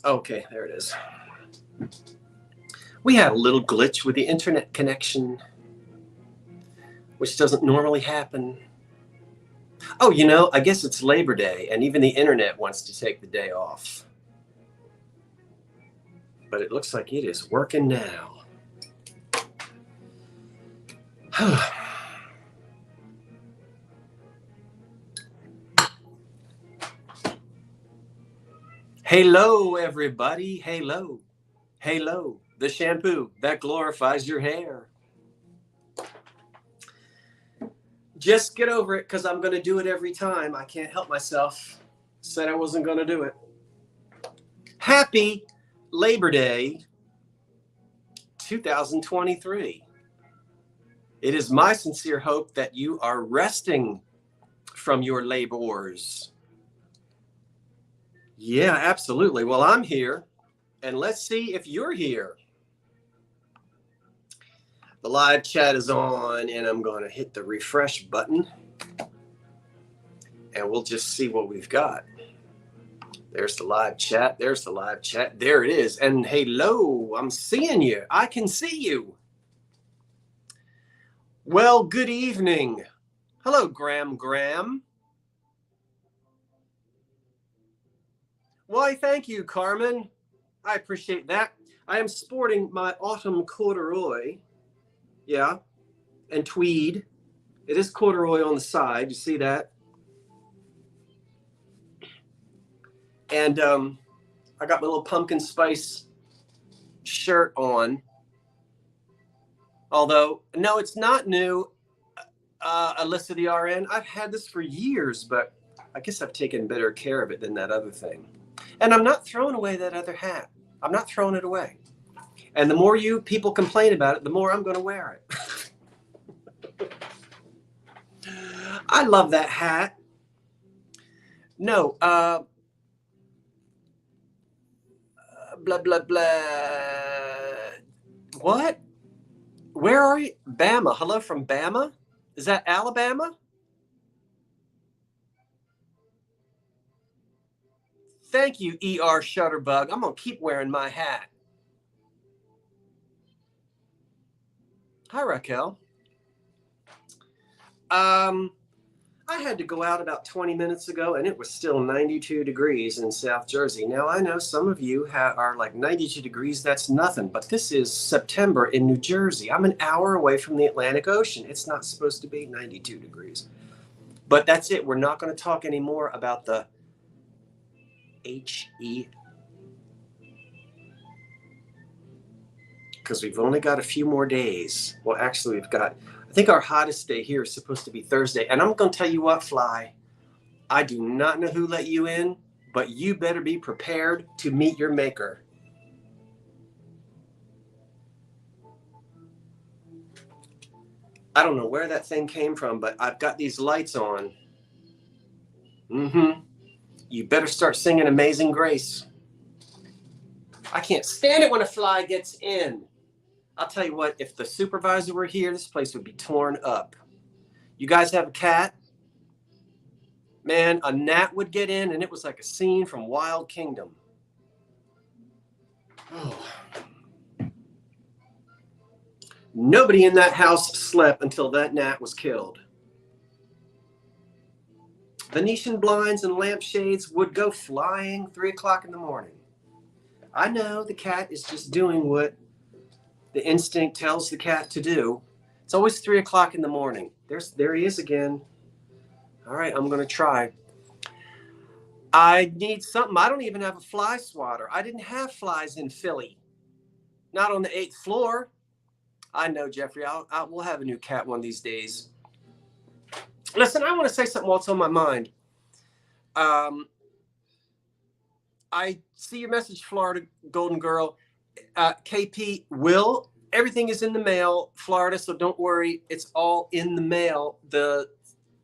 Okay, there it is. We had a little glitch with the internet connection, which doesn't normally happen. Oh, I guess it's Labor Day, and even the internet wants to take the day off. But it looks like it is working now. Hello, everybody. Hello. Hello. The shampoo that glorifies your hair. Just get over it, because I'm going to do it every time. I can't help myself. Said I wasn't going to do it. Happy Labor Day 2023. It is my sincere hope that you are resting from your labors. Yeah, absolutely. Well, I'm here, and let's see if you're here. The live chat is on, and I'm going to hit the refresh button, and we'll just see what we've got. There's the live chat. There's the live chat. There it is. And hello, I'm seeing you. I can see you. Well, good evening. Hello, Graham. Why, thank you, Carmen. I appreciate that. I am sporting my autumn corduroy. Yeah, and tweed. It is corduroy on the side. You see that? And I got my little pumpkin spice shirt on. Although, no, it's not new, Alyssa the RN. I've had this for years, but I guess I've taken better care of it than that other thing. And I'm not throwing away that other hat. I'm not throwing it away. And the more you people complain about it, the more I'm going to wear it. I love that hat. No, blah, blah, blah. What? Where are you? Bama. Hello from Bama? Is that Alabama? Thank you, ER Shutterbug. I'm going to keep wearing my hat. Hi, Raquel. I had to go out about 20 minutes ago, and it was still 92 degrees in South Jersey. Now, I know some of you are like 92 degrees. That's nothing. But this is September in New Jersey. I'm an hour away from the Atlantic Ocean. It's not supposed to be 92 degrees. But that's it. We're not going to talk anymore about the HE, because we've only got a few more days. Well, actually, I think our hottest day here is supposed to be Thursday. And I'm going to tell you what, Fly, I do not know who let you in, but you better be prepared to meet your maker. I don't know where that thing came from, but I've got these lights on. You better start singing Amazing Grace. I can't stand it when a fly gets in. I'll tell you what, if the supervisor were here, this place would be torn up. You guys have a cat? Man, a gnat would get in, and it was like a scene from Wild Kingdom. Oh. Nobody in that house slept until that gnat was killed. Venetian blinds and lampshades would go flying 3 o'clock in the morning. I know the cat is just doing what the instinct tells the cat to do. It's always 3 o'clock in the morning. There he is again. All right, I'm going to try. I need something. I don't even have a fly swatter. I didn't have flies in Philly. Not on the 8th floor. I know, Jeffrey. We'll have a new cat one of these days. Listen, I want to say something while it's on my mind. I see your message, Florida Golden Girl. KP, everything is in the mail, Florida, so don't worry. It's all in the mail. The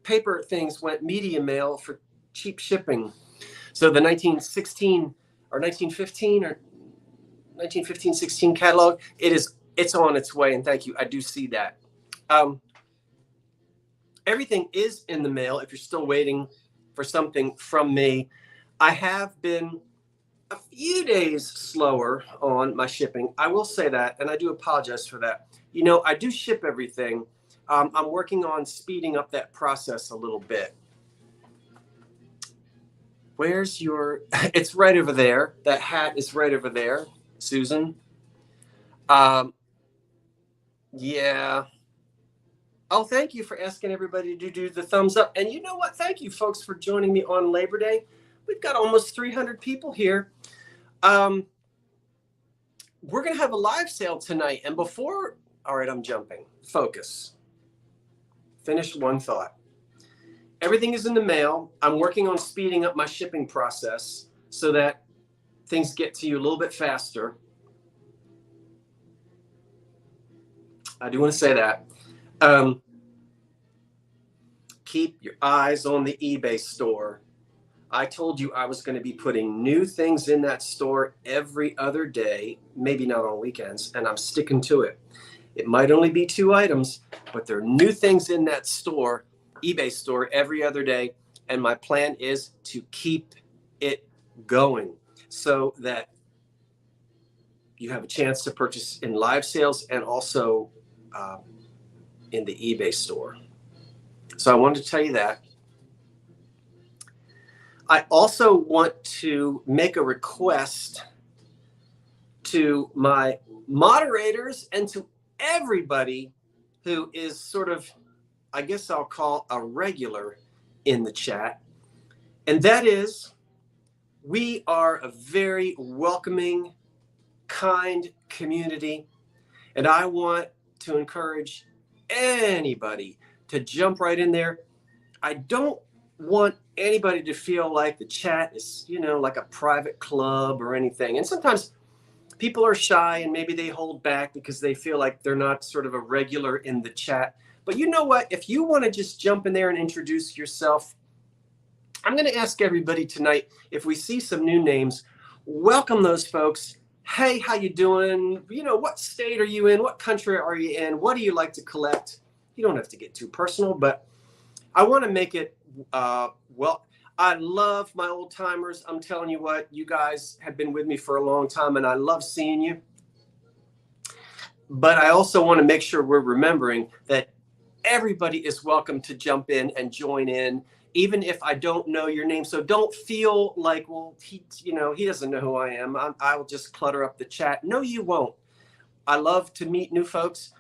paper things went media mail for cheap shipping. So the 1916 or 1915 or 1915-16 catalog, it's on its way, and thank you. I do see that. Everything is in the mail if you're still waiting for something from me. I have been a few days slower on my shipping. I will say that, and I do apologize for that. You know, I do ship everything. I'm working on speeding up that process a little bit. Where's your, it's right over there. That hat is right over there, Susan. Yeah. Oh, thank you for asking everybody to do the thumbs up. And you know what? Thank you, folks, for joining me on Labor Day. We've got almost 300 people here. We're going to have a live sale tonight. And before, all right, I'm jumping. Focus. Finish one thought. Everything is in the mail. I'm working on speeding up my shipping process so that things get to you a little bit faster. I do want to say that. Keep your eyes on the eBay store. I told you I was going to be putting new things in that store every other day, maybe not on weekends, and I'm sticking to it. It might only be 2 items, but there are new things in that store, eBay store, every other day, and my plan is to keep it going so that you have a chance to purchase in live sales and also in the eBay store. So I wanted to tell you that. I also want to make a request to my moderators and to everybody who is sort of, I guess I'll call a regular in the chat. And that is, we are a very welcoming, kind community. And I want to encourage anybody to jump right in there. I don't want anybody to feel like the chat is, you know, like a private club or anything. And sometimes people are shy and maybe they hold back because they feel like they're not sort of a regular in the chat. But you know what? If you want to just jump in there and introduce yourself, I'm going to ask everybody tonight, if we see some new names, welcome those folks. Hey, how you doing? You know, what state are you in? What country are you in? What do you like to collect? You don't have to get too personal, but I want to make it, well, I love my old timers. I'm telling you what, you guys have been with me for a long time and I love seeing you. But I also want to make sure we're remembering that everybody is welcome to jump in and join in, even if I don't know your name. So don't feel like, well, he doesn't know who I am. I'll just clutter up the chat. No, you won't. I love to meet new folks.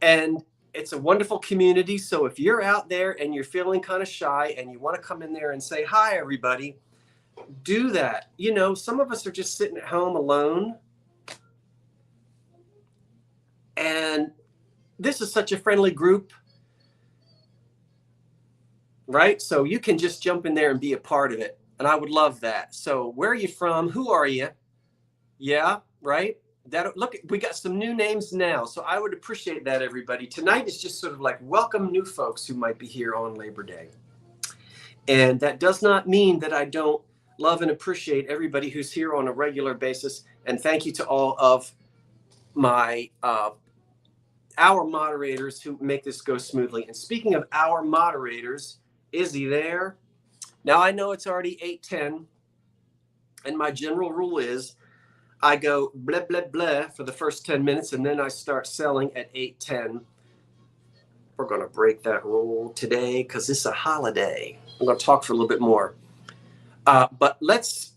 And it's a wonderful community. So if you're out there and you're feeling kind of shy and you want to come in there and say, hi, everybody, do that. You know, some of us are just sitting at home alone. And this is such a friendly group, right? So you can just jump in there and be a part of it. And I would love that. So where are you from? Who are you? Yeah, right? Look, we got some new names now. So I would appreciate that, everybody. Tonight is just sort of like welcome new folks who might be here on Labor Day. And that does not mean that I don't love and appreciate everybody who's here on a regular basis. And thank you to all of my our moderators who make this go smoothly. And speaking of our moderators, is he there? Now I know it's already 8:10, and my general rule is I go blah, blah, blah for the first 10 minutes, and then I start selling at 8:10. We're going to break that rule today because it's a holiday. I'm going to talk for a little bit more. But let's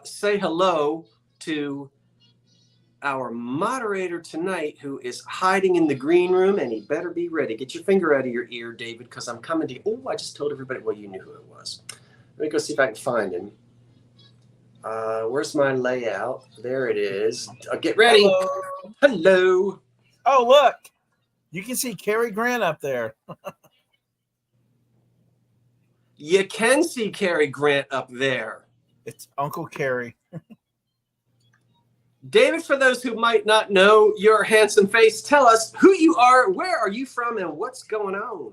say hello to our moderator tonight, who is hiding in the green room, and he better be ready. Get your finger out of your ear, David, because I'm coming to you. Oh, I just told everybody. Well, you knew who it was. Let me go see if I can find him. Where's my layout? There it is. Get ready. Hello. Hello. Oh, look. You can see Cary Grant up there. You can see Cary Grant up there. It's Uncle Cary. David, for those who might not know your handsome face, tell us who you are, where are you from, and what's going on?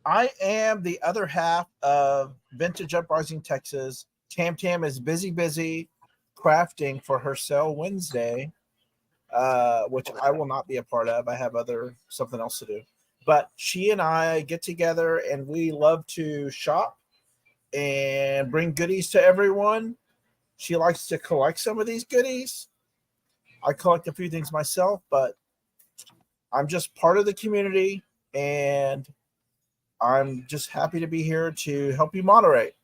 I am the other half of Vintage Uprising Texas. Tam Tam is busy crafting for her sale Wednesday, which I will not be a part of. I have something else to do. But she and I get together and we love to shop and bring goodies to everyone. She likes to collect some of these goodies. I collect a few things myself, but I'm just part of the community, and I'm just happy to be here to help you moderate.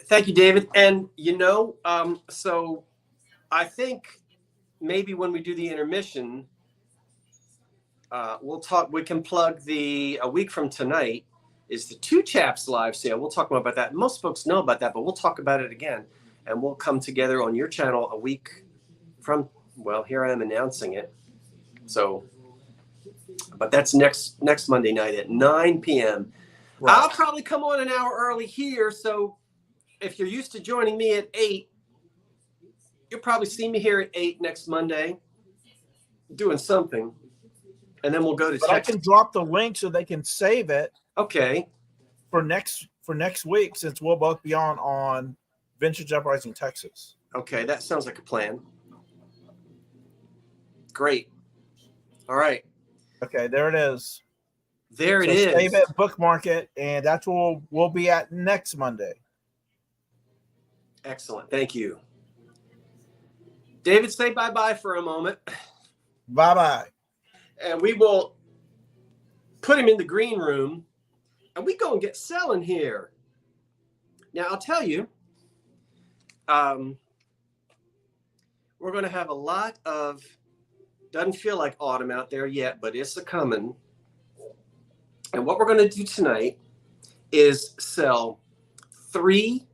Thank you, David. And so I think maybe when we do the intermission, we'll talk. We can plug a week from tonight is the Two Chaps live sale. We'll talk more about that. Most folks know about that, but we'll talk about it again, and we'll come together on your channel a week from. Well, here I am announcing it. So, but that's next Monday night at 9 p.m. Right. I'll probably come on an hour early here. So if you're used to joining me at 8, you'll probably see me here at 8 next Monday doing something. And then we'll go to But I can drop the link so they can save it. Okay. For next week, since we'll both be on Vintage Uprising Texas. Okay, that sounds like a plan. Great. All right. Okay, there it is. There it is. Save it, bookmark it, and that's where we'll be at next Monday. Excellent. Thank you. David, say bye-bye for a moment. Bye-bye. And we will put him in the green room, and we go and get selling here. Now, I'll tell you, we're going to have a lot of, doesn't feel like autumn out there yet, but it's a-coming. And what we're going to do tonight is sell 3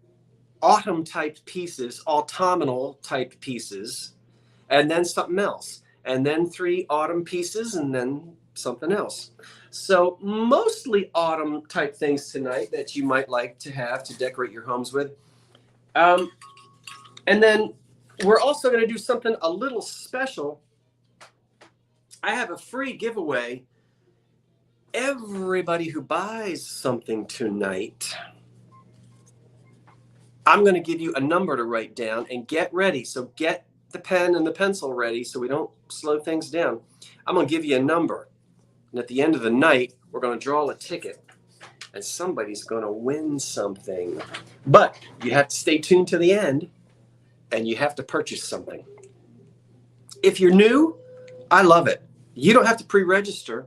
autumn-type pieces, autumnal-type pieces, and then something else. And then 3 autumn pieces, and then something else. So mostly autumn-type things tonight that you might like to have to decorate your homes with. And then we're also going to do something a little special. I have a free giveaway. Everybody who buys something tonight, I'm going to give you a number to write down, and get ready. So get the pen and the pencil ready so we don't slow things down. I'm going to give you a number. And at the end of the night, we're going to draw a ticket, and somebody's going to win something. But you have to stay tuned to the end, and you have to purchase something. If you're new, I love it. You don't have to pre-register,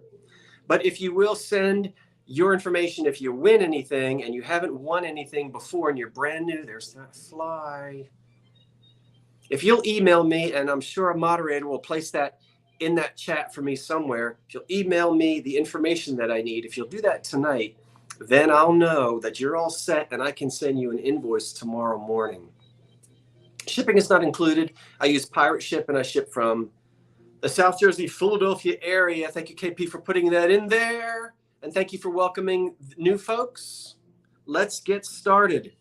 but if you will send your information, if you win anything and you haven't won anything before and you're brand new, there's that fly. If you'll email me, and I'm sure a moderator will place that in that chat for me somewhere, if you'll email me the information that I need, if you'll do that tonight, then I'll know that you're all set and I can send you an invoice tomorrow morning. Shipping is not included. I use Pirate Ship, and I ship from the South Jersey, Philadelphia area. Thank you, KP, for putting that in there. And thank you for welcoming new folks. Let's get started.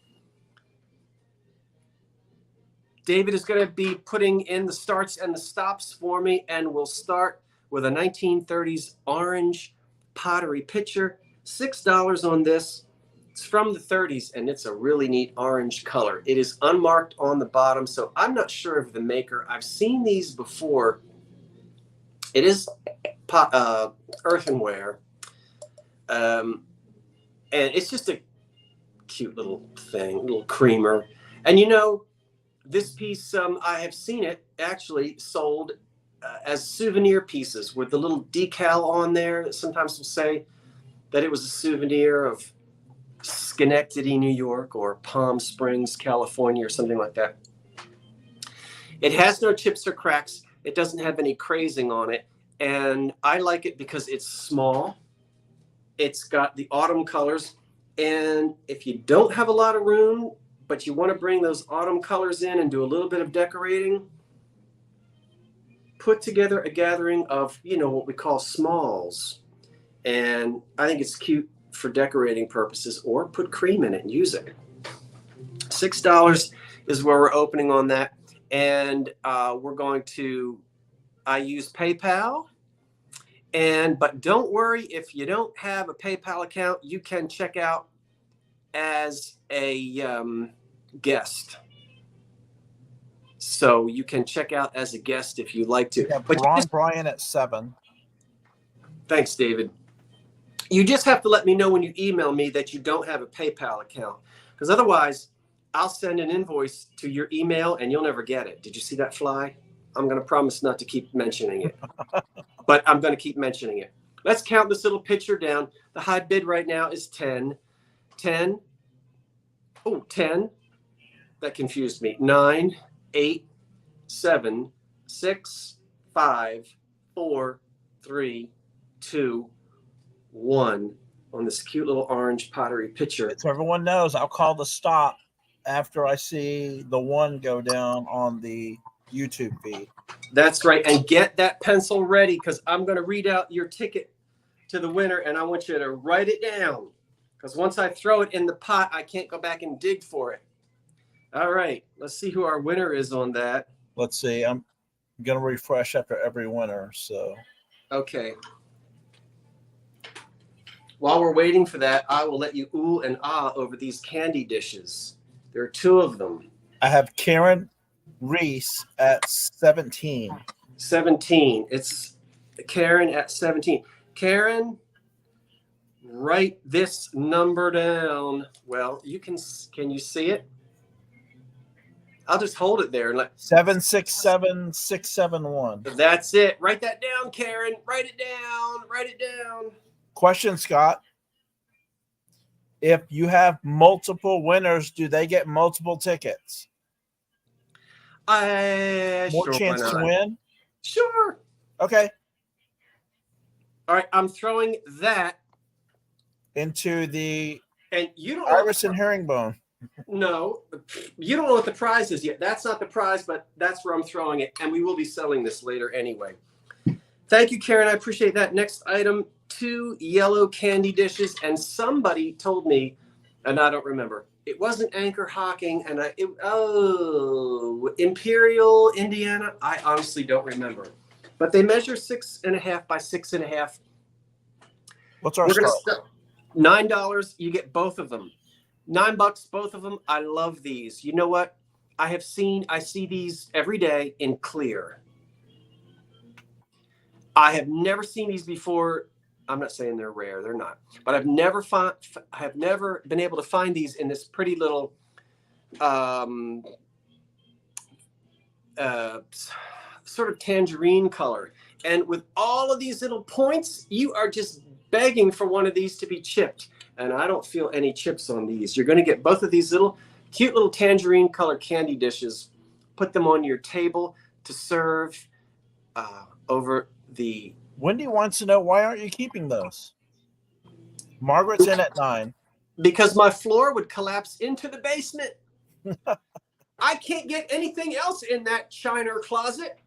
David is going to be putting in the starts and the stops for me, and we'll start with a 1930s orange pottery pitcher. $6 on this. It's from the 30s, and it's a really neat orange color. It is unmarked on the bottom, so I'm not sure of the maker. I've seen these before. It is earthenware, and it's just a cute little thing, little creamer. And you know, this piece, I have seen it actually sold as souvenir pieces with the little decal on there. Sometimes will say that it was a souvenir of Schenectady, New York, or Palm Springs, California, or something like that. It has no chips or cracks. It doesn't have any crazing on it. And I like it because it's small. It's got the autumn colors. And if you don't have a lot of room, but you want to bring those autumn colors in and do a little bit of decorating, put together a gathering of, what we call smalls. And I think it's cute for decorating purposes, or put cream in it and use it. $6 is where we're opening on that. And we're going to, I use PayPal. But don't worry, if you don't have a PayPal account, you can check out as a guest. So you can check out as a guest if you'd like to. Yeah, but Brian at 7. Thanks, David. You just have to let me know when you email me that you don't have a PayPal account, because otherwise I'll send an invoice to your email and you'll never get it. Did you see that fly? I'm going to promise not to keep mentioning it, but I'm going to keep mentioning it. Let's count this little picture down. The high bid right now is 10. 10. Oh, 10. That confused me. 9, 8, 7, 6, 5, 4, 3, 2, 1 on this cute little orange pottery pitcher. So everyone knows, I'll call the stop after I see the 1 go down on the YouTube feed. That's right. And get that pencil ready because I'm going to read out your ticket to the winner and I want you to write it down because once I throw it in the pot, I can't go back and dig for it. All right. Let's see who our winner is on that. Let's see. I'm going to refresh after every winner. So, okay. While we're waiting for that, I will let you ooh and ah over these candy dishes. There are 2 of them. I have Karen Reese at 17. 17. It's Karen at 17. Karen, write this number down. Well, you can you see it? I'll just hold it there and let 767671. That's it. Write that down, Karen. Write it down. Write it down. Question, Scott. If you have multiple winners, do they get multiple tickets? More Sure, chance why to not? win? Sure. Okay. All right, I'm throwing that Into the and you don't know iris and herringbone. No, you don't know what the prize is yet. That's not the prize, but that's where I'm throwing it. And we will be selling this later anyway. Thank you, Karen. I appreciate that. Next item, 2 yellow candy dishes. And somebody told me, and I don't remember, it wasn't Anchor Hocking. And Imperial, Indiana. I honestly don't remember. But they measure 6.5 by 6.5. What's our We're gonna start? $9. You get both of them. $9, both of them. I love these. You know what? I see these every day in clear. I have never seen these before. I'm not saying they're rare. They're not. But I've never been able to find these in this pretty little sort of tangerine color. And with all of these little points, you are just begging for one of these to be chipped. And I don't feel any chips on these. You're going to get both of these cute little tangerine color candy dishes. Put them on your table to serve over the... Wendy wants to know, why aren't you keeping those? Margaret's in at 9. Because my floor would collapse into the basement. I can't get anything else in that Shiner closet.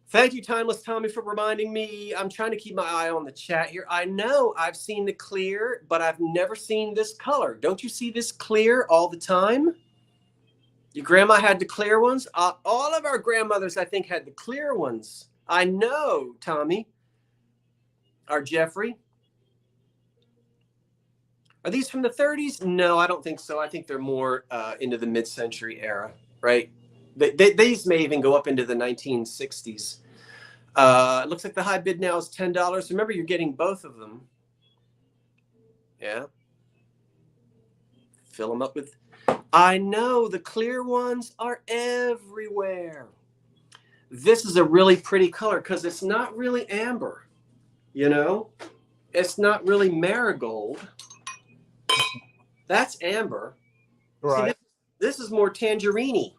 Thank you, Timeless Tommy, for reminding me. I'm trying to keep my eye on the chat here. I know I've seen the clear, but I've never seen this color. Don't you see this clear all the time? Your grandma had the clear ones. All of our grandmothers, I think, had the clear ones. I know, Tommy. Or Jeffrey. Are these from the 30s? No, I don't think so. I think they're more into the mid-century era, right? These may even go up into the 1960s. It looks like the high bid now is $10. Remember, you're getting both of them. Yeah. Fill them up with... I know, the clear ones are everywhere. This is a really pretty color because it's not really amber, you know? It's not really marigold. That's amber. Right. See, this is more tangerine-y.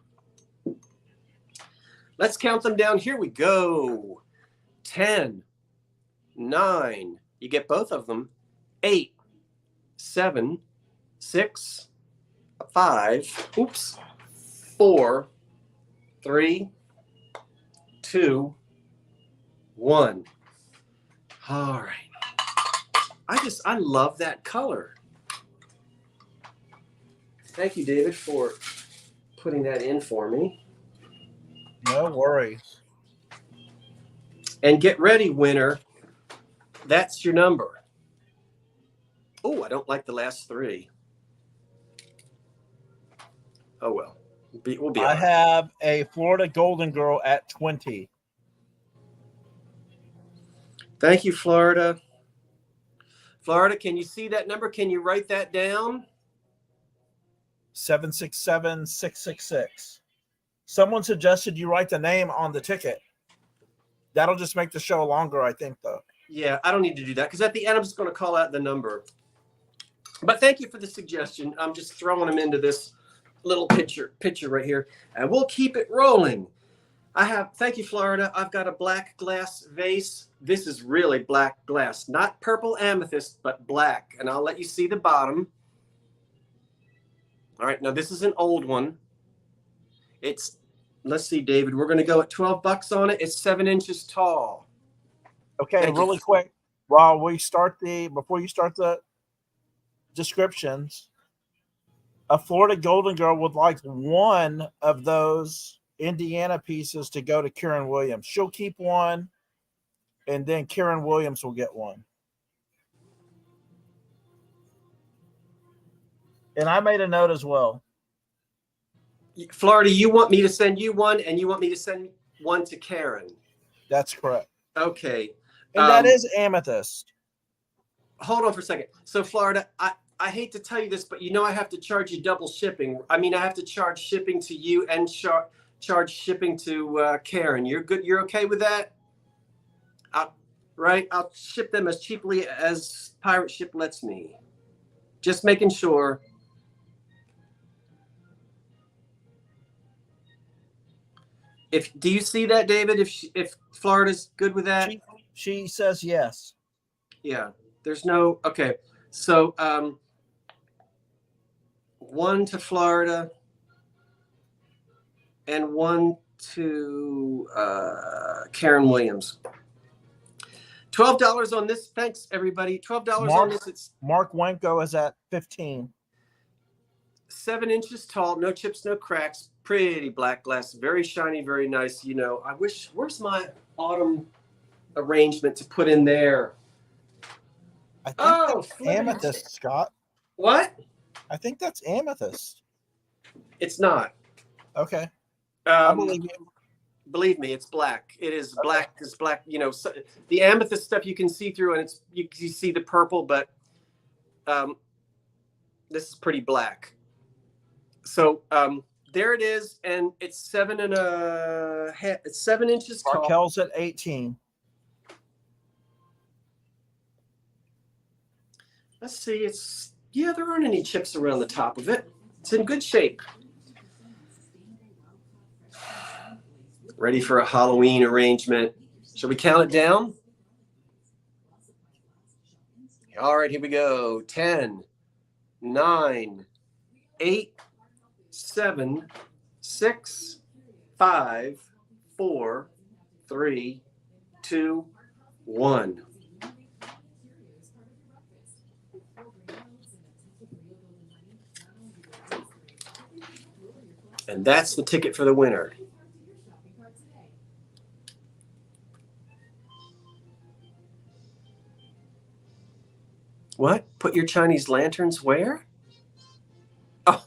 Let's count them down. Here we go. 10, 9. You get both of them. 8, 7, 6, 5. Oops. 4, 3, 2, 1. All right. I love that color. Thank you, David, for putting that in for me. No worries. And get ready, winner. That's your number. Oh, I don't like the last 3. Oh, well. We'll be I have a Florida Golden Girl at 20. Thank you, Florida. Florida, can you see that number? Can you write that down? 767-666. Someone suggested you write the name on the ticket. That'll just make the show longer, I think, though. Yeah, I don't need to do that because at the end I'm just going to call out the number. But thank you for the suggestion. I'm just throwing them into this little picture right here, and we'll keep it rolling. Thank you, Florida. I've got a black glass vase. This is really black glass, not purple amethyst, but black. And I'll let you see the bottom. All right, now this is an old one. Let's see, David, we're going to go at $12 on it. It's 7 inches tall. Okay, Thank really you. quick, before you start the descriptions, a Florida Golden Girl would like one of those Indiana pieces to go to Karen Williams. She'll keep one, and then Karen Williams will get one. And I made a note as well. Florida, you want me to send you one, and you want me to send one to Karen? That's correct. Okay. And that is amethyst. Hold on for a second. So, Florida, I hate to tell you this, but I have to charge you double shipping. I mean, I have to charge shipping to you and charge shipping to Karen. You're good? You're okay with that? Right? I'll ship them as cheaply as Pirate Ship lets me. Just making sure. Do you see that, David? If Florida's good with that? She says yes. Yeah. There's no. Okay. So one to Florida and one to Karen Williams. $12 on this. Thanks, everybody. $12 on this. It's Mark Wenko is at 15. 7 inches tall, no chips, no cracks. Pretty black glass, very shiny, very nice. I wish. Where's my autumn arrangement to put in there? I think that's amethyst, Scott. What? I think that's amethyst. It's not. Okay. I believe you. Believe me, it's black. It is black. It's black. So the amethyst stuff you can see through, and you see the purple, but this is pretty black. So there it is, and it's 7 inches tall. Raquel's at 18. Let's see. There aren't any chips around the top of it. It's in good shape. Ready for a Halloween arrangement. Shall we count it down? All right, here we go. 10, 9, 8, 7, 6, 5, 4, 3, 2, 1. And that's the ticket for the winner. What? Put your Chinese lanterns where? Oh.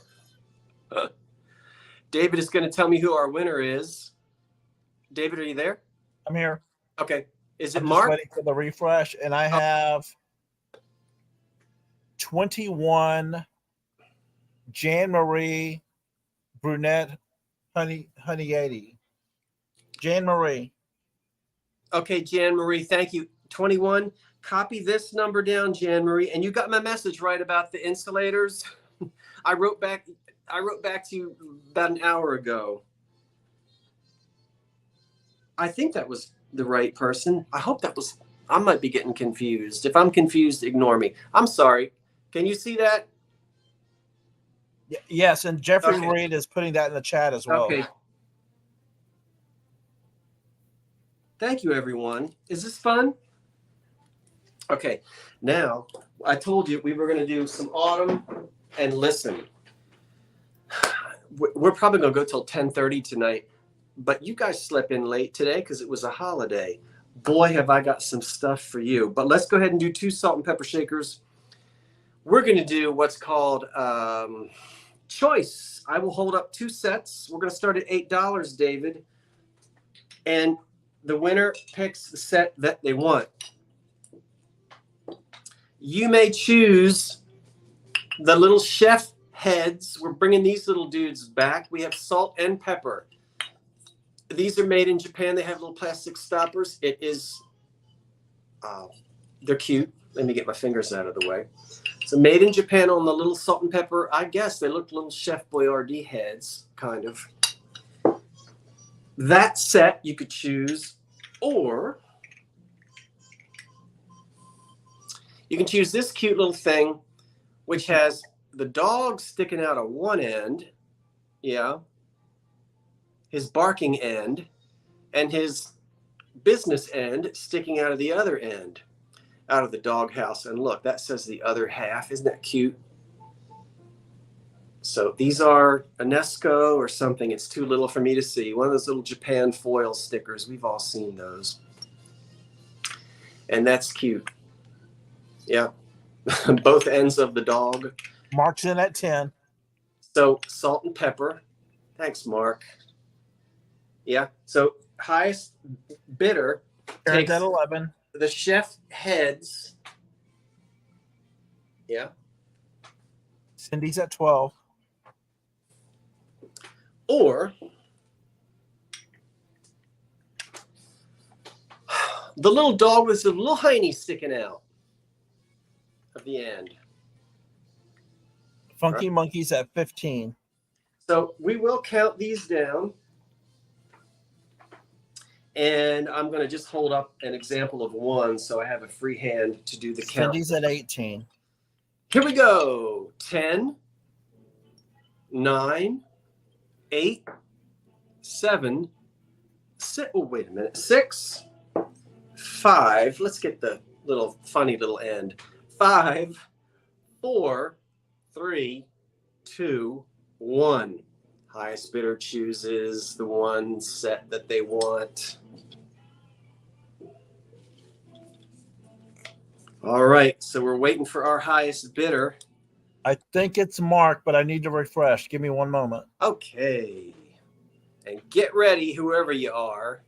David is going to tell me who our winner is. David, are you there? I'm here. Okay. Is it I'm Mark? just waiting for the refresh, and I have 21 Jan Marie Brunette Honey 80. Jan Marie. Okay, Jan Marie, thank you. 21. Copy this number down, Jan Marie. And you got my message right about the insulators. I wrote back to you about an hour ago. I think that was the right person. I hope that was. I might be getting confused. If I'm confused, ignore me. I'm sorry. Can you see that? Yes, and Jeffrey Reed is putting that in the chat as well. Okay. Thank you, everyone. Is this fun? Okay. Now, I told you we were going to do some autumn, and listen. We're probably going to go till 10:30 tonight, but you guys slept in late today because it was a holiday. Boy, have I got some stuff for you. But let's go ahead and do 2 salt and pepper shakers. We're going to do what's called choice. I will hold up 2 sets. We're going to start at $8, David. And the winner picks the set that they want. You may choose the little chef heads. We're bringing these little dudes back. We have salt and pepper. These are made in Japan. They have little plastic stoppers. It is, they're cute. Let me get my fingers out of the way. So made in Japan on the little salt and pepper. I guess they look little Chef Boyardee heads, kind of. That set you could choose, or you can choose this cute little thing, which has the dog sticking out of one end, yeah, his barking end, and his business end sticking out of the other end, out of the doghouse. And look, that says the other half. Isn't that cute? So these are Enesco or something. It's too little for me to see. One of those little Japan foil stickers. We've all seen those. And that's cute. Yeah. Both ends of the dog. Mark's in at 10. So salt and pepper. Thanks, Mark. Yeah. So highest bidder Aaron's takes at 11. the chef heads. Yeah. Cindy's at 12. Or the little dog with the little hiney sticking out of the end. Funky Monkey's at 15. So we will count these down. And I'm going to just hold up an example of one so I have a free hand to do the count. Cindy's at 18. Here we go. 10, 9, 8, 7, 6. Oh, wait a minute. 6, 5. Let's get the little funny little end. 5, 4, 3, 2, 1. Highest bidder chooses the one set that they want. All right, so we're waiting for our highest bidder. I think it's Mark, but I need to refresh. Give me one moment. Okay. And get ready, whoever you are.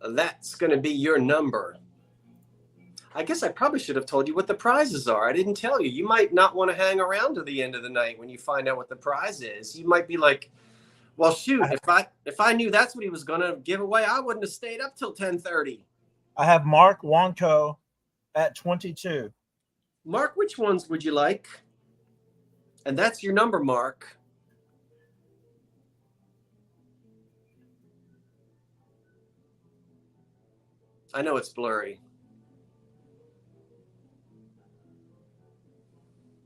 That's going to be your number. I guess I probably should have told you what the prizes are. I didn't tell you. You might not want to hang around to the end of the night when you find out what the prize is. You might be like, well, shoot, if I knew that's what he was going to give away, I wouldn't have stayed up till 10:30. I have Mark Wonko at 22. Mark, which ones would you like? And that's your number, Mark. I know it's blurry.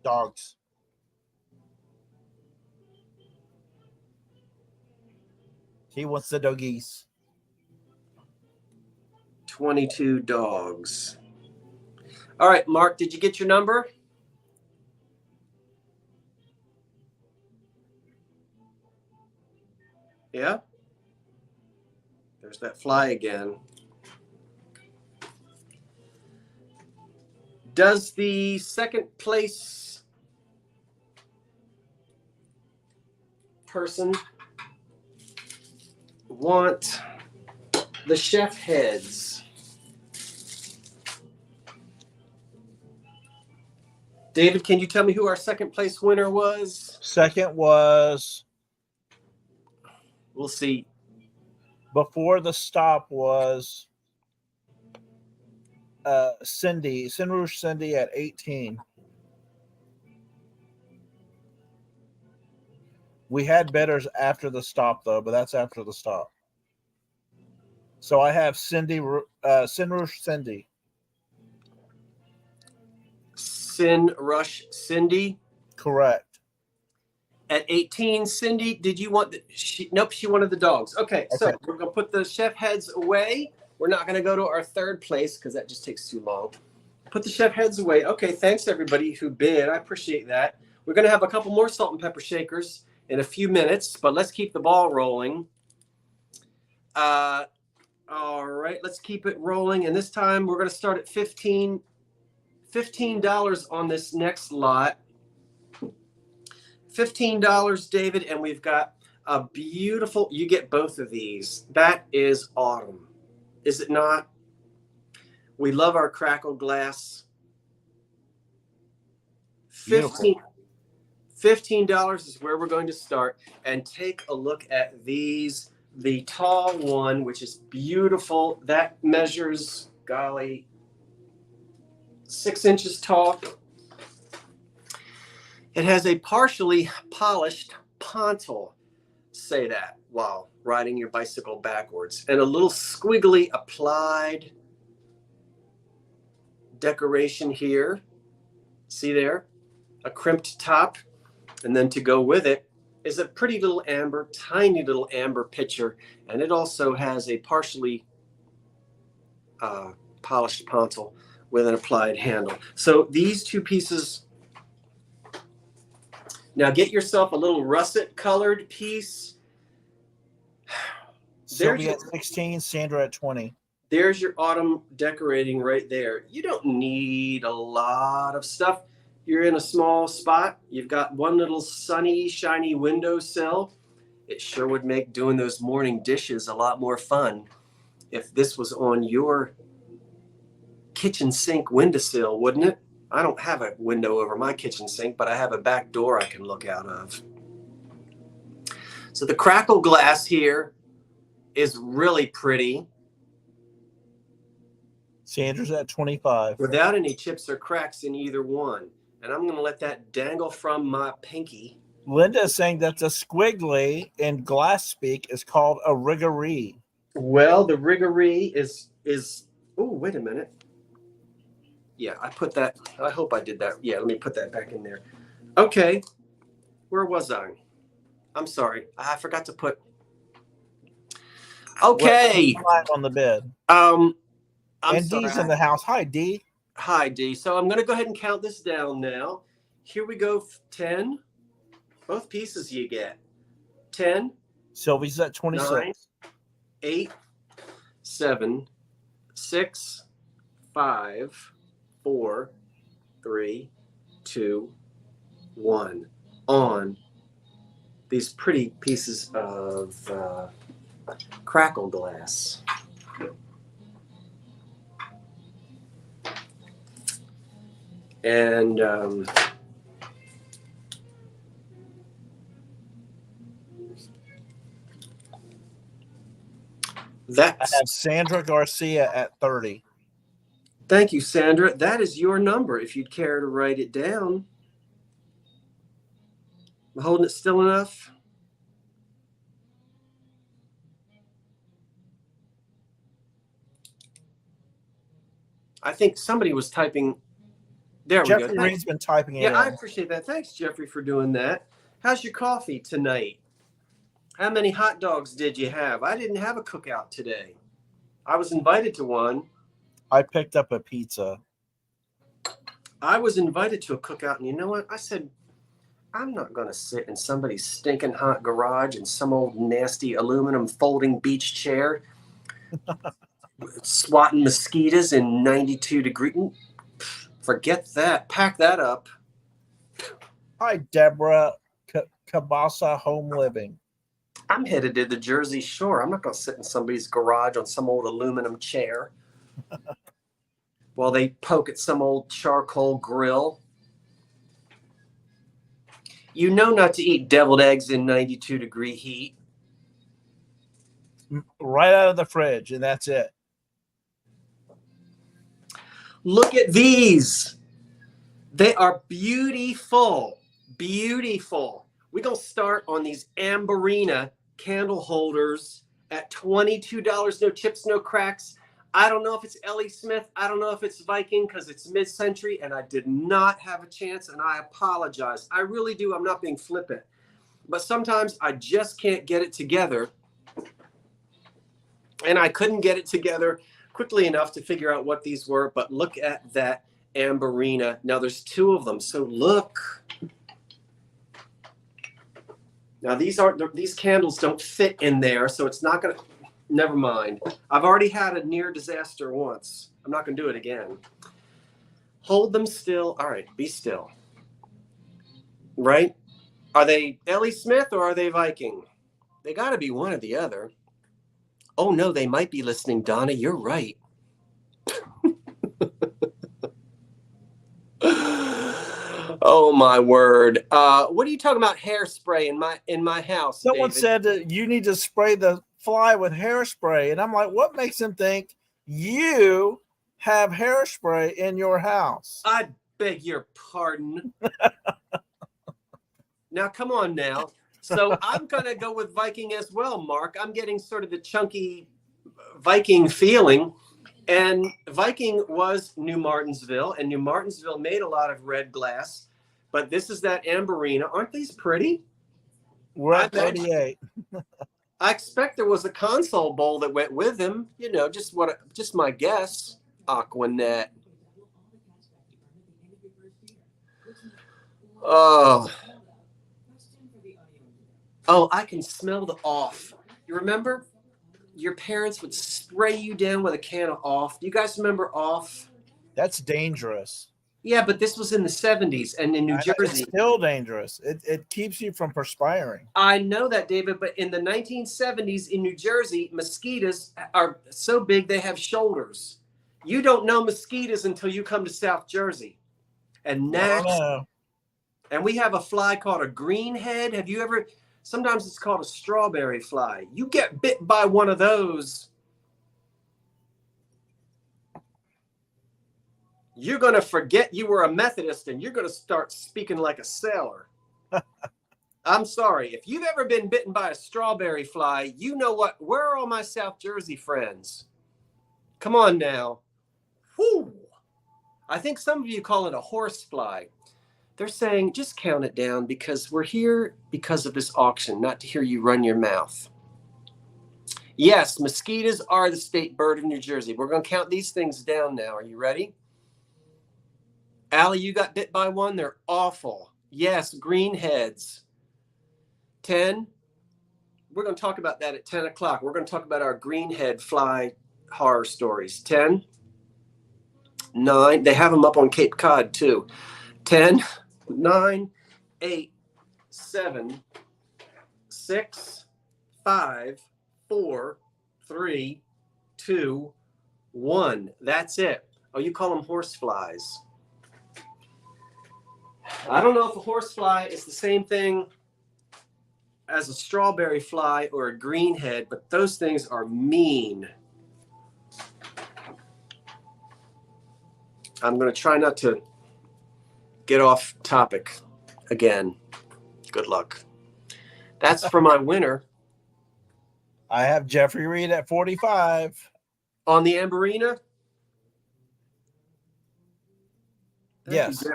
Dogs. He wants the doggies. 22 dogs. All right, Mark, did you get your number? Yeah? There's that fly again. Does the second place person want the chef heads? David, can you tell me who our second place winner was? Second was, We'll see. before the stop was Cindy, Sinrouge Cindy at 18. We had bidders after the stop, though, but that's after the stop. So I have Sinrouge Cindy. Sin Rush Cindy. Correct. At 18, Cindy, did you want nope, she wanted the dogs. Okay, so Okay. we're going to put the chef heads away. We're not going to go to our third place because that just takes too long. Put the chef heads away. Okay, thanks everybody who bid. I appreciate that. We're going to have a couple more salt and pepper shakers in a few minutes, but let's keep the ball rolling. All right, let's keep it rolling. And this time we're going to start at $15 on this next lot. $15, David, and we've got a beautiful, you get both of these. That is autumn, is it not? We love our crackle glass. 15 $15 is where we're going to start. And take a look at these. The tall one, which is beautiful, that measures, golly, 6 inches tall. It has a partially polished pontil. Say that while riding your bicycle backwards. And a little squiggly applied decoration here. See there? A crimped top. And then to go with it is a pretty little amber, tiny little amber pitcher. And it also has a partially polished pontil with an applied handle. So these two pieces. Now get yourself a little russet colored piece. Sylvia at 16, Sandra at 20. There's your autumn decorating right there. You don't need a lot of stuff. You're in a small spot. You've got one little sunny, shiny windowsill. It sure would make doing those morning dishes a lot more fun if this was on your kitchen sink windowsill, wouldn't it? I don't have a window over my kitchen sink, but I have a back door I can look out of. So the crackle glass here is really pretty. Sandra's at 25. Without any chips or cracks in either one. And I'm going to let that dangle from my pinky. Linda is saying that the squiggly in glass speak is called a riggery. Well, the riggery is. Oh, wait a minute. Yeah, I put that. I hope I did that. Yeah, let me put that back in there. Okay. Where was I? I'm sorry. I forgot to put. Okay. On the bed. I'm and sorry. Dee's in the house. Hi, Dee. Hi, Dee. So I'm going to go ahead and count this down now. Here we go. 10. Both pieces you get. 10. Sylvie's at 26. 9, 8, 7, 6, 5, 4, 3, 2, 1. On these pretty pieces of crackle glass. And that's. I have Sandra Garcia at 30. Thank you, Sandra. That is your number if you'd care to write it down. I'm holding it still enough. I think somebody was typing. There we Jeffrey go. Reed's been typing it Yeah, in. I appreciate that. Thanks, Jeffrey, for doing that. How's your coffee tonight? How many hot dogs did you have? I didn't have a cookout today. I was invited to one. I picked up a pizza. I was invited to a cookout, and you know what? I said, I'm not going to sit in somebody's stinking hot garage in some old nasty aluminum folding beach chair swatting mosquitoes in 92 degrees. Forget that. Pack that up. Hi, Deborah Cabasa Home Living. I'm headed to the Jersey Shore. I'm not going to sit in somebody's garage on some old aluminum chair while they poke at some old charcoal grill. You know not to eat deviled eggs in 92-degree heat. Right out of the fridge, and that's it. Look at these. They are beautiful. Beautiful. We're going to start on these Amberina candle holders at $22. No chips, no cracks. I don't know if it's Ellie Smith. I don't know if it's Viking because it's mid-century, and I did not have a chance, and I apologize. I really do. I'm not being flippant. But sometimes I just can't get it together, and I couldn't get it together quickly enough to figure out what these were. But look at that Amberina. Now, there's two of them, so look. Now, these candles don't fit in there, so it's not going to... Never mind. I've already had a near disaster once. I'm not going to do it again. Hold them still. All right, be still. Right? Are they Ellie Smith or are they Viking? They got to be one or the other. Oh, no, they might be listening, Donna. You're right. Oh my word! What are you talking about? Hairspray in my house, Someone David? said that you need to spray the fly with hairspray, and I'm like, what makes them think you have hairspray in your house? I beg your pardon. Now, come on now. So I'm going to go with Viking as well, Mark. I'm getting sort of the chunky Viking feeling. And Viking was New Martinsville, and New Martinsville made a lot of red glass. But this is that Amberina. Aren't these pretty? We're at 38. I expect there was a console bowl that went with them. You know, just my guess. Aquanet. Oh, I can smell the off. You remember? Your parents would spray you down with a can of off. Do you guys remember off? That's dangerous. Yeah, but this was in the 70s and in New Jersey. It's still dangerous. It keeps you from perspiring. I know that, David, but in the 1970s in New Jersey, mosquitoes are so big they have shoulders. You don't know mosquitoes until you come to South Jersey. And gnats. And we have a fly called a greenhead. Have you ever? Sometimes it's called a strawberry fly. You get bit by one of those, you're going to forget you were a Methodist and you're going to start speaking like a sailor. I'm sorry. If you've ever been bitten by a strawberry fly, you know what? Where are all my South Jersey friends? Come on now. Whew. I think some of you call it a horse fly. They're saying, just count it down because we're here because of this auction, not to hear you run your mouth. Yes, mosquitoes are the state bird of New Jersey. We're going to count these things down now. Are you ready? Allie, you got bit by one? They're awful. Yes, greenheads. 10. We're going to talk about that at 10 o'clock. We're going to talk about our greenhead fly horror stories. 10. 9. They have them up on Cape Cod, too. 10. 9, 8, 7, 6, 5, 4, 3, 2, 1. That's it. Oh, you call them horse flies. I don't know if a horse fly is the same thing as a strawberry fly or a greenhead, but those things are mean. I'm going to try not to get off topic again. Good luck. That's for my winner. I have Jeffrey Reed at 45. On the Amberina? Yes.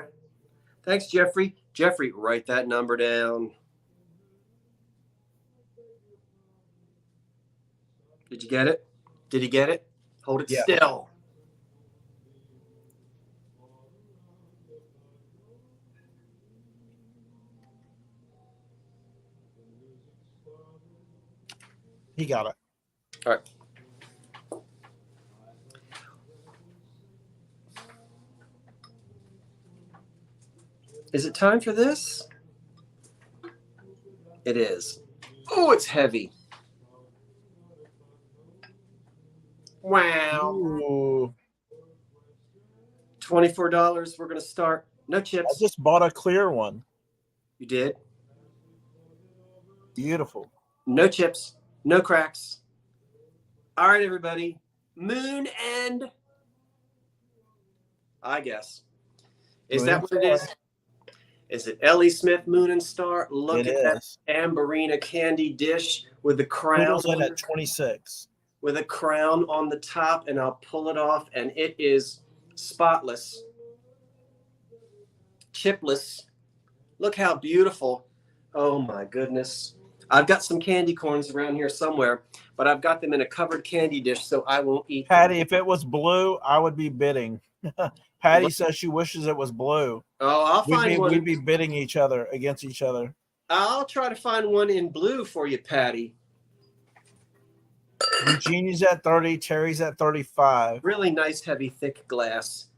Thanks, Jeffrey. Jeffrey, write that number down. Did you get it? Did he get it? Hold it still. He got it. All right. Is it time for this? It is. Oh, it's heavy. Wow. Ooh. $24. We're going to start. No chips. I just bought a clear one. You did? Beautiful. No chips. No cracks. All right, everybody. Moon and I guess. Is that what it is? Is it Ellie Smith Moon and Star? Look at that Amberina candy dish with the crown on at 26. With a crown on the top, and I'll pull it off, and it is spotless, chipless. Look how beautiful. Oh my goodness. I've got some candy corns around here somewhere, but I've got them in a covered candy dish, so I won't eat Patty, them. if it was blue, I would be bidding. Patty says she wishes it was blue. Oh, I'll find one. We'd be bidding each other against each other. I'll try to find one in blue for you, Patty. Eugenie's at 30. Terry's at 35. Really nice, heavy, thick glass.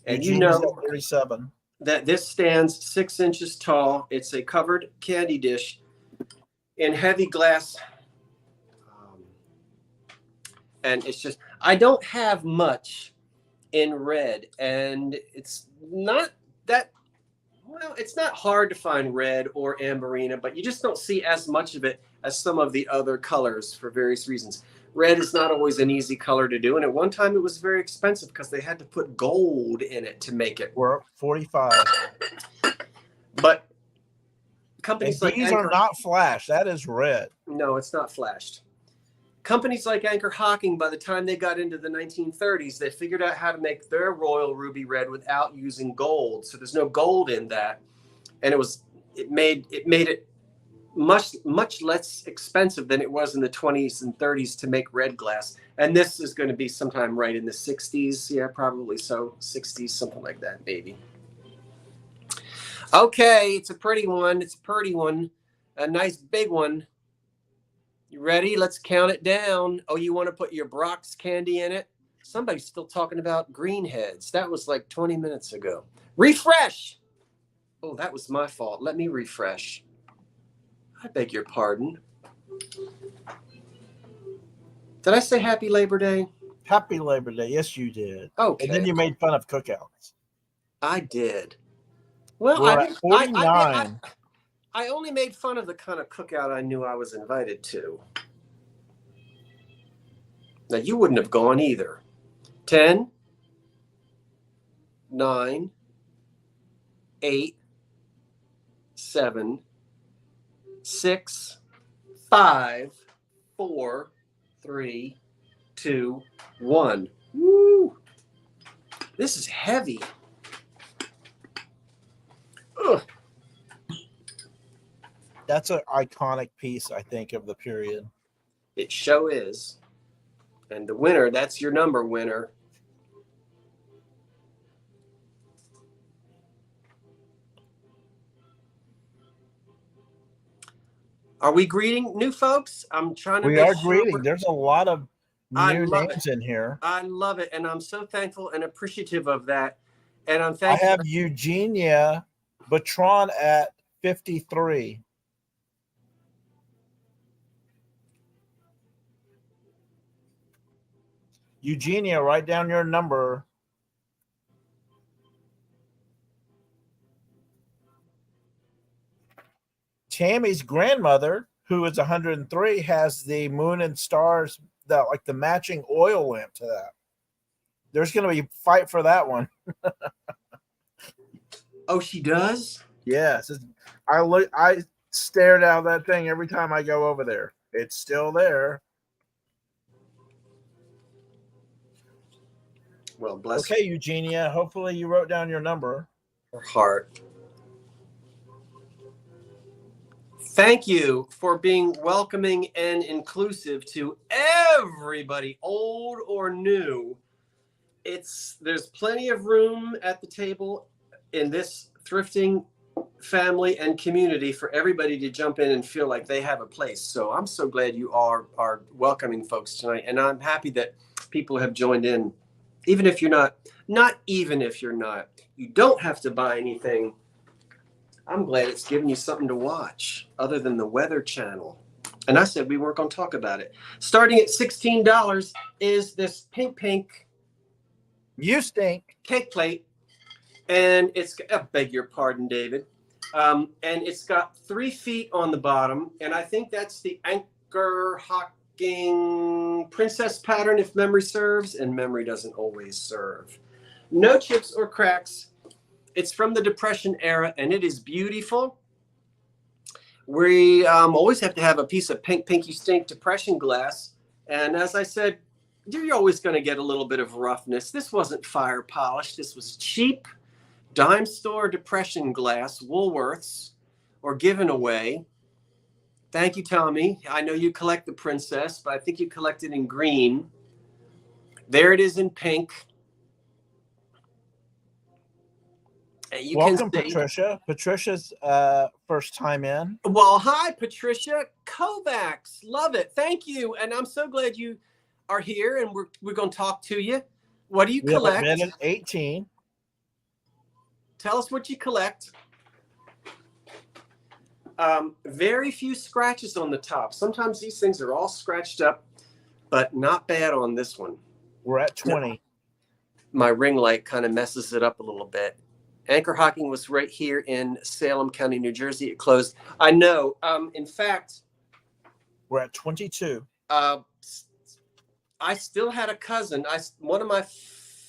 And Eugenie's you know at 37. that this stands 6 inches tall. It's a covered candy dish in heavy glass. And it's just, I don't have much in red, and it's not that Well, it's not hard to find red or amberina, but you just don't see as much of it as some of the other colors for various reasons. Red is not always an easy color to do, and at one time it was very expensive because they had to put gold in it to make it. We're 45. But And companies like these are Anchor, not flash. That is red. no, it's not flashed. Companies like Anchor Hocking, by the time they got into the 1930s, they figured out how to make their royal ruby red without using gold. So there's no gold in that, and it made it much less expensive than it was in the 20s and 30s to make red glass. And this is going to be sometime right in the 60s, yeah, probably so, 60s, something like that, maybe. Okay, it's a pretty one. It's a pretty one, a nice big one. You ready? Let's count it down. Oh, you want to put your Brock's candy in it? Somebody's still talking about greenheads. That was like 20 minutes ago. Refresh. Oh, that was my fault. Let me refresh. I beg your pardon. Did I say happy Labor Day? Happy Labor Day. Yes, you did. Okay. And then you made fun of cookouts. I did. Well, We're at 49. I only made fun of the kind of cookout I knew I was invited to. Now, you wouldn't have gone either. 10, 9, 8, 7, 6, 5, 4, 3, 2, 1. Woo! This is heavy. Ugh. That's an iconic piece, I think, of the period. It show is. And the winner, that's your number, winner. Are we greeting new folks? I'm trying to We make are sure greeting. There's a lot of I new love names in here. I love it, and I'm so thankful and appreciative of that. And I'm I thankful. have Eugenia Batron at 53. Eugenia, write down your number. Tammy's grandmother, who is 103, has the moon and stars, the matching oil lamp to that. There's going to be a fight for that one. Oh, she does? Yes. I stared out that thing every time I go over there. It's still there. Well, bless Okay, Eugenia. Hopefully you wrote down your number. her heart. Thank you for being welcoming and inclusive to everybody, old or new. There's plenty of room at the table in this thrifting family and community for everybody to jump in and feel like they have a place. So I'm so glad you are welcoming folks tonight, and I'm happy that people have joined in. Even if you're not even if you're not, you don't have to buy anything. I'm glad it's giving you something to watch other than the Weather Channel. And I said we weren't going to talk about it. Starting at $16 is this pink You stink. cake plate. And it's, I beg your pardon, David. And it's got 3 feet on the bottom. And I think that's the Anchor Hocking princess pattern, if memory serves. And memory doesn't always serve. No chips or cracks. It's from the Depression era, and it is beautiful. We always have to have a piece of Pinky Stink Depression glass. And as I said, you're always going to get a little bit of roughness. This wasn't fire polished. This was cheap dime store Depression glass, Woolworths, or given away. Thank you, Tommy. I know you collect the princess, but I think you collect it in green. There it is in pink. You Welcome, can see. Patricia. Patricia's first time in. Well, hi, Patricia Kovacs. Love it. Thank you. And I'm so glad you are here, and we're going to talk to you. What do you We have collect? a minute 18. Tell us what you collect. Very few scratches on the top. Sometimes these things are all scratched up, but not bad on this one. We're at 20. My ring light kind of messes it up a little bit. Anchor Hocking was right here in Salem County, New Jersey. It closed. I know. In fact, We're at 22. I still had a cousin. One of my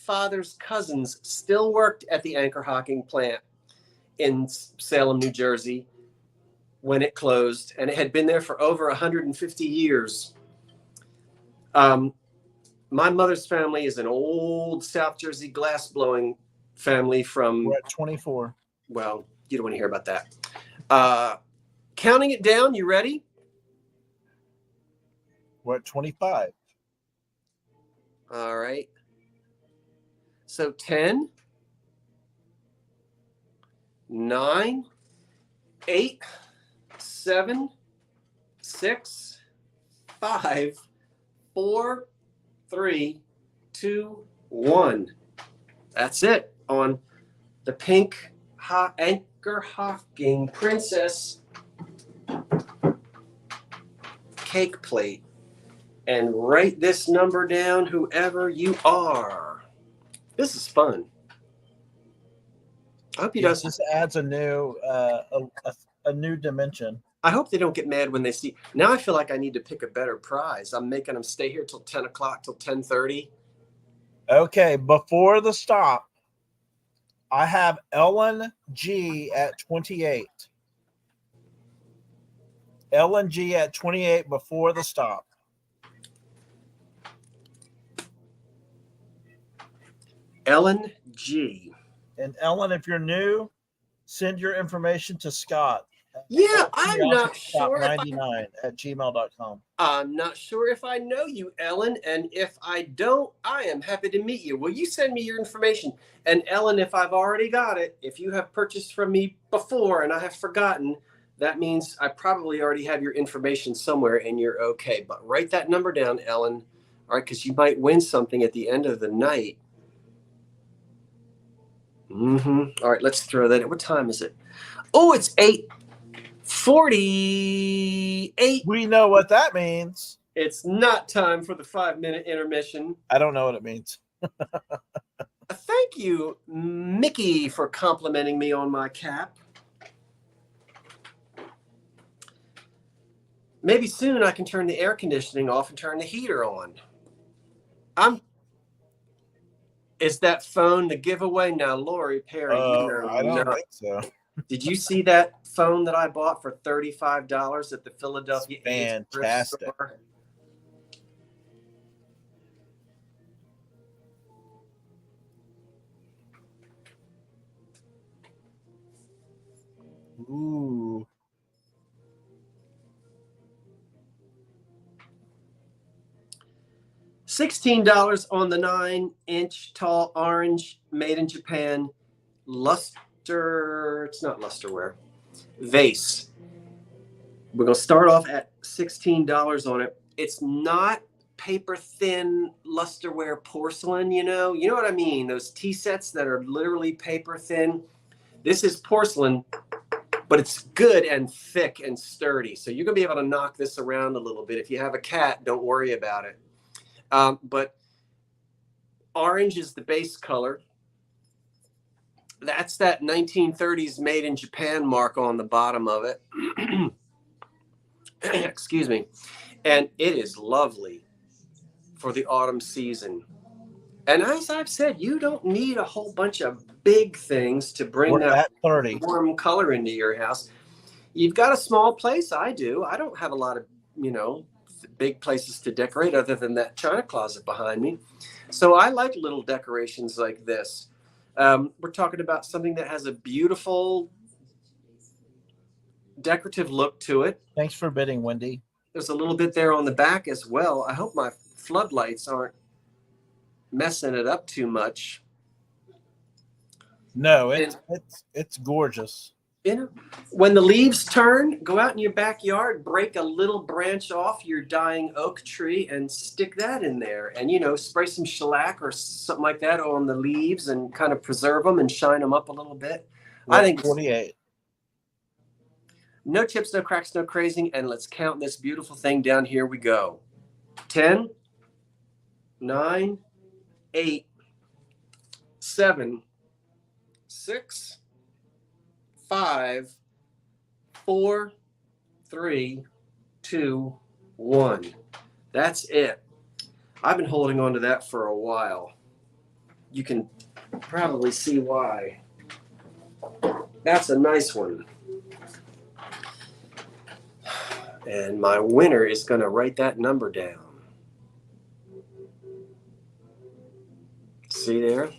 father's cousins still worked at the Anchor Hocking plant in Salem, New Jersey when it closed, and it had been there for over 150 years. My mother's family is an old South Jersey glass blowing family from. We're at 24. Well, you don't want to hear about that. Counting it down, you ready? We're at 25. All right. So 10, 9, 8, 7, 6, 5, 4, 3, 2, 1. That's it on the pink Anchor Hocking Princess cake plate. And write this number down, whoever you are. This is fun. I hope you Yes, don't. this adds a new a new dimension. I hope they don't get mad when they see. Now I feel like I need to pick a better prize. I'm making them stay here till 10 o'clock, till 10:30. Okay, before the stop, I have Ellen G at 28. Ellen G at 28 before the stop. Ellen G. And Ellen, if you're new, send your information to Scott. Yeah, I'm not sure. Scott99 at gmail.com. I'm not sure if I know you, Ellen. And if I don't, I am happy to meet you. Will you send me your information? And Ellen, if I've already got it, if you have purchased from me before and I have forgotten, that means I probably already have your information somewhere and you're okay. But write that number down, Ellen. All right, because you might win something at the end of the night. All right, let's throw that in. What time is it? Oh, it's 8:48. We know what that means. It's not time for the 5-minute intermission. I don't know what it means. Thank you, Mickey, for complimenting me on my cap. Maybe soon I can turn the air conditioning off and turn the heater on. Is that phone the giveaway? Now, Lori Perry, I don't think so. Did you see that phone that I bought for $35 at the Philadelphia Ace thrift store? Ooh. $16 on the 9-inch tall orange made in Japan luster. It's not lusterware. Vase. We're going to start off at $16 on it. It's not paper thin lusterware porcelain, you know what I mean? Those tea sets that are literally paper thin. This is porcelain, but it's good and thick and sturdy. So you're going to be able to knock this around a little bit. If you have a cat, don't worry about it. But orange is the base color. That's that 1930s made in Japan mark on the bottom of it. Excuse me. And it is lovely for the autumn season. And as I've said, you don't need a whole bunch of big things to bring that warm color into your house. You've got a small place. I do. I don't have a lot of, big places to decorate other than that china closet behind me. So I like little decorations like this. We're talking about something that has a beautiful decorative look to it. Thanks for bidding, Wendy. There's a little bit there on the back as well. I hope my floodlights aren't messing it up too much. No, it's gorgeous. When the leaves turn, go out in your backyard, break a little branch off your dying oak tree and stick that in there. And, spray some shellac or something like that on the leaves and kind of preserve them and shine them up a little bit. I think 48. No chips, no cracks, no crazing. And let's count this beautiful thing down. Here we go. 10, 9, 8, 7, 6, 5, 4, 3, 2, 1. That's it. I've been holding on to that for a while. You can probably see why. That's a nice one. And my winner is going to write that number down. See there?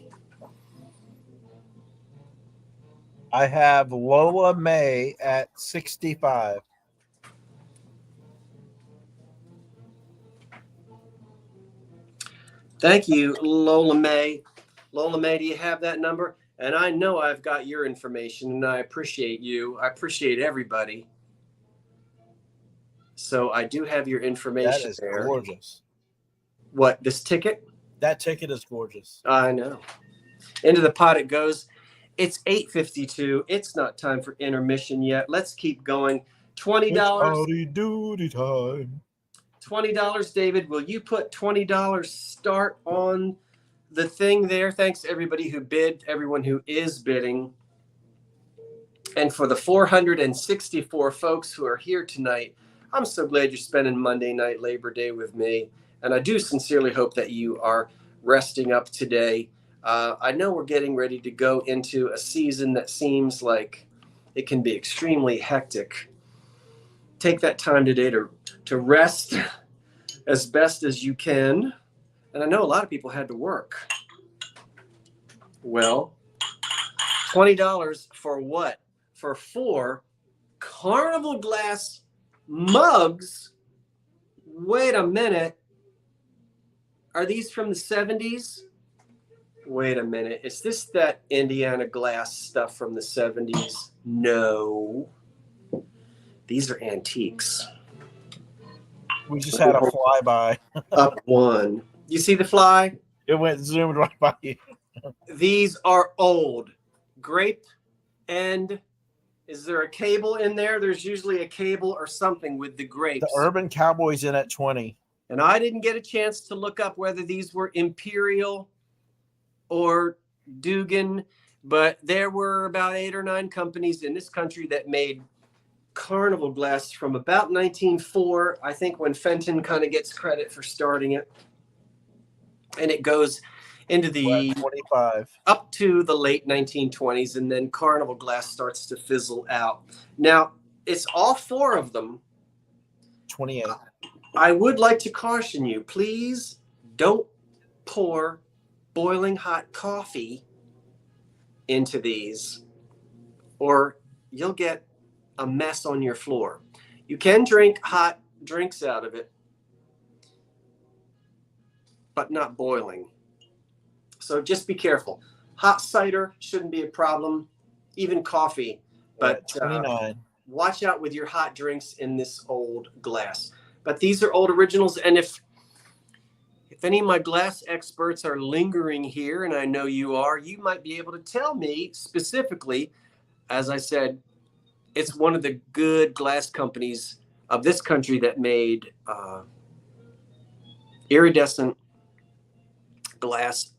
I have Lola May at 65. Thank you, Lola May. Lola May, do you have that number? And I know I've got your information, and I appreciate you. I appreciate everybody. So I do have your information That is there. gorgeous. What, this ticket? That ticket is gorgeous. I know. Into the pot it goes. It's 8:52. It's not time for intermission yet. Let's keep going. $20. It's howdy-doody time. $20, David. Will you put $20 start on the thing there? Thanks to everybody who bid, everyone who is bidding. And for the 464 folks who are here tonight, I'm so glad you're spending Monday night Labor Day with me. And I do sincerely hope that you are resting up today. I know we're getting ready to go into a season that seems like it can be extremely hectic. Take that time today to rest as best as you can. And I know a lot of people had to work. Well, $20 for what? For 4 Carnival glass mugs. Wait a minute. Are these from the 70s? Wait a minute. Is this that Indiana glass stuff from the 70s? No. These are antiques. We just had a flyby. Up 1. You see the fly? It went zoomed right by you. These are old. Grape and is there a cable in there? There's usually a cable or something with the grapes. The Urban Cowboys in at 20. And I didn't get a chance to look up whether these were Imperial or Dugan, but there were about 8 or 9 companies in this country that made Carnival glass from about 1904, I think, when Fenton kind of gets credit for starting it. And it goes into the 25 up to the late 1920s, and then Carnival glass starts to fizzle out. Now, it's all 4 of them. 28. I would like to caution you, please don't pour boiling hot coffee into these, or you'll get a mess on your floor. You can drink hot drinks out of it, but not boiling. So just be careful. Hot cider shouldn't be a problem, even coffee. But 29. Watch out with your hot drinks in this old glass. But these are old originals, and if any of my glass experts are lingering here, and I know you are, you might be able to tell me specifically. As I said, it's one of the good glass companies of this country that made iridescent glass,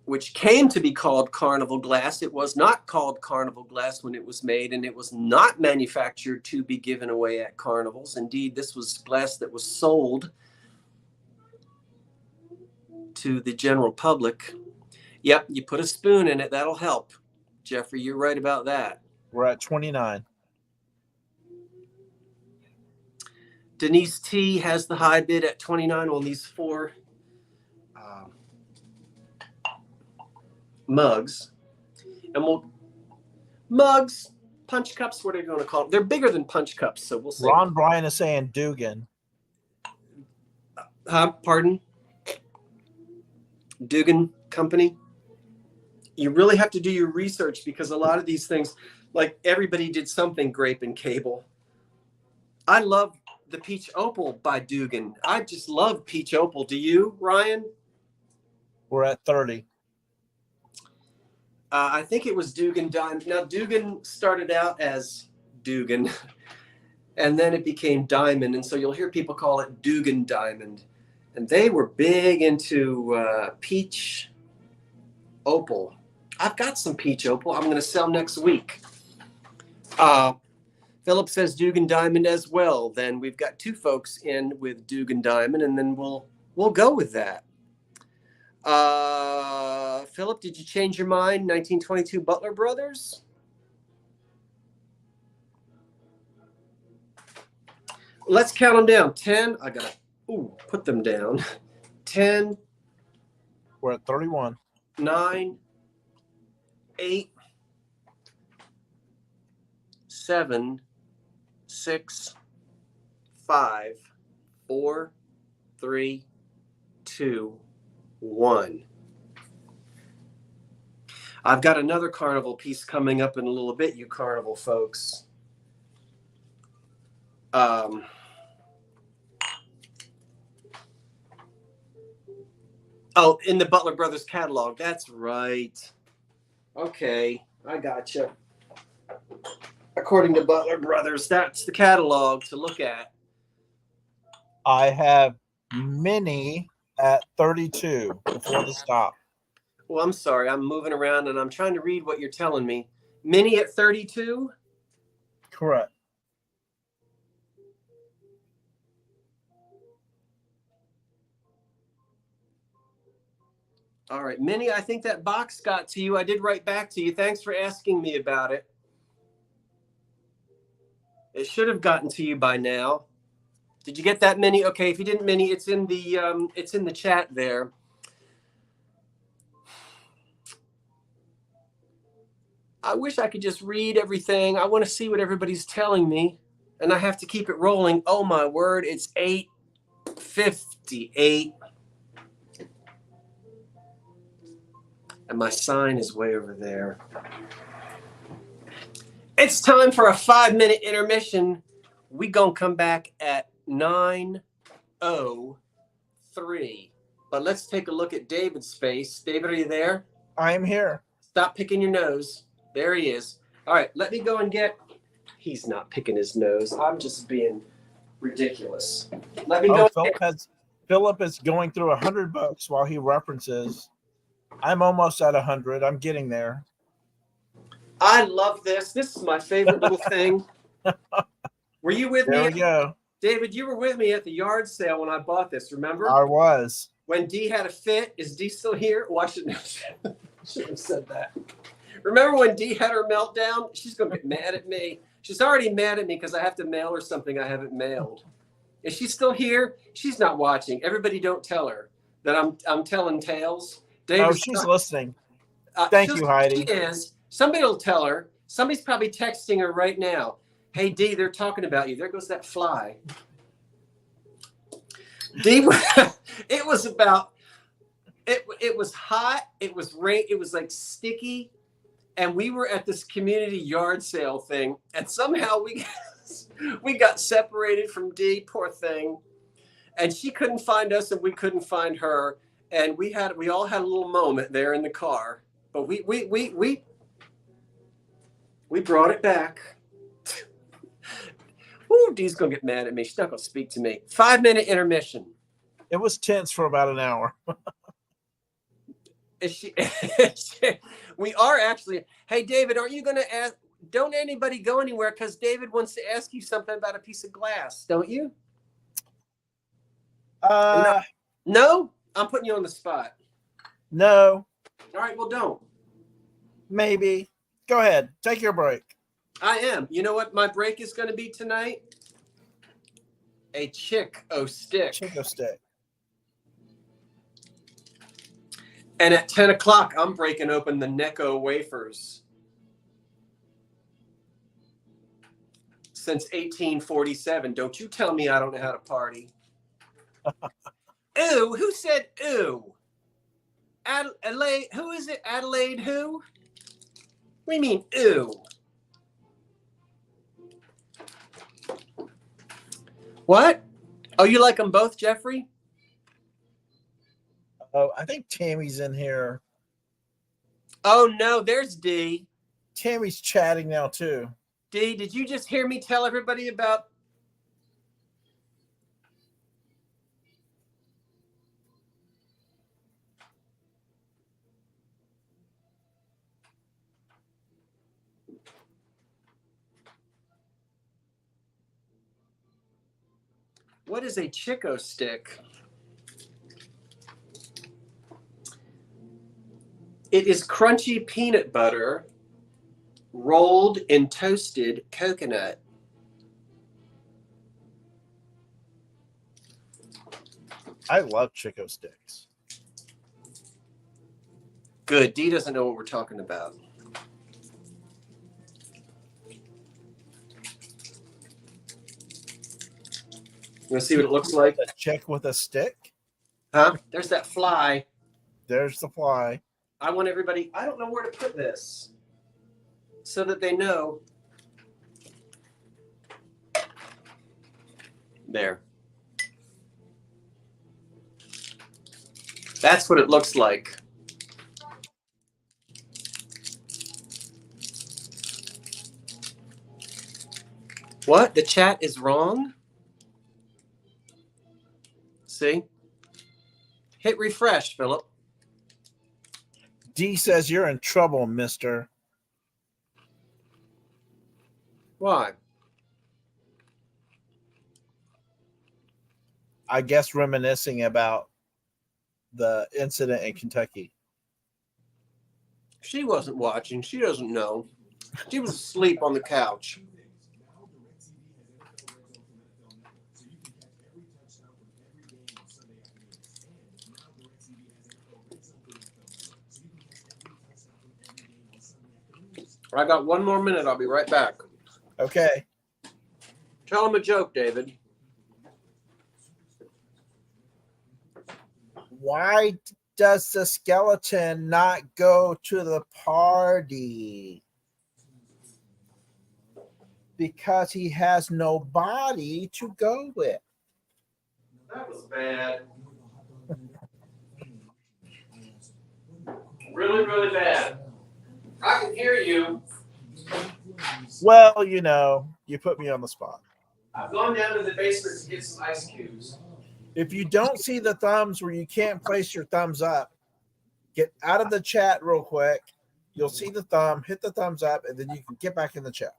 which came to be called Carnival glass. It was not called Carnival glass when it was made, and it was not manufactured to be given away at carnivals. Indeed, this was glass that was sold to the general public. Yep, you put a spoon in it, that'll help. Jeffrey, you're right about that. We're at 29. Denise T has the high bid at 29 on these 4 mugs. And mugs, punch cups, what are you going to call them? They're bigger than punch cups, so we'll see. Ron Bryan is saying Dugan. Pardon? Dugan Company? You really have to do your research, because a lot of these things, like everybody did something grape and cable. I love the Peach Opal by Dugan. I just love Peach Opal. Do you, Ryan? We're at 30. I think it was Dugan Diamond. Now, Dugan started out as Dugan, and then it became Diamond. And so you'll hear people call it Dugan Diamond. And they were big into Peach Opal. I've got some peach opal I'm going to sell next week. Philip says Dugan Diamond as well. Then we've got 2 folks in with Dugan Diamond, and then we'll go with that. Philip, did you change your mind? 1922 Butler Brothers? Let's count them down. 10. I gotta put them down. 10. We're at 31. 9, 8, 7, 6, 5, 4, 3, 2, 1. I've got another carnival piece coming up in a little bit, you carnival folks. Oh, in the Butler Brothers catalog. That's right. Okay, I gotcha. According to Butler Brothers, that's the catalog to look at. I have Minnie at 32 before the stop. Well, I'm sorry. I'm moving around and I'm trying to read what you're telling me. Minnie at 32? Correct. All right, Minnie, I think that box got to you. I did write back to you. Thanks for asking me about it. It should have gotten to you by now. Did you get that, Minnie? Okay, if you didn't, Minnie, it's in the chat there. I wish I could just read everything. I want to see what everybody's telling me, and I have to keep it rolling. Oh my word, it's 8:58. And my sign is way over there. It's time for a 5-minute intermission. We gonna come back at 9:03. But let's take a look at David's face. David, are you there? I am here. Stop picking your nose. There he is. All right, let me go and get. He's not picking his nose. I'm just being ridiculous. Let me go. Philip is going through 100 books while he references. I'm almost at 100. I'm getting there. I love this. This is my favorite little thing. Were you with me? There we go. David, you were with me at the yard sale when I bought this, remember? I was. When Dee had a fit. Is Dee still here? Well, I shouldn't have said that. Remember when Dee had her meltdown? She's going to get mad at me. She's already mad at me because I have to mail her something I haven't mailed. Is she still here? She's not watching. Everybody don't tell her that I'm telling tales. Oh, she's listening. Thank you, Heidi. She is. Somebody will tell her. Somebody's probably texting her right now. Hey, Dee, they're talking about you. There goes that fly. Dee, it was about, it was hot. It was rain. It was like sticky. And we were at this community yard sale thing. And somehow we got separated from Dee, poor thing. And she couldn't find us and we couldn't find her. And we all had a little moment there in the car, but we brought it back. Ooh, Dee's gonna get mad at me. She's not gonna speak to me. 5-minute intermission. It was tense for about an hour. Is she? We are actually. Hey, David, aren't you gonna ask? Don't anybody go anywhere because David wants to ask you something about a piece of glass, don't you? No? I'm putting you on the spot. No. All right, well, don't. Maybe. Go ahead. Take your break. I am. You know what my break is going to be tonight? A Chick-O-Stick. Chick-O-Stick. And at 10 o'clock, I'm breaking open the Necco wafers. Since 1847. Don't you tell me I don't know how to party. Ooh, who said ooh? Adelaide, who is it? Adelaide who? What do you mean ooh? What? Oh, you like them both, Jeffrey? Oh, I think Tammy's in here. Oh, no, there's Dee. Tammy's chatting now, too. Dee, did you just hear me tell everybody about... What is a Chico stick? It is crunchy peanut butter rolled in toasted coconut. I love Chico sticks. Good. Dee doesn't know what we're talking about. You want to see what it looks like? A chick with a stick? Huh? There's that fly. There's the fly. I want everybody, I don't know where to put this so that they know. There. That's what it looks like. What? The chat is wrong? See? Hit refresh, Philip. D says you're in trouble, mister. Why? I guess reminiscing about the incident in Kentucky. She wasn't watching. She doesn't know. She was asleep on the couch. I got 1 more minute. I'll be right back. Okay. Tell him a joke, David. Why does the skeleton not go to the party? Because he has no body to go with. That was bad. Really, really bad. I can hear you. Well, you put me on the spot. I've gone down to the basement to get some ice cubes. If you don't see the thumbs where you can't place your thumbs up, get out of the chat real quick. You'll see the thumb, hit the thumbs up, and then you can get back in the chat.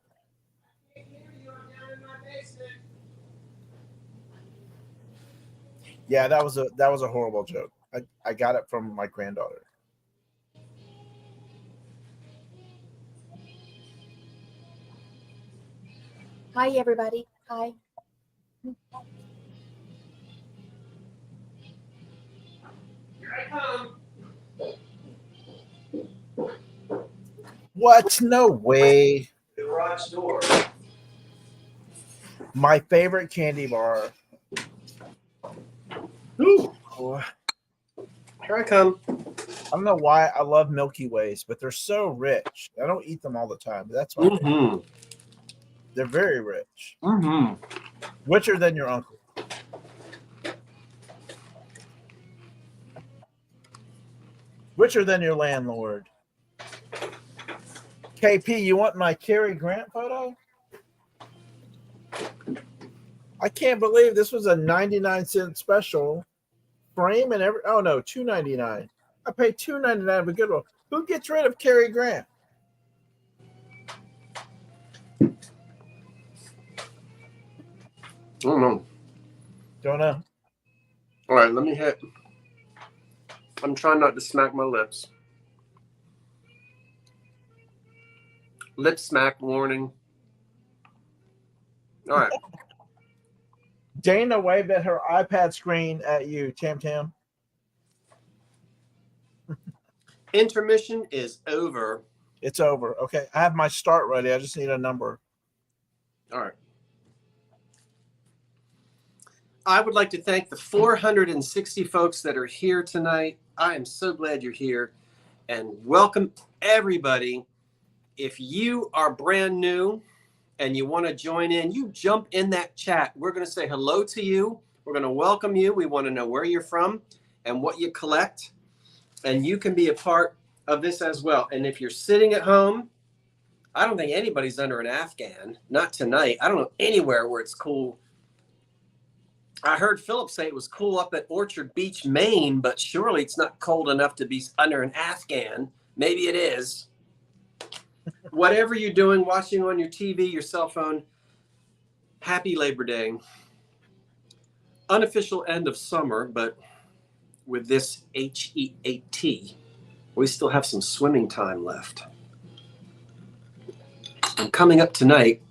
Yeah, that was a horrible joke. I got it from my granddaughter. Hi, everybody. Hi. Here I come. What? No way. The garage door. My favorite candy bar. Ooh. Here I come. I don't know why I love Milky Ways, but they're so rich. I don't eat them all the time. But that's why Mm-hmm. they're very rich. Mm-hmm. Richer than your uncle. Richer than your landlord. KP, you want my Cary Grant photo? I can't believe this was a 99-cent special. Frame and every. Oh no, $2.99. I paid $2.99 for a good one. Who gets rid of Cary Grant? I don't know. Don't know. All right, let me hit. I'm trying not to smack my lips. Lip smack warning. All right. Dana waved at her iPad screen at you, Tam Tam. Intermission is over. It's over. Okay, I have my start ready. I just need a number. All right. I would like to thank the 460 folks that are here tonight. I am so glad you're here, and welcome everybody. If you are brand new and you want to join in, you jump in that chat. We're going to say hello to you. We're going to welcome you. We want to know where you're from and what you collect, and you can be a part of this as well. And if you're sitting at home, I don't think anybody's under an Afghan, not tonight. I don't know anywhere where it's cool. I heard Philip say it was cool up at Orchard Beach, Maine, but surely it's not cold enough to be under an Afghan. Maybe it is. Whatever you're doing, watching on your TV, your cell phone, happy Labor Day. unofficial end of summer, but with this HEAT, we still have some swimming time left. And coming up tonight,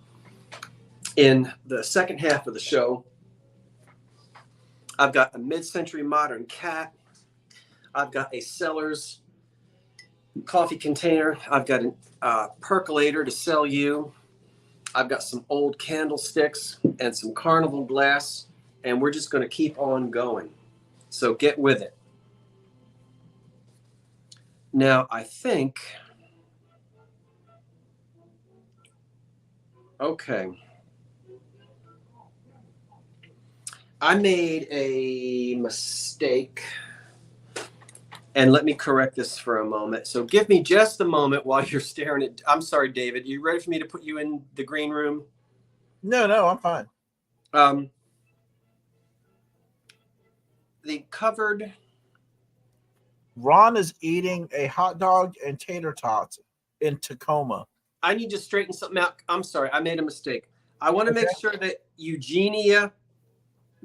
in the second half of the show, I've got a mid-century modern cat. I've got a Sellers coffee container. I've got a percolator to sell you. I've got some old candlesticks and some carnival glass, and we're just going to keep on going. So get with it. Now, I think, okay, I made a mistake, and let me correct this for a moment. So give me just a moment while you're staring at, I'm sorry, David, you ready for me to put you in the green room? No, I'm fine. The covered, Ron is eating a hot dog and tater tots in Tacoma. I need to straighten something out. I'm sorry, I made a mistake. I want to make sure that Eugenia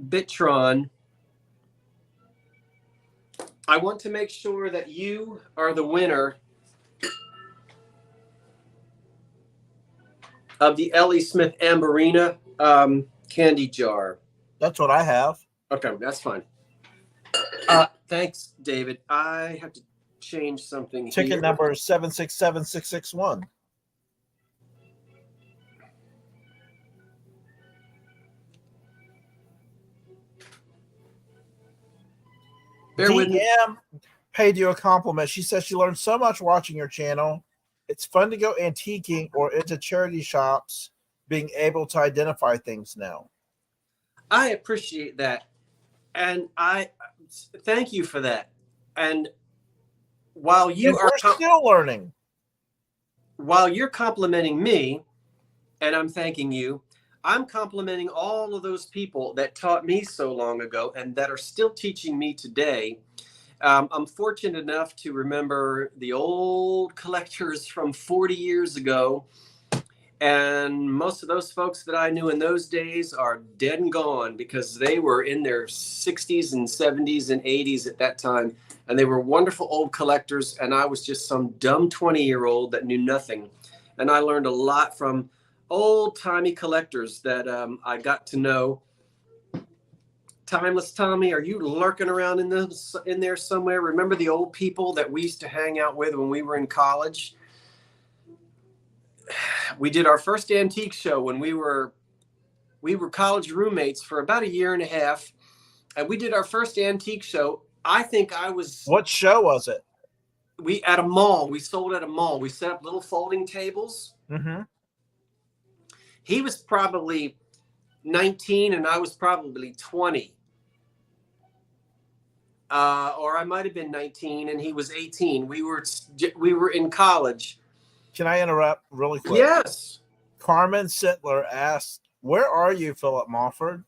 Bitron, I want to make sure that you are the winner of the Ellie Smith Amberina candy jar. That's what I have. Okay, that's fine. Thanks, David. I have to change something Ticket here. number is 767661. Bear with me. DM paid you a compliment. She says she learned so much watching your channel. It's fun to go antiquing or into charity shops, being able to identify things now. I appreciate that. And I thank you for that. And while you are still learning, while you're complimenting me, and I'm thanking you, I'm complimenting all of those people that taught me so long ago and that are still teaching me today. I'm fortunate enough to remember the old collectors from 40 years ago. And most of those folks that I knew in those days are dead and gone because they were in their 60s and 70s and 80s at that time. And they were wonderful old collectors. And I was just some dumb 20-year-old that knew nothing. And I learned a lot from old-timey collectors that I got to know. Timeless Tommy, are you lurking around in there somewhere? Remember the old people that we used to hang out with when we were in college? We did our first antique show when we were college roommates for about a year and a half, and we did our first antique show. I think I was. What show was it? We at a mall. We sold at a mall. We set up little folding tables. Mm-hmm. He was probably 19, and I was probably 20. Or I might have been 19, and he was 18. We were in college. Can I interrupt really quick? Yes. Carmen Sittler asked, "Where are you, Philip Mofford?"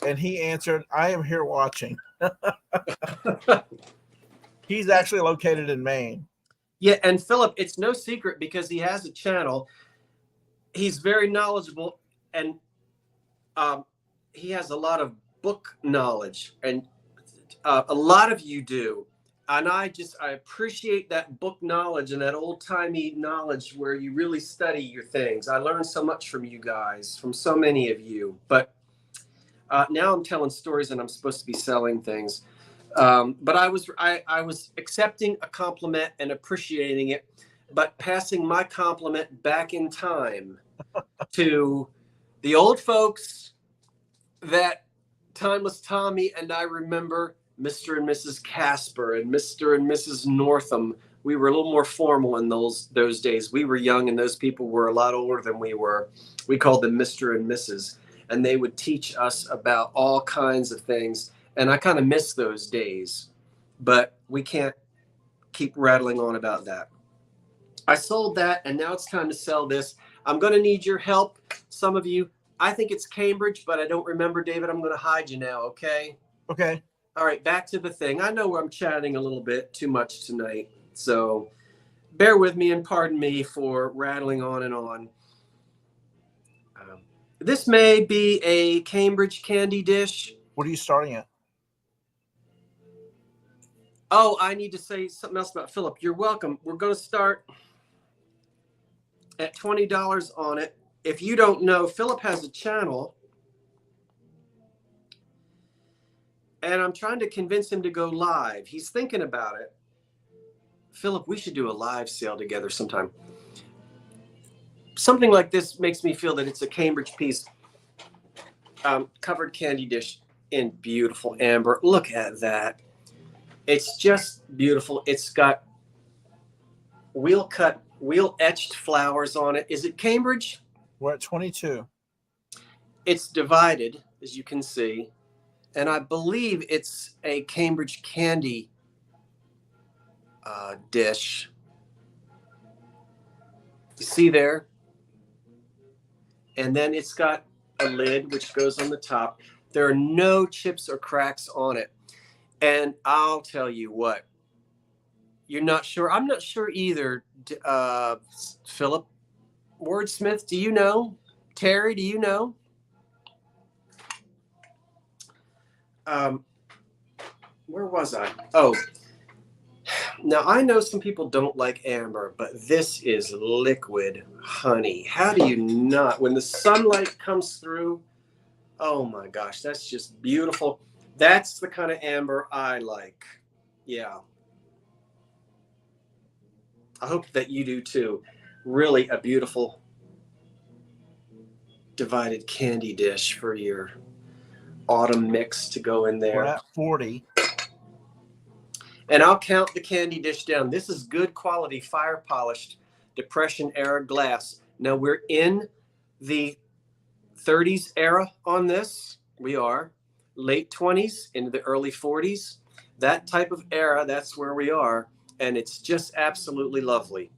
And he answered, "I am here watching." He's actually located in Maine. Yeah, and Philip, it's no secret because he has a channel. He's very knowledgeable, and he has a lot of book knowledge, and a lot of you do. And I appreciate that book knowledge and that old-timey knowledge where you really study your things. I learned so much from you guys, from so many of you. But now I'm telling stories and I'm supposed to be selling things. But I was accepting a compliment and appreciating it, but passing my compliment back in time to the old folks that Timeless Tommy and I remember. Mr. and Mrs. Casper and Mr. and Mrs. Northam. We were a little more formal in those days. We were young and those people were a lot older than we were. We called them Mr. and Mrs. And they would teach us about all kinds of things. And I kind of miss those days, but we can't keep rattling on about that. I sold that and now it's time to sell this. I'm going to need your help. Some of you, I think it's Cambridge, but I don't remember, David. I'm going to hide you now. Okay. Okay. All right, back to the thing. I know I'm chatting a little bit too much tonight, so bear with me and pardon me for rattling on and on. This may be a Cambridge candy dish. What are you starting at? Oh, I need to say something else about Philip. You're welcome. We're going to start at $20 on it. If you don't know, Philip has a channel, and I'm trying to convince him to go live. He's thinking about it. Philip, we should do a live sale together sometime. Something like this makes me feel that it's a Cambridge piece. Covered candy dish in beautiful amber. Look at that. It's just beautiful. It's got wheel etched flowers on it. Is it Cambridge? We're at 22. It's divided, as you can see. And I believe it's a Cambridge candy dish. You see there? And then it's got a lid which goes on the top. There are no chips or cracks on it. And I'll tell you what, you're not sure. I'm not sure either. Philip, Wordsmith, do you know? Terry, do you know? Where was I? Oh, now I know some people don't like amber, but this is liquid honey. How do you not? When the sunlight comes through, oh my gosh, that's just beautiful. That's the kind of amber I like. Yeah. I hope that you do too. Really a beautiful divided candy dish for your autumn mix to go in there. We're at 40. And I'll count the candy dish down. This is good quality fire polished Depression era glass. Now we're in the 30s era on this. We are late 20s into the early 40s. That type of era, that's where we are. And it's just absolutely lovely.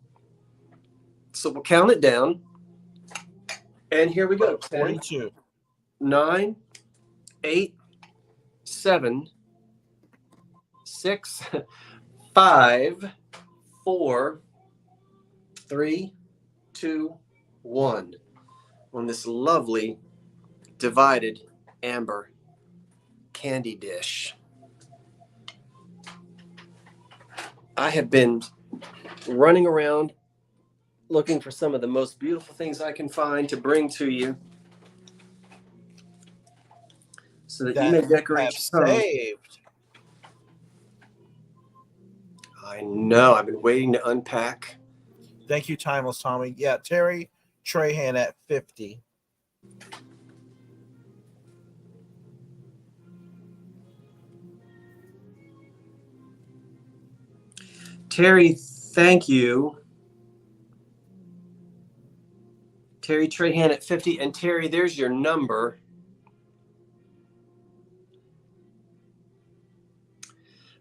So we'll count it down. And here we go. 10, 42. 9, 8, 7, 6, 5, 4, 3, 2, 1 on this lovely divided amber candy dish. I have been running around looking for some of the most beautiful things I can find to bring to you so that you may decorate your home. Saved. I know. I've been waiting to unpack. Thank you, Timeless Tommy. Yeah, Terry Trahan at 50. Terry, thank you. Terry Trahan at 50. And Terry, there's your number.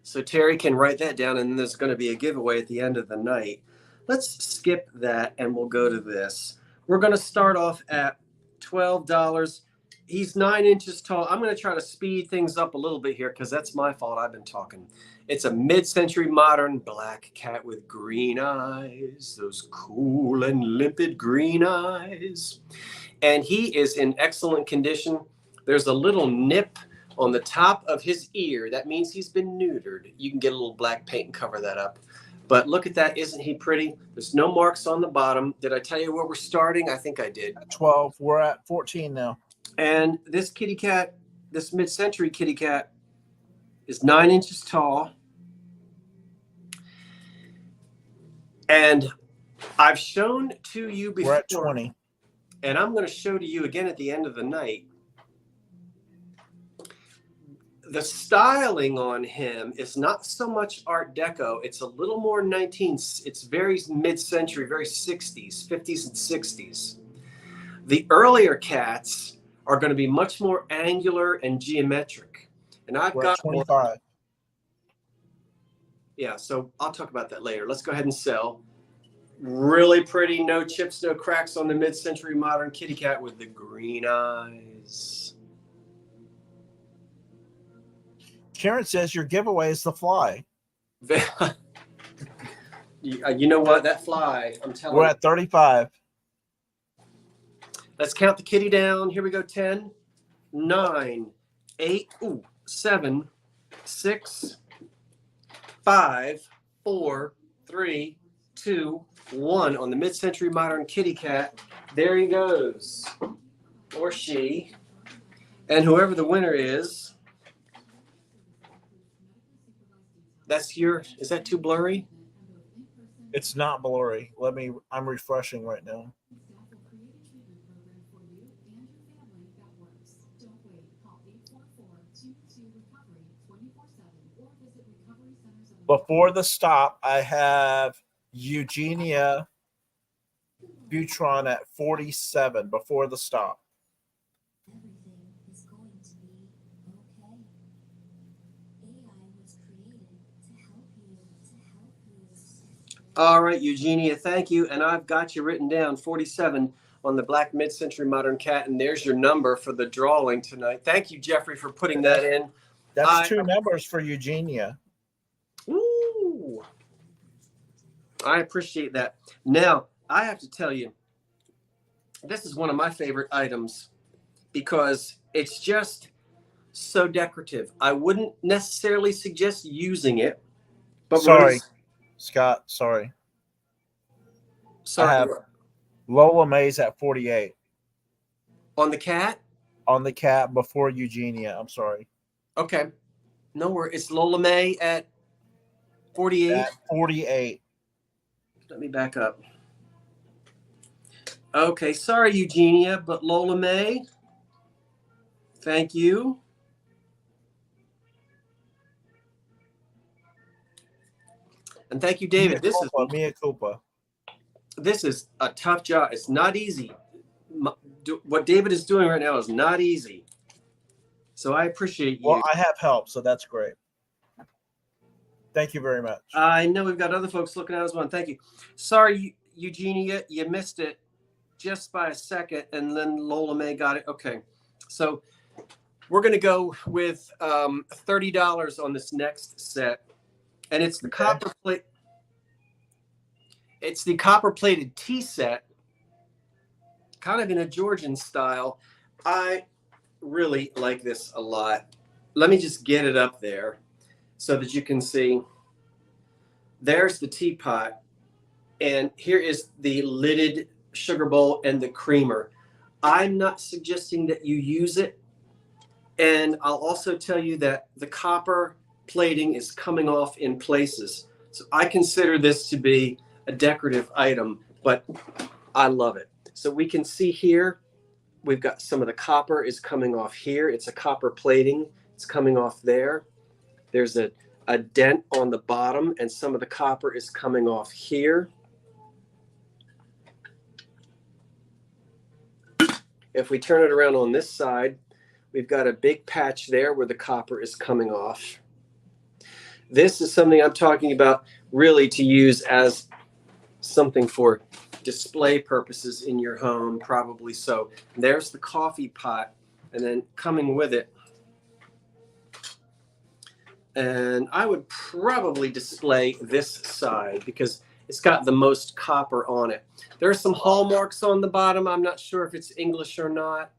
So Terry can write that down, and then there's going to be a giveaway at the end of the night. Let's skip that, and we'll go to this. We're going to start off at $12. He's 9 inches tall. I'm going to try to speed things up a little bit here because that's my fault. I've been talking. It's a mid-century modern black cat with green eyes, those cool and limpid green eyes. And he is in excellent condition. There's a little nip on the top of his ear. That means he's been neutered. You can get a little black paint and cover that up. But look at that. Isn't he pretty? There's no marks on the bottom. Did I tell you where we're starting? I think I did. 12. We're at 14 now. And this kitty cat, this mid-century kitty cat, is 9 inches tall. And I've shown to you before. We're at 20. And I'm going to show to you again at the end of the night. The styling on him is not so much Art Deco. It's a little more it's very mid-century, very 60s, 50s and 60s. The earlier cats are going to be much more angular and geometric. And I've got 25. Yeah, so I'll talk about that later. Let's go ahead and sell. Really pretty, no chips, no cracks on the mid-century modern kitty cat with the green eyes. Karen says your giveaway is the fly. You know what? That fly, I'm telling you. We're at 35. Let's count the kitty down. Here we go. 10, 9, 8, 7, 6, 5, 4, 3, 2, 1 on the Mid-Century Modern kitty cat. There he goes, or she, and whoever the winner is. Is that too blurry? It's not blurry. I'm refreshing right now. Before the stop, I have Eugenia Butron at 47 before the stop. Everything is going to be okay. AI was created to help you. All right, Eugenia, thank you. And I've got you written down, 47 on the Black Mid-Century Modern Cat, and there's your number for the drawing tonight. Thank you, Jeffrey, for putting that in. That's 2 numbers for Eugenia. Ooh, I appreciate that. Now, I have to tell you, this is one of my favorite items because it's just so decorative. I wouldn't necessarily suggest using it, but Sorry, Scott. Sorry. I have Lola Mays at 48 on the cat. On the cat before Eugenia. I'm sorry. Okay, no worries. It's Lola May at 48. At 48. Let me back up. Okay, sorry, Eugenia, but Lola May. Thank you. And thank you, David. Mea culpa. This is a tough job. It's not easy. What David is doing right now is not easy. So I appreciate you. Well, I have help, so that's great. Thank you very much. I know we've got other folks looking at us one. Thank you. Sorry, Eugenia, you missed it just by a second, and then Lola May got it. Okay, so we're going to go with $30 on this next set, and it's the copper plate. It's the copper-plated tea set, kind of in a Georgian style. I really like this a lot. Let me just get it up there so that you can see. There's the teapot, and here is the lidded sugar bowl and the creamer. I'm not suggesting that you use it, and I'll also tell you that the copper plating is coming off in places. So I consider this to be a decorative item, but I love it. So we can see here, we've got some of the copper is coming off here. It's a copper plating. It's coming off there. There's a dent on the bottom, and some of the copper is coming off here. If we turn it around on this side, we've got a big patch there where the copper is coming off. This is something I'm talking about really to use as something for display purposes in your home, probably so. There's the coffee pot, and then coming with it, and I would probably display this side because it's got the most copper on it. There are some hallmarks on the bottom. I'm not sure if it's English or not.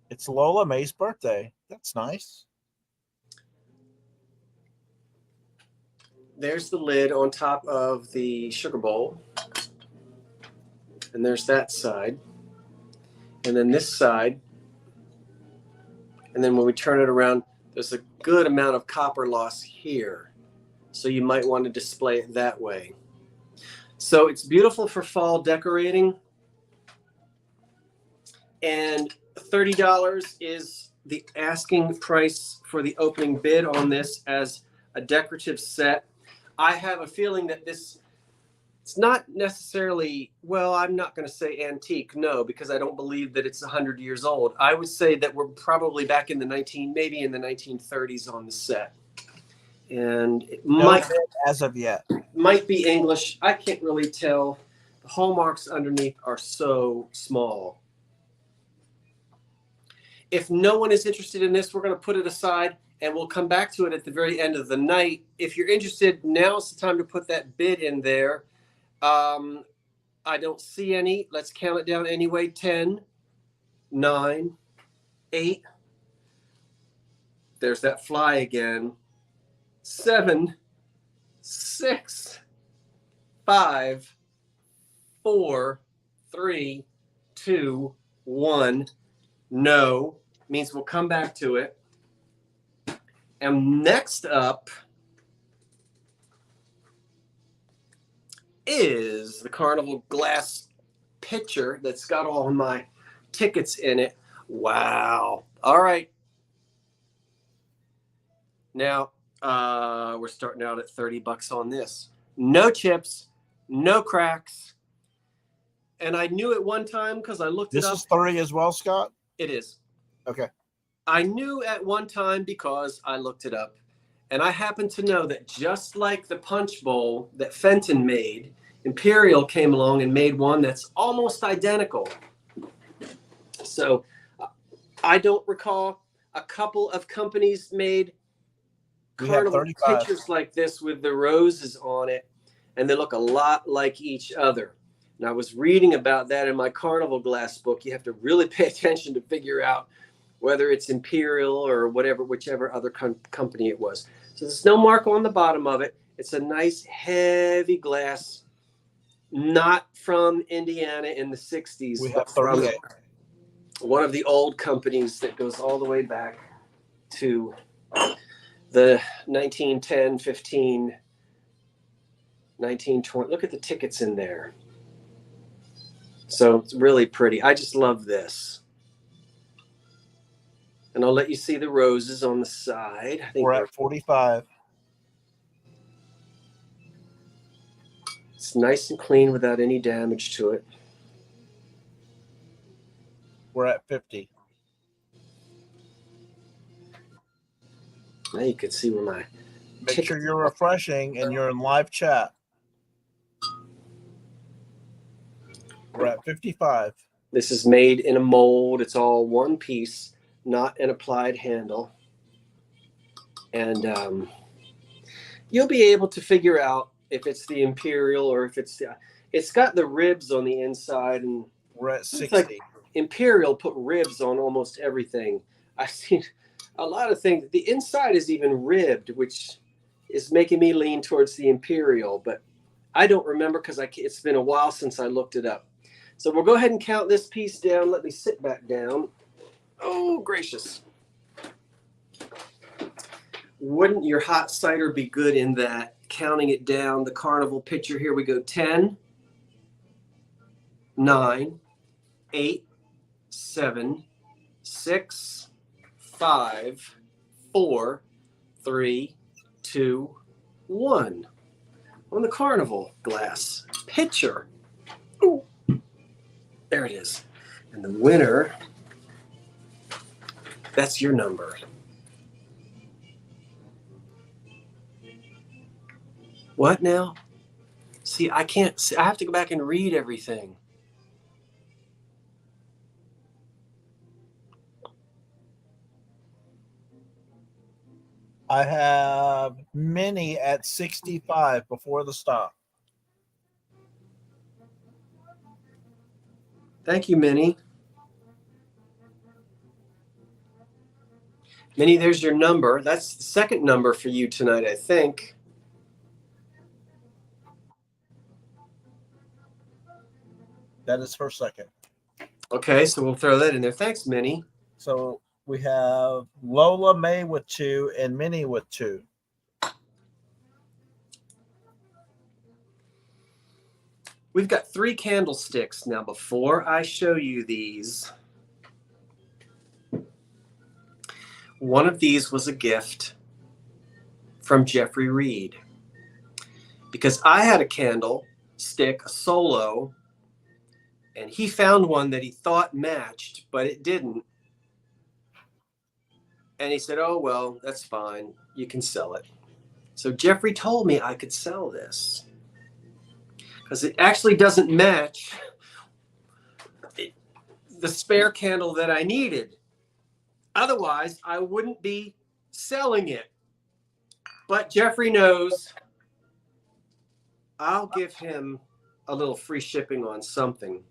It's Lola May's birthday. That's nice. There's the lid on top of the sugar bowl. And there's that side. And then this side. And then when we turn it around, there's a good amount of copper loss here. So you might want to display it that way. So it's beautiful for fall decorating. And $30 is the asking price for the opening bid on this as a decorative set. I have a feeling that it's not necessarily, well, I'm not going to say antique, no, because I don't believe that it's 100 years old. I would say that we're probably back in maybe in the 1930s on the set. And it might, as of yet, might be English. I can't really tell. The hallmarks underneath are so small. If no one is interested in this, we're going to put it aside and we'll come back to it at the very end of the night. If you're interested, now's the time to put that bid in there. I don't see any. Let's count it down anyway. 10, 9, 8, There's that fly again. 7, 6, 5, 4, 3, 2, 1. No means we'll come back to it. And next up is the Carnival glass pitcher that's got all of my tickets in it. Wow. All right. Now, we're starting out at $30 on this. No chips, no cracks. And I knew at one time because I looked This it up. is 30 as well, Scott? It is. Okay. I knew at one time because I looked it up. And I happen to know that just like the punch bowl that Fenton made, Imperial came along and made one that's almost identical. So I don't recall a couple of companies made We have Carnival 35. pictures like this with the roses on it, and they look a lot like each other. And I was reading about that in my Carnival glass book. You have to really pay attention to figure out whether it's Imperial or whichever other company it was. So there's no mark on the bottom of it. It's a nice heavy glass, not from Indiana in the 60s, We but have from 38. one of the old companies that goes all the way back to the 1910, 15, 1920. Look at the tickets in there. So it's really pretty. I just love this. And I'll let you see the roses on the side. I think We're at 45. it's nice and clean without any damage to it. We're at 50. Now you can see where my Make sure you're refreshing and you're in live chat. We're at 55. This is made in a mold. It's all one piece, not an applied handle. And you'll be able to figure out if it's the Imperial or if it's got the ribs on the inside. And We're at it's 60. like Imperial put ribs on almost everything. I've seen a lot of things. The inside is even ribbed, which is making me lean towards the Imperial, but I don't remember because it's been a while since I looked it up. So we'll go ahead and count this piece down. Let me sit back down. Oh, gracious. Wouldn't your hot cider be good in that? Counting it down, the Carnival picture, here we go. 10, 9, 8, 7, 6, 5, 4, 3, 2, 1. On the Carnival glass pitcher. Ooh. There it is. And the winner, that's your number. What now? See, I can't see. I have to go back and read everything. I have Minnie at 65 before the stop. Thank you, Minnie. Minnie, there's your number. That's the second number for you tonight, I think. That is her second. Okay, so we'll throw that in there. Thanks, Minnie. So we have Lola May with 2 and Minnie with 2. We've got 3 candlesticks. Now, before I show you these, one of these was a gift from Jeffrey Reed. Because I had a candlestick, a solo, and he found one that he thought matched, but it didn't. And he said, oh, well, that's fine. You can sell it. So Jeffrey told me I could sell this. Because it actually doesn't match the spare candle that I needed. Otherwise, I wouldn't be selling it. But Jeffrey knows I'll give him a little free shipping on something.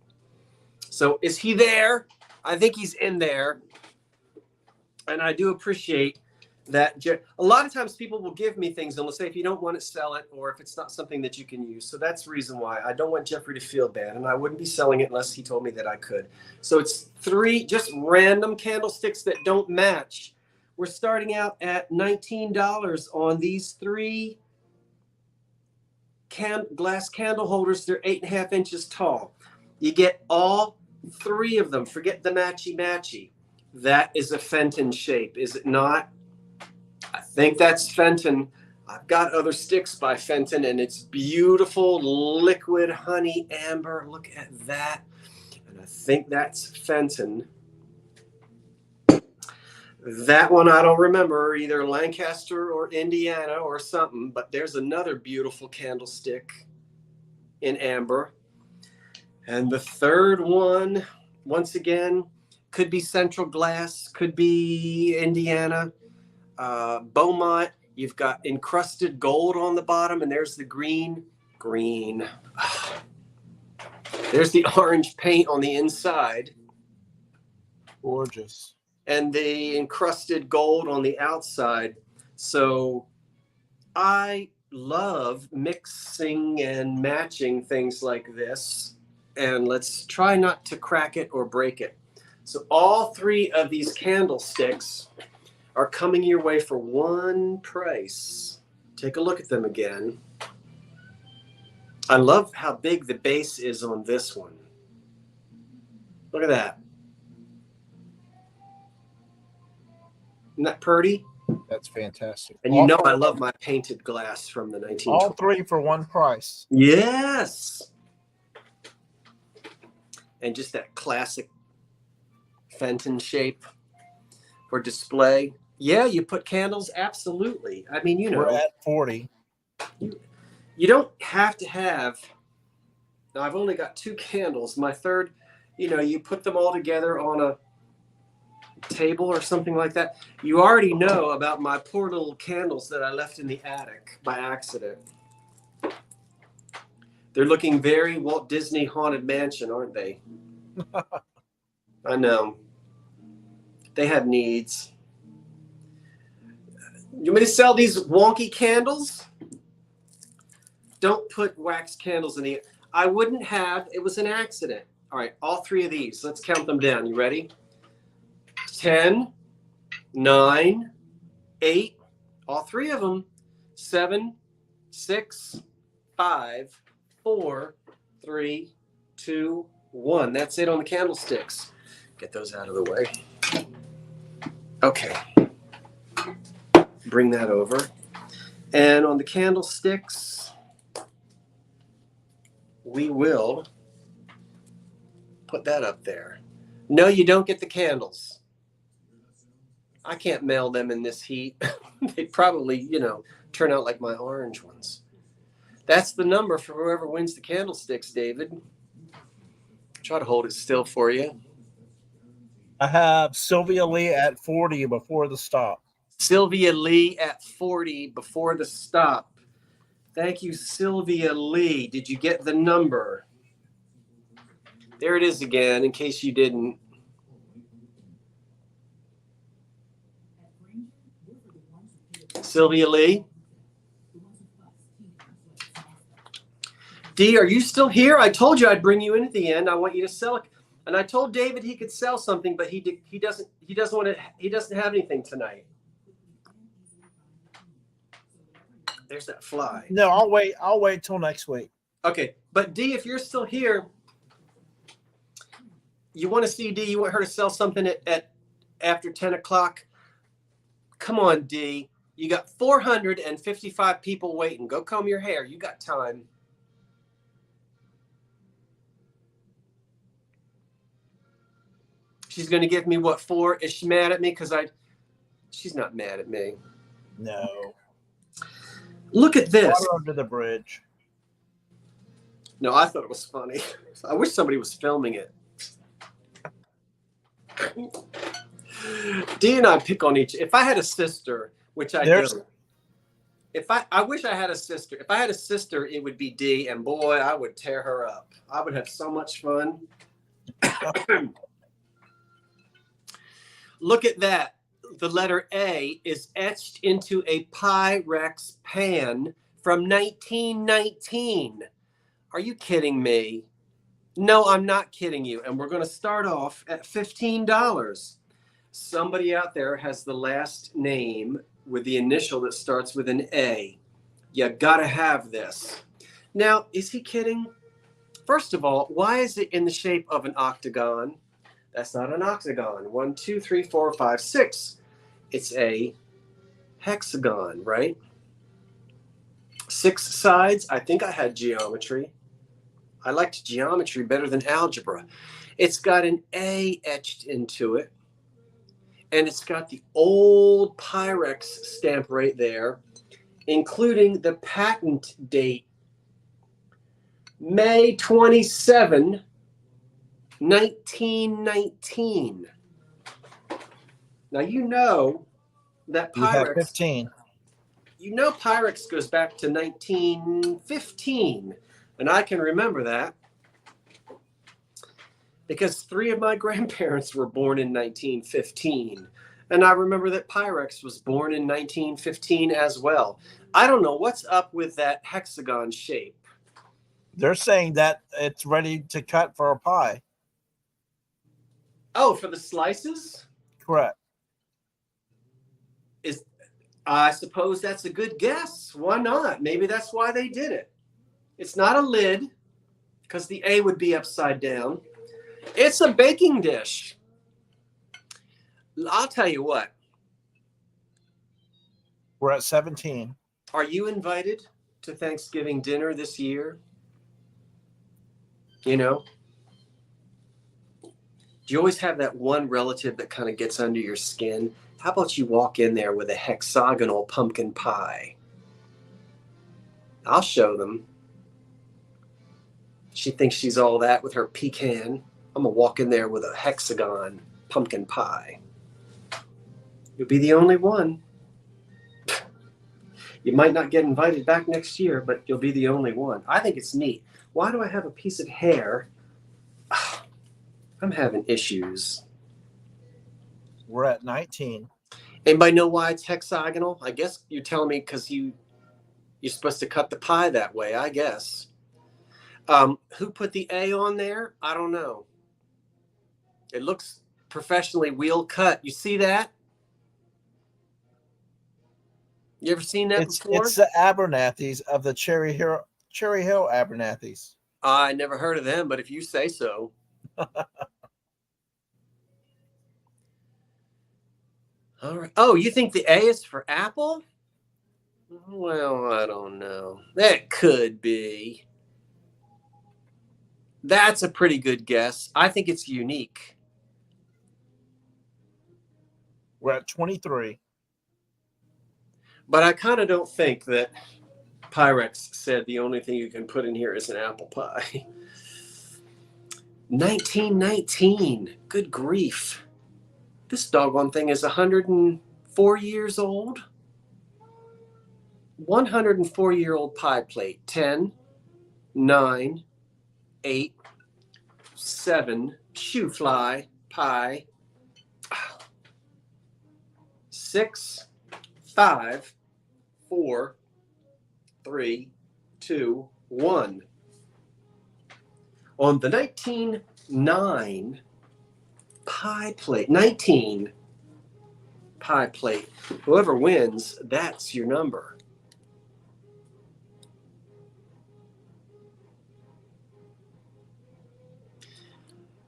So is he there? I think he's in there. And I do appreciate a lot of times people will give me things and will say, if you don't want it, sell it, or if it's not something that you can use. So that's the reason why I don't want Jeffrey to feel bad, and I wouldn't be selling it unless he told me that I could. So it's 3 just random candlesticks that don't match. We're starting out at $19 on these 3 glass candle holders. They're 8.5 inches tall. You get all 3 of them. Forget the matchy. That is a Fenton shape, is it not? I think that's Fenton. I've got other sticks by Fenton, and it's beautiful liquid honey amber. Look at that. And I think that's Fenton. That one I don't remember, either Lancaster or Indiana or something, but there's another beautiful candlestick in amber. And the third one, once again, could be Central Glass, could be Indiana. Beaumont, you've got encrusted gold on the bottom, and there's the green. There's the orange paint on the inside. Gorgeous. And the encrusted gold on the outside. So I love mixing and matching things like this. And let's try not to crack it or break it. So all 3 of these candlesticks are coming your way for one price. Take a look at them again. I love how big the base is on this one. Look at that. Isn't that pretty? That's fantastic. And you know I love my painted glass from the 1920s. All 3 for one price. Yes. And just that classic Fenton shape for display. Yeah, you put candles, absolutely. I mean, you know. We're at 40. You don't have to have, now I've only got 2 candles. My third, you put them all together on a table or something like that. You already know about my poor little candles that I left in the attic by accident. They're looking very Walt Disney Haunted Mansion, aren't they? I know. They have needs. You want me to sell these wonky candles? Don't put wax candles in the... I wouldn't have. It was an accident. All right, all 3 of these. Let's count them down. You ready? 10, 9, 8, all 3 of them. 7, 6, 5, 4, 3, 2, 1. That's it on the candlesticks. Get those out of the way. Okay. Bring that over. And on the candlesticks, we will put that up there. No, you don't get the candles. I can't mail them in this heat. They'd probably, turn out like my orange ones. That's the number for whoever wins the candlesticks, David. Try to hold it still for you. I have Sylvia Lee at 40 before the stop. Sylvia Lee at 40 before the stop. Thank you, Sylvia Lee. Did you get the number? There it is again, in case you didn't. Sylvia Lee. Dee, are you still here? I told you I'd bring you in at the end. I want you to sell it. And I told David he could sell something, but he doesn't have anything tonight. There's that fly. No, I'll wait till next week. Okay, but Dee, if you're still here, you want to see Dee, you want her to sell something at after 10 o'clock? Come on, Dee. You got 455 people waiting. Go comb your hair. You got time. She's going to give me what, 4? Is she mad at me? She's not mad at me. No. Look at this. Water under the bridge. No, I thought it was funny. I wish somebody was filming it. Dee and I pick on each. If I had a sister, which I do. I wish I had a sister. If I had a sister, it would be Dee, and boy, I would tear her up. I would have so much fun. Look at that. the letter A is etched into a Pyrex pan from 1919. Are you kidding me? No, I'm not kidding you. And we're going to start off at $15. Somebody out there has the last name with the initial that starts with an A. You gotta have this. Now, is he kidding? First of all, why is it in the shape of an octagon? That's not an octagon. 1, 2, 3, 4, 5, 6. It's a hexagon, right? 6 sides. I think I had geometry. I liked geometry better than algebra. It's got an A etched into it. And it's got the old Pyrex stamp right there, including the patent date, May 27, 1919. Now, you know that You have Pyrex, 15. you know Pyrex goes back to 1915, and I can remember that because 3 of my grandparents were born in 1915. And I remember that Pyrex was born in 1915 as well. I don't know what's up with that hexagon shape. They're saying that it's ready to cut for a pie. Oh, for the slices? Correct. I suppose that's a good guess. Why not? Maybe that's why they did it. It's not a lid because the A would be upside down. It's a baking dish. I'll tell you what. We're at 17. Are you invited to Thanksgiving dinner this year? You know? Do you always have that one relative that kind of gets under your skin? How about you walk in there with a hexagonal pumpkin pie? I'll show them. She thinks she's all that with her pecan. I'm going to walk in there with a hexagon pumpkin pie. You'll be the only one. You might not get invited back next year, but you'll be the only one. I think it's neat. Why do I have a piece of hair? I'm having issues. We're at 19. Anybody know why it's hexagonal? I guess you're telling me because you're supposed to cut the pie that way, I guess. Who put the A on there? I don't know. It looks professionally wheel cut. You see that? You ever seen that before? It's the Abernathys of the Cherry Hill Abernathys. I never heard of them, but if you say so. All right. Oh, you think the A is for apple? Well, I don't know. That could be. That's a pretty good guess. I think it's unique. We're at 23. But I kind of don't think that Pyrex said the only thing you can put in here is an apple pie. 1919. Good grief. This doggone thing is 104 years old. 104-year-old pie plate. 10, 9, 8, 7, shoe fly, pie. 6, 5, 4, 3, 2, 1. On the 19 pie plate, 19 pie plate, whoever wins, that's your number.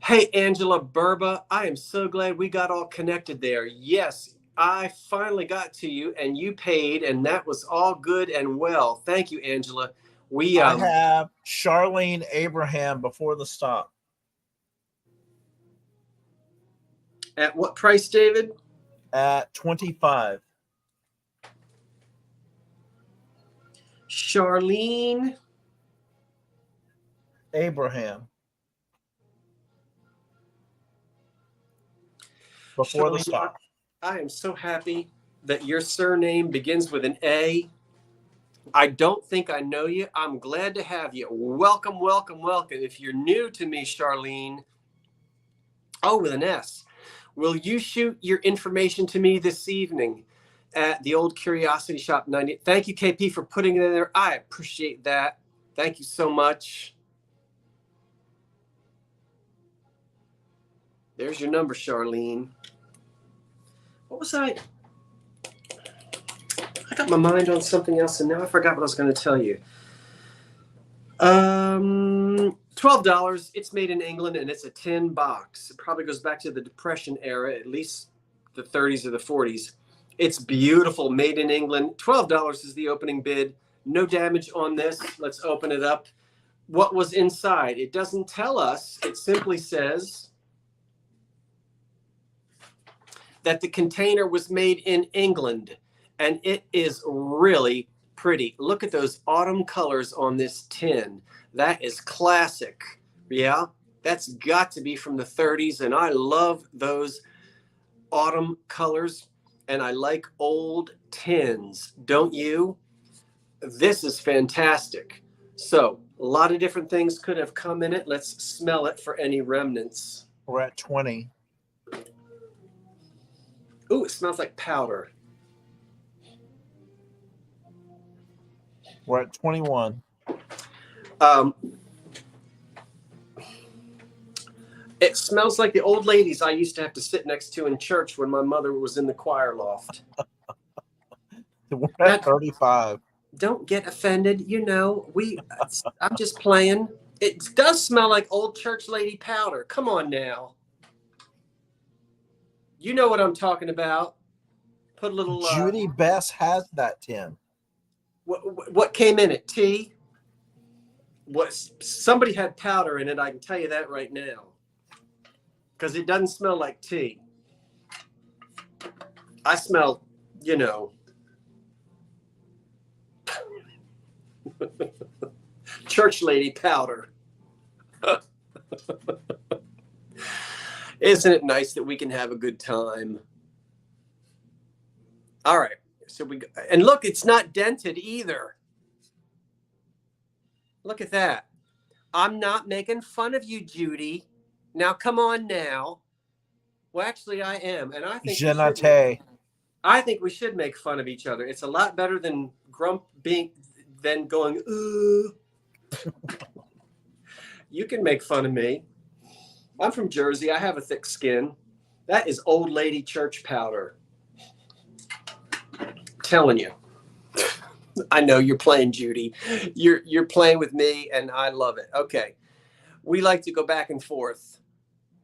Hey, Angela Burba, I am so glad we got all connected there. Yes, I finally got to you and you paid, and that was all good and well. Thank you, Angela. I have Charlene Abraham before the stop. At what price, David? At 25. Charlene Abraham. Before the stop. I am so happy that your surname begins with an A. I don't think I know you. I'm glad to have you. Welcome, welcome, welcome. If you're new to me, Charlene, with an S. Will you shoot your information to me this evening at the Old Curiosity Shop 90? Thank you, KP, for putting it in there. I appreciate that. Thank you so much. There's your number, Charlene. What was I got my mind on something else, and now I forgot what I was going to tell you. $12. It's made in England, and it's a tin box. It probably goes back to the Depression era, at least the 30s or the 40s. It's beautiful, made in England. $12 is the opening bid. No damage on this. Let's open it up. What was inside? It doesn't tell us. It simply says that the container was made in England, and it is really pretty. Look at those autumn colors on this tin. That is classic. Yeah, that's got to be from the 30s, and I love those autumn colors, and I like old tins. Don't you? This is fantastic. So a lot of different things could have come in it. Let's smell it for any remnants. We're at 20. Ooh, it smells like powder. We're at 21. It smells like the old ladies I used to have to sit next to in church when my mother was in the choir loft. We're at 35. Don't get offended. You know, I'm just playing. It does smell like old church lady powder. Come on now. You know what I'm talking about. Put a little. Judy Bess has that tin. What came in it? Tea? Somebody had powder in it. I can tell you that right now. Because it doesn't smell like tea. I smell, you know, church lady powder. Isn't it nice that we can have a good time? All right. So and look, it's not dented either. Look at that. I'm not making fun of you, Judy. Now, come on now. Well, actually, I am. And I think we should make fun of each other. It's a lot better than than going, ooh. You can make fun of me. I'm from Jersey. I have a thick skin. That is old lady church powder. Telling you. I know you're playing, Judy. You're playing with me, and I love it. Okay. We like to go back and forth.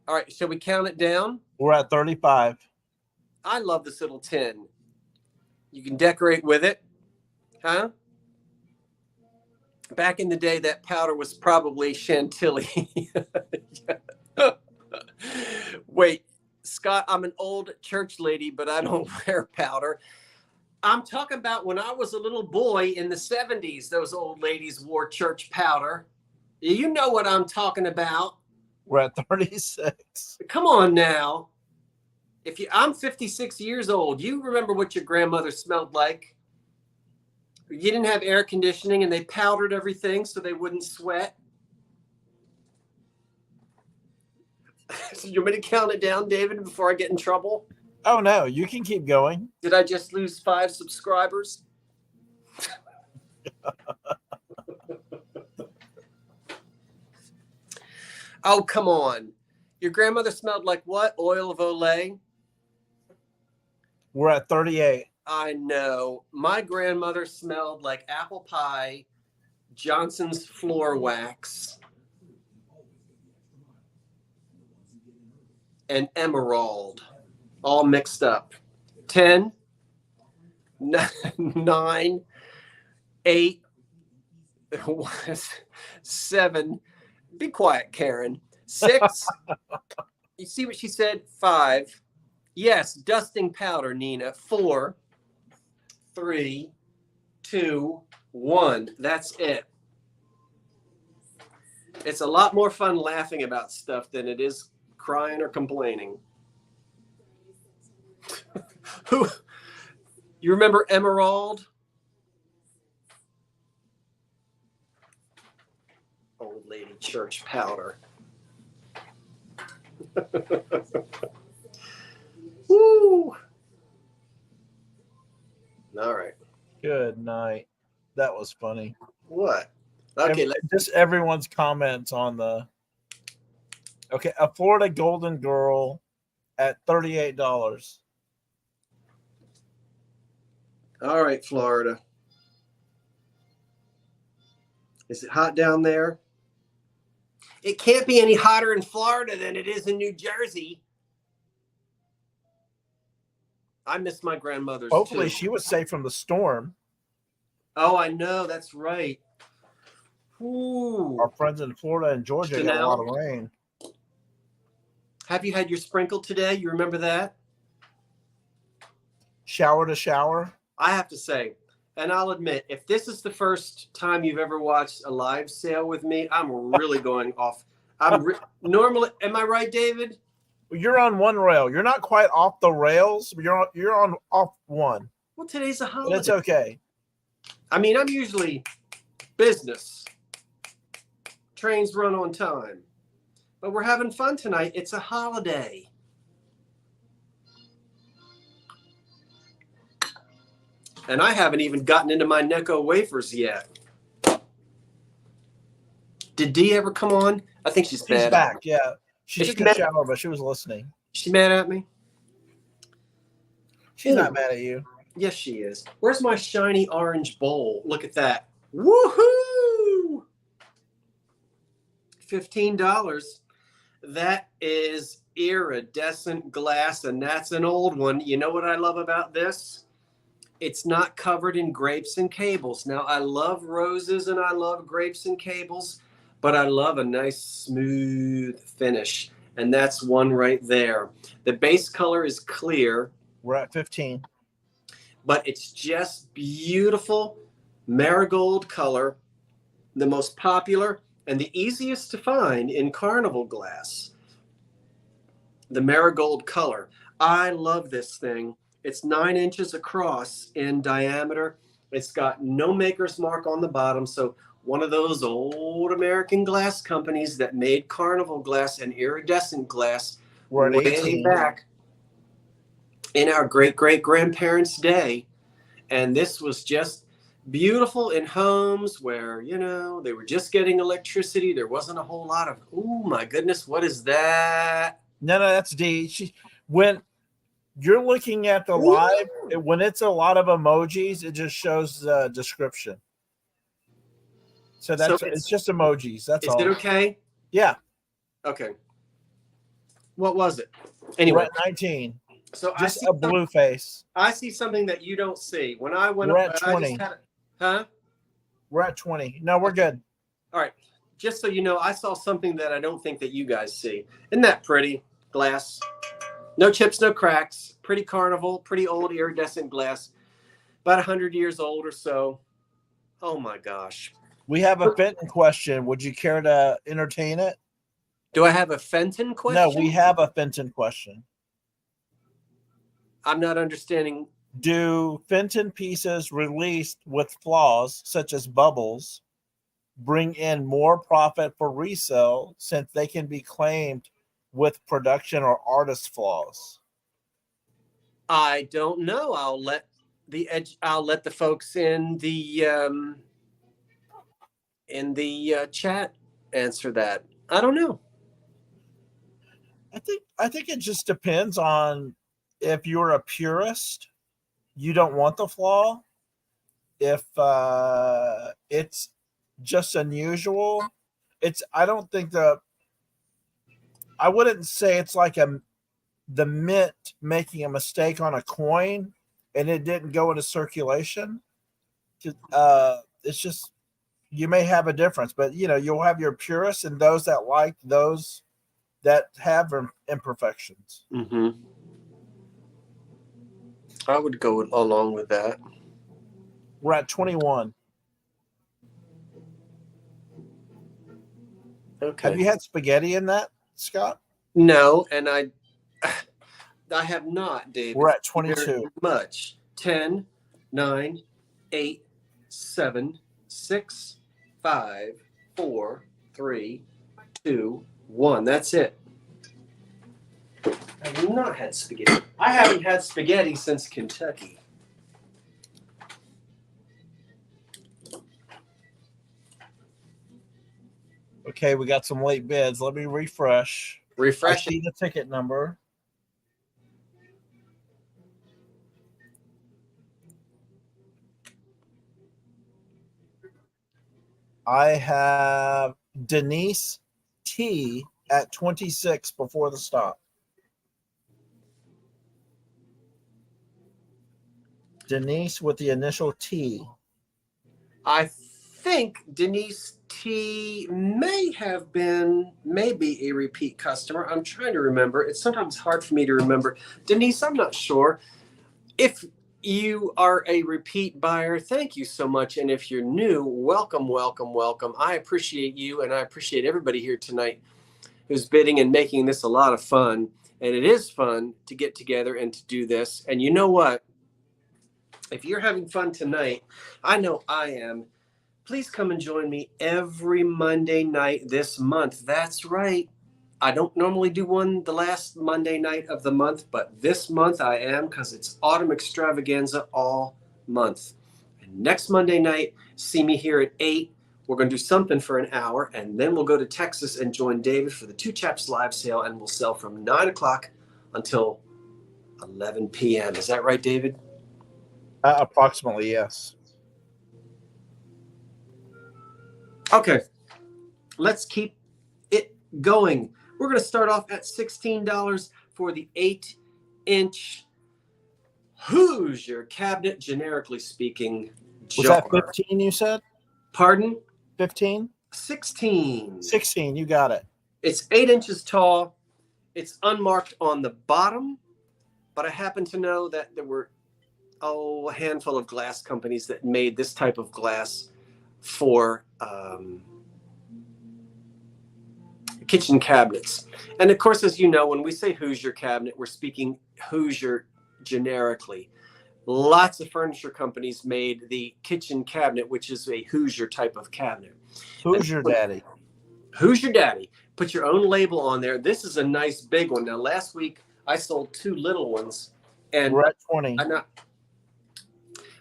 All right. Shall we count it down? We're at 35. I love this little tin. You can decorate with it. Huh? Back in the day, that powder was probably Chantilly. Wait, Scott, I'm an old church lady, but I don't wear powder. I'm talking about when I was a little boy in the 70s, those old ladies wore church powder. You know what I'm talking about. We're at 36. Come on now. I'm 56 years old. You remember what your grandmother smelled like. You didn't have air conditioning and they powdered everything so they wouldn't sweat. So you want me to count it down, David, before I get in trouble? Oh, no, you can keep going. Did I just lose 5 subscribers? Oh, come on. Your grandmother smelled like what? Oil of Olay? We're at 38. I know. My grandmother smelled like apple pie, Johnson's floor wax, and emerald, all mixed up. 10, 9, 8, 7. Be quiet, Karen. 6. You see what she said? 5. Yes, dusting powder, Nina. 4, 3, 2, 1. That's it. It's a lot more fun laughing about stuff than it is crying or complaining. Who? You remember Emerald? Old lady church powder. Woo! All right. Good night. That was funny. What? Okay, Just everyone's comments on the. Okay, a Florida Golden Girl at $38. all right, Florida. Is it hot down there? It can't be any hotter in Florida than it is in New Jersey. I miss my grandmother's Hopefully, too. she was safe from the storm. Oh, I know. That's right. Ooh. Our friends in Florida and Georgia got a lot of rain. Have you had your sprinkle today? You remember that? Shower to shower. I have to say, and I'll admit, if this is the first time you've ever watched a live sale with me, I'm really going off. Normally, am I right, David? You're on one rail. You're not quite off the rails, but you're on off one. Well, today's a holiday. But it's okay. I mean, I'm usually business. Trains run on time. But we're having fun tonight. It's a holiday. And I haven't even gotten into my Necco wafers yet. Did Dee ever come on? I think she's She's mad. back. Yeah. She Is took she a mad? shower, but she was listening. She mad at me? She's not mad at you. Yes, she is. Where's my shiny orange bowl? Look at that. Woohoo! $15. That is iridescent glass, and that's an old one. You know what I love about this? It's not covered in grapes and cables. Now, I love roses and I love grapes and cables, but I love a nice smooth finish. And that's one right there. The base color is clear. We're at 15. But it's just beautiful marigold color, the most popular and the easiest to find in carnival glass. The marigold color. I love this thing. It's 9 inches across in diameter. It's got no maker's mark on the bottom. So one of those old American glass companies that made carnival glass and iridescent glass We're at way 18. back in our great-great-grandparents' day. And this was just beautiful in homes where, you know, they were just getting electricity. There wasn't a whole lot of, oh my goodness, what is that? No, that's D. When you're looking at the live, when it's a lot of emojis, it just shows the description. So it's just emojis. That's all. Is it okay? Yeah. Okay. What was it? We're Anyway, at 19. so Just a blue face. I see something that you don't see. When I went We're up, at I 20. just had huh? We're at 20. No, we're good. All right. Just so you know, I saw something that I don't think that you guys see. Isn't that pretty? Glass. No chips, no cracks. Pretty carnival, pretty old iridescent glass. About 100 years old or so. Oh my gosh. We have a Fenton question. Would you care to entertain it? Do I have a Fenton question? No, we have a Fenton question. I'm not understanding. Do Fenton pieces released with flaws, such as bubbles, bring in more profit for resale since they can be claimed with production or artist flaws? I don't know. I'll let the folks in the chat answer that. I don't know. I think it just depends on if you're a purist, you don't want the flaw. If it's just unusual, I wouldn't say it's like the mint making a mistake on a coin and it didn't go into circulation. It's just, you may have a difference, but you'll have your purists and those that like those that have imperfections. Mm-hmm. I would go along with that. We're at 21. Okay. Have you had spaghetti in that, Scott? No, and I have not, David. We're at Very 22. much. 10, 9, 8, 7, 6, 5, 4, 3, 2, 1. That's it. I have not had spaghetti. I haven't had spaghetti since Kentucky. Okay, we got some late bids. Let me refresh. I Refreshing. see the ticket number. I have Denise T at 26 before the stop. Denise with the initial T. I think Denise T may have been maybe a repeat customer. I'm trying to remember. It's sometimes hard for me to remember. Denise, I'm not sure. If you are a repeat buyer, thank you so much. And if you're new, welcome, welcome, welcome. I appreciate you, and I appreciate everybody here tonight who's bidding and making this a lot of fun. And it is fun to get together and to do this. And you know what? If you're having fun tonight, I know I am. Please come and join me every Monday night this month. That's right. I don't normally do one the last Monday night of the month, but this month I am, because it's Autumn Extravaganza all month. And next Monday night, see me here at 8. We're going to do something for an hour, and then we'll go to Texas and join David for the Two Chaps live sale, and we'll sell from 9 o'clock until 11 p.m. Is that right, David? Approximately, yes. Okay, let's keep it going. We're going to start off at $16 for the 8-inch Hoosier cabinet, generically speaking. Was jar. that 15 you said? Pardon? 15? 16. 16, you got it. It's 8 inches tall. It's unmarked on the bottom, but I happen to know that there were a handful of glass companies that made this type of glass for kitchen cabinets. And of course, as you know, when we say Hoosier cabinet, we're speaking Hoosier generically. Lots of furniture companies made the kitchen cabinet, which is a Hoosier type of cabinet. Hoosier Daddy. Hoosier Daddy. Put your own label on there. This is a nice big one. Now, last week I sold 2 little ones, and We're at 20.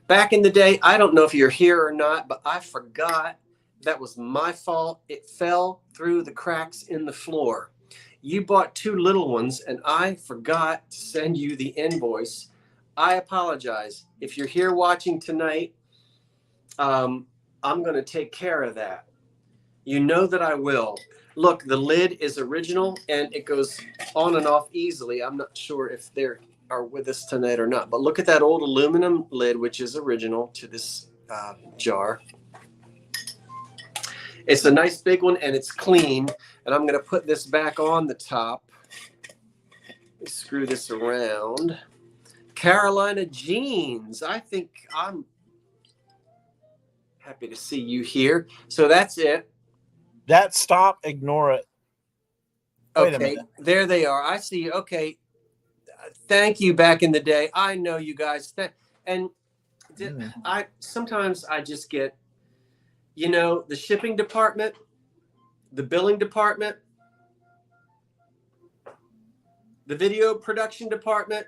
back in the day, I don't know if you're here or not, but I forgot. That was my fault. It fell through the cracks in the floor. You bought 2 little ones, and I forgot to send you the invoice. I apologize. If you're here watching tonight, I'm going to take care of that. You know that I will. Look, the lid is original, and it goes on and off easily. I'm not sure if they are with us tonight or not, but look at that old aluminum lid, which is original to this jar. It's a nice big one, and it's clean. And I'm going to put this back on the top. Screw this around. Carolina Jeans. I think I'm happy to see you here. So that's it. That stop, ignore it. Wait a Okay, minute. there they are. I see you. Okay. Thank you back in the day. I know you guys. And sometimes I just get, you know, the shipping department, the billing department, the video production department.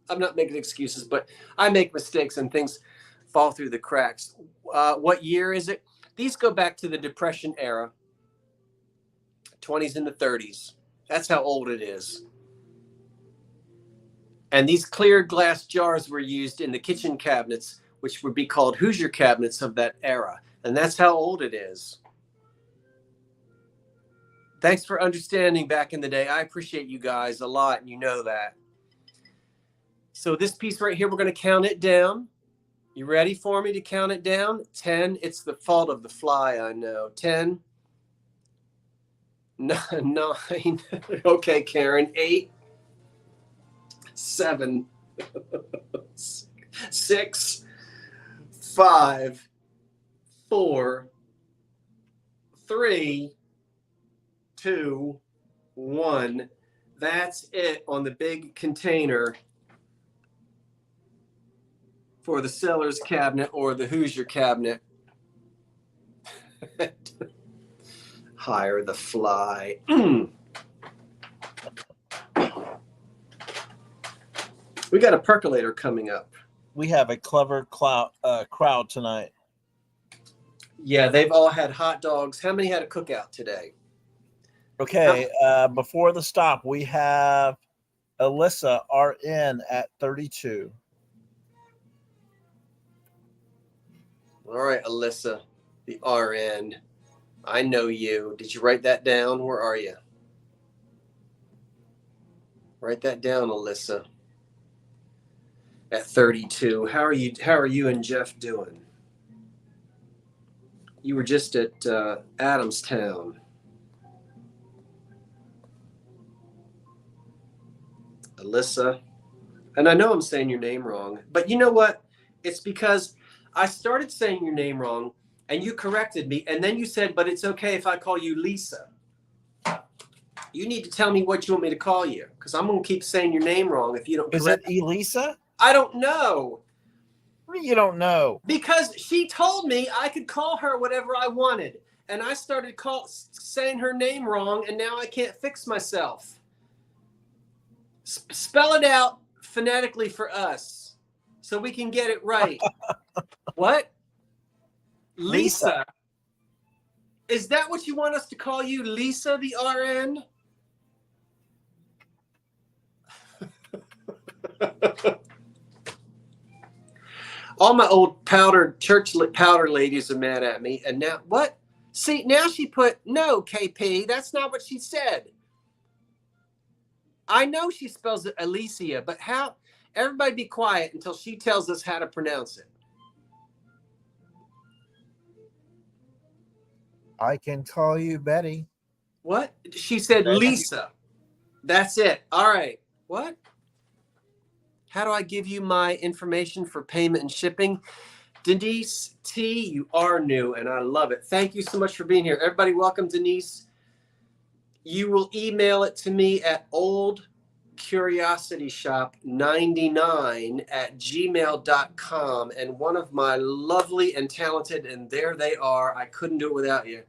I'm not making excuses, but I make mistakes and things fall through the cracks. What year is it? These go back to the Depression era, 20s and the 30s. That's how old it is. And these clear glass jars were used in the kitchen cabinets, which would be called Hoosier cabinets of that era. And that's how old it is. Thanks for understanding back in the day. I appreciate you guys a lot, and you know that. So this piece right here, we're going to count it down. You ready for me to count it down? 10. It's the fault of the fly, I know. 10. 9. Okay, Karen. 8. 7. 6. 5. 4. 3. 2. 1. That's it on the big container for the seller's cabinet or the Hoosier cabinet. Hire the fly. We got a percolator coming up. We have a clever crowd tonight. Yeah, they've all had hot dogs. How many had a cookout today? Okay, before the stop, we have Alyssa RN at 32. All right, Alyssa, the RN. I know you. Did you write that down? Where are you? Write that down, Alyssa. At 32. How are you and Jeff doing? You were just at Adamstown. Alyssa. And I know I'm saying your name wrong, but you know what? It's because I started saying your name wrong and you corrected me, and then you said, but it's okay if I call you Lisa. You need to tell me what you want me to call you, because I'm going to keep saying your name wrong if you don't Is correct it Elisa? I don't know. You don't know. Because she told me I could call her whatever I wanted. And I started saying her name wrong, and now I can't fix myself. Spell it out phonetically for us so we can get it right. What? Lisa. Is that what you want us to call you, Lisa the RN? All my old church powder ladies are mad at me. And now, what? See, now she put, no, KP, that's not what she said. I know she spells it Alicia, but how? Everybody be quiet until she tells us how to pronounce it. I can call you Betty. What? She said Betty. Lisa. That's it. All right. What? How do I give you my information for payment and shipping? Denise T, you are new, and I love it. Thank you so much for being here. Everybody, welcome, Denise. You will email it to me at oldcuriosityshop99@gmail.com, and one of my lovely and talented, and there they are. I couldn't do it without you.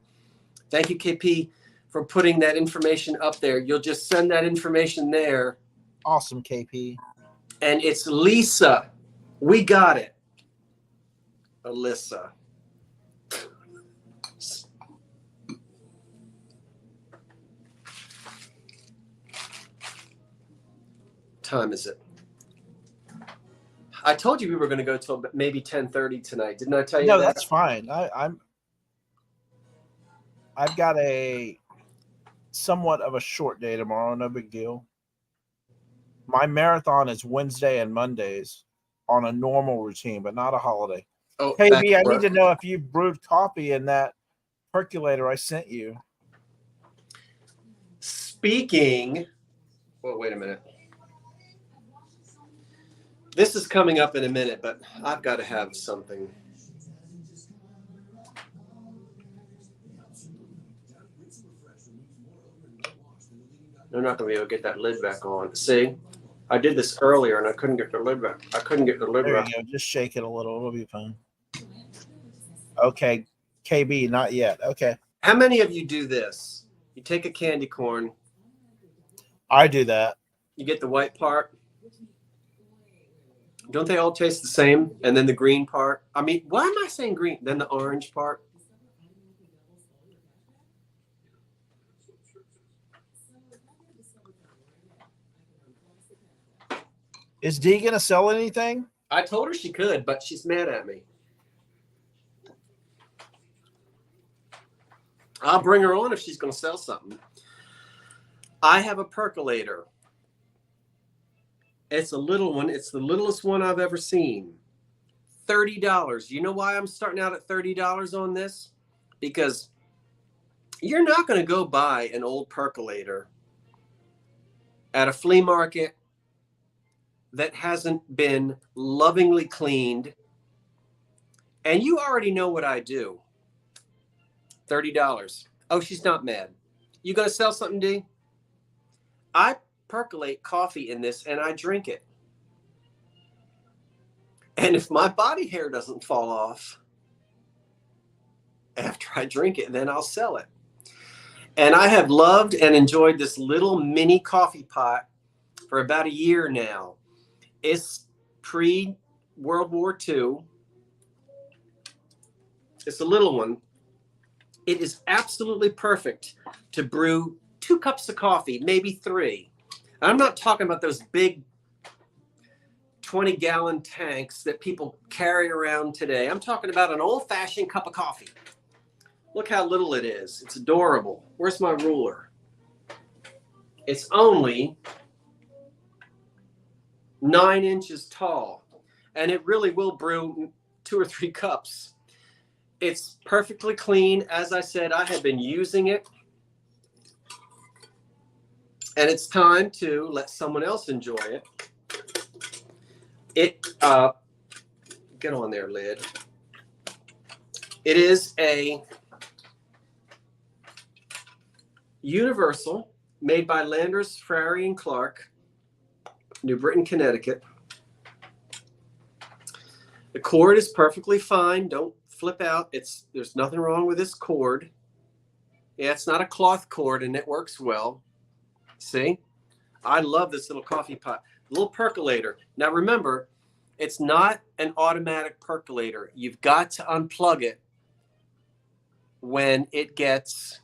Thank you, KP, for putting that information up there. You'll just send that information there. Awesome, KP. And it's Lisa. We got it. Alyssa. Time is it? I told you we were going to go till maybe 10:30 tonight. Didn't I tell you No, that? that's fine. I've got a somewhat of a short day tomorrow. No big deal. My marathon is Wednesday and Mondays on a normal routine, but not a holiday. Oh, Hey, back B, I to need work. to know if you brewed coffee in that percolator I sent you. Speaking. Well, wait a minute. This is coming up in a minute, but I've got to have something. They're not going to be able to get that lid back on. See, I did this earlier and I couldn't get the lid back. I couldn't get the lid There back. you go. Just shake it a little. It'll be fine. Okay. KB, not yet. Okay. How many of you do this? You take a candy corn, I do that. you get the white part. Don't they all taste the same? And then the green part. I mean, why am I saying green? Then the orange part. Is Dee going to sell anything? I told her she could, but she's mad at me. I'll bring her on if she's going to sell something. I have a percolator. It's a little one. It's the littlest one I've ever seen. $30. You know why I'm starting out at $30 on this? Because you're not going to go buy an old percolator at a flea market that hasn't been lovingly cleaned. And you already know what I do. $30. Oh, she's not mad. You going to sell something, D? I percolate coffee in this and I drink it. And if my body hair doesn't fall off after I drink it, then I'll sell it. And I have loved and enjoyed this little mini coffee pot for about a year now. It's pre-World War II. It's a little one. It is absolutely perfect to brew 2 cups of coffee, maybe 3. And I'm not talking about those big 20-gallon tanks that people carry around today. I'm talking about an old-fashioned cup of coffee. Look how little it is. It's adorable. Where's my ruler? It's only 9 inches tall, and it really will brew 2 or 3 cups. It's perfectly clean. As I said, I have been using it, and it's time to let someone else enjoy it. Get on there, lid. It is a Universal made by Landers, Frary & Clark, New Britain, Connecticut. The cord is perfectly fine. Don't flip out. There's nothing wrong with this cord. Yeah, it's not a cloth cord, and it works well. See? I love this little coffee pot. Little percolator. Now remember, it's not an automatic percolator. You've got to unplug it when it gets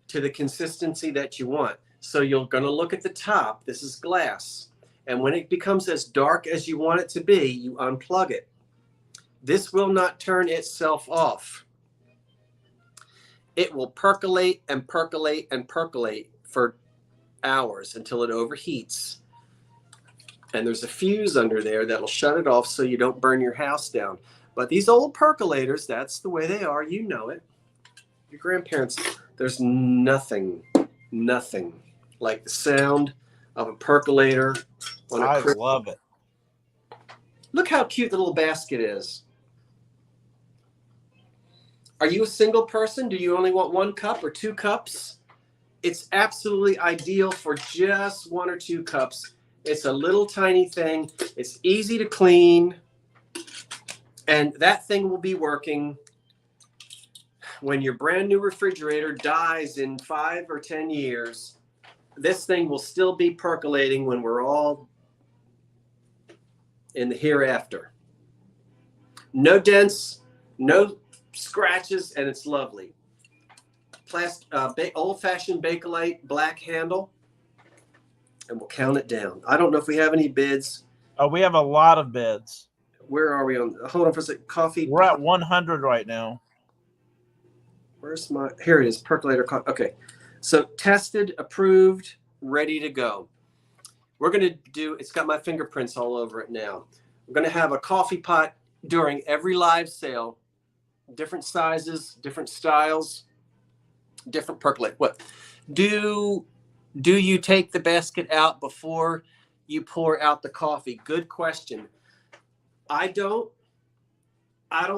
to the consistency that you want. So you're going to look at the top. This is glass. And when it becomes as dark as you want it to be, you unplug it. This will not turn itself off. It will percolate and percolate and percolate for hours until it overheats. And there's a fuse under there that'll shut it off so you don't burn your house down. But these old percolators, that's the way they are. You know it. Your grandparents, there's nothing like the sound of a percolator on a I love it. Look how cute the little basket is. Are you a single person? Do you only want 1 cup or 2 cups? It's absolutely ideal for just 1 or 2 cups. It's a little tiny thing. It's easy to clean. And that thing will be working when your brand new refrigerator dies in 5 or 10 years. This thing will still be percolating when we're all in the hereafter. No dents, no scratches, and it's lovely. Old-fashioned Bakelite black handle, and we'll count it down. I don't know if we have any bids. Oh, we have a lot of bids. Where are we on? Hold on for a second. Coffee. We're at 100 right now. Where's my? Here it is. Percolator. Okay. So tested, approved, ready to go. We're going to do. It's got my fingerprints all over it now. We're going to have a coffee pot during every live sale. Different sizes, different styles, different percolate. What? Do you take the basket out before you pour out the coffee? Good question. I don't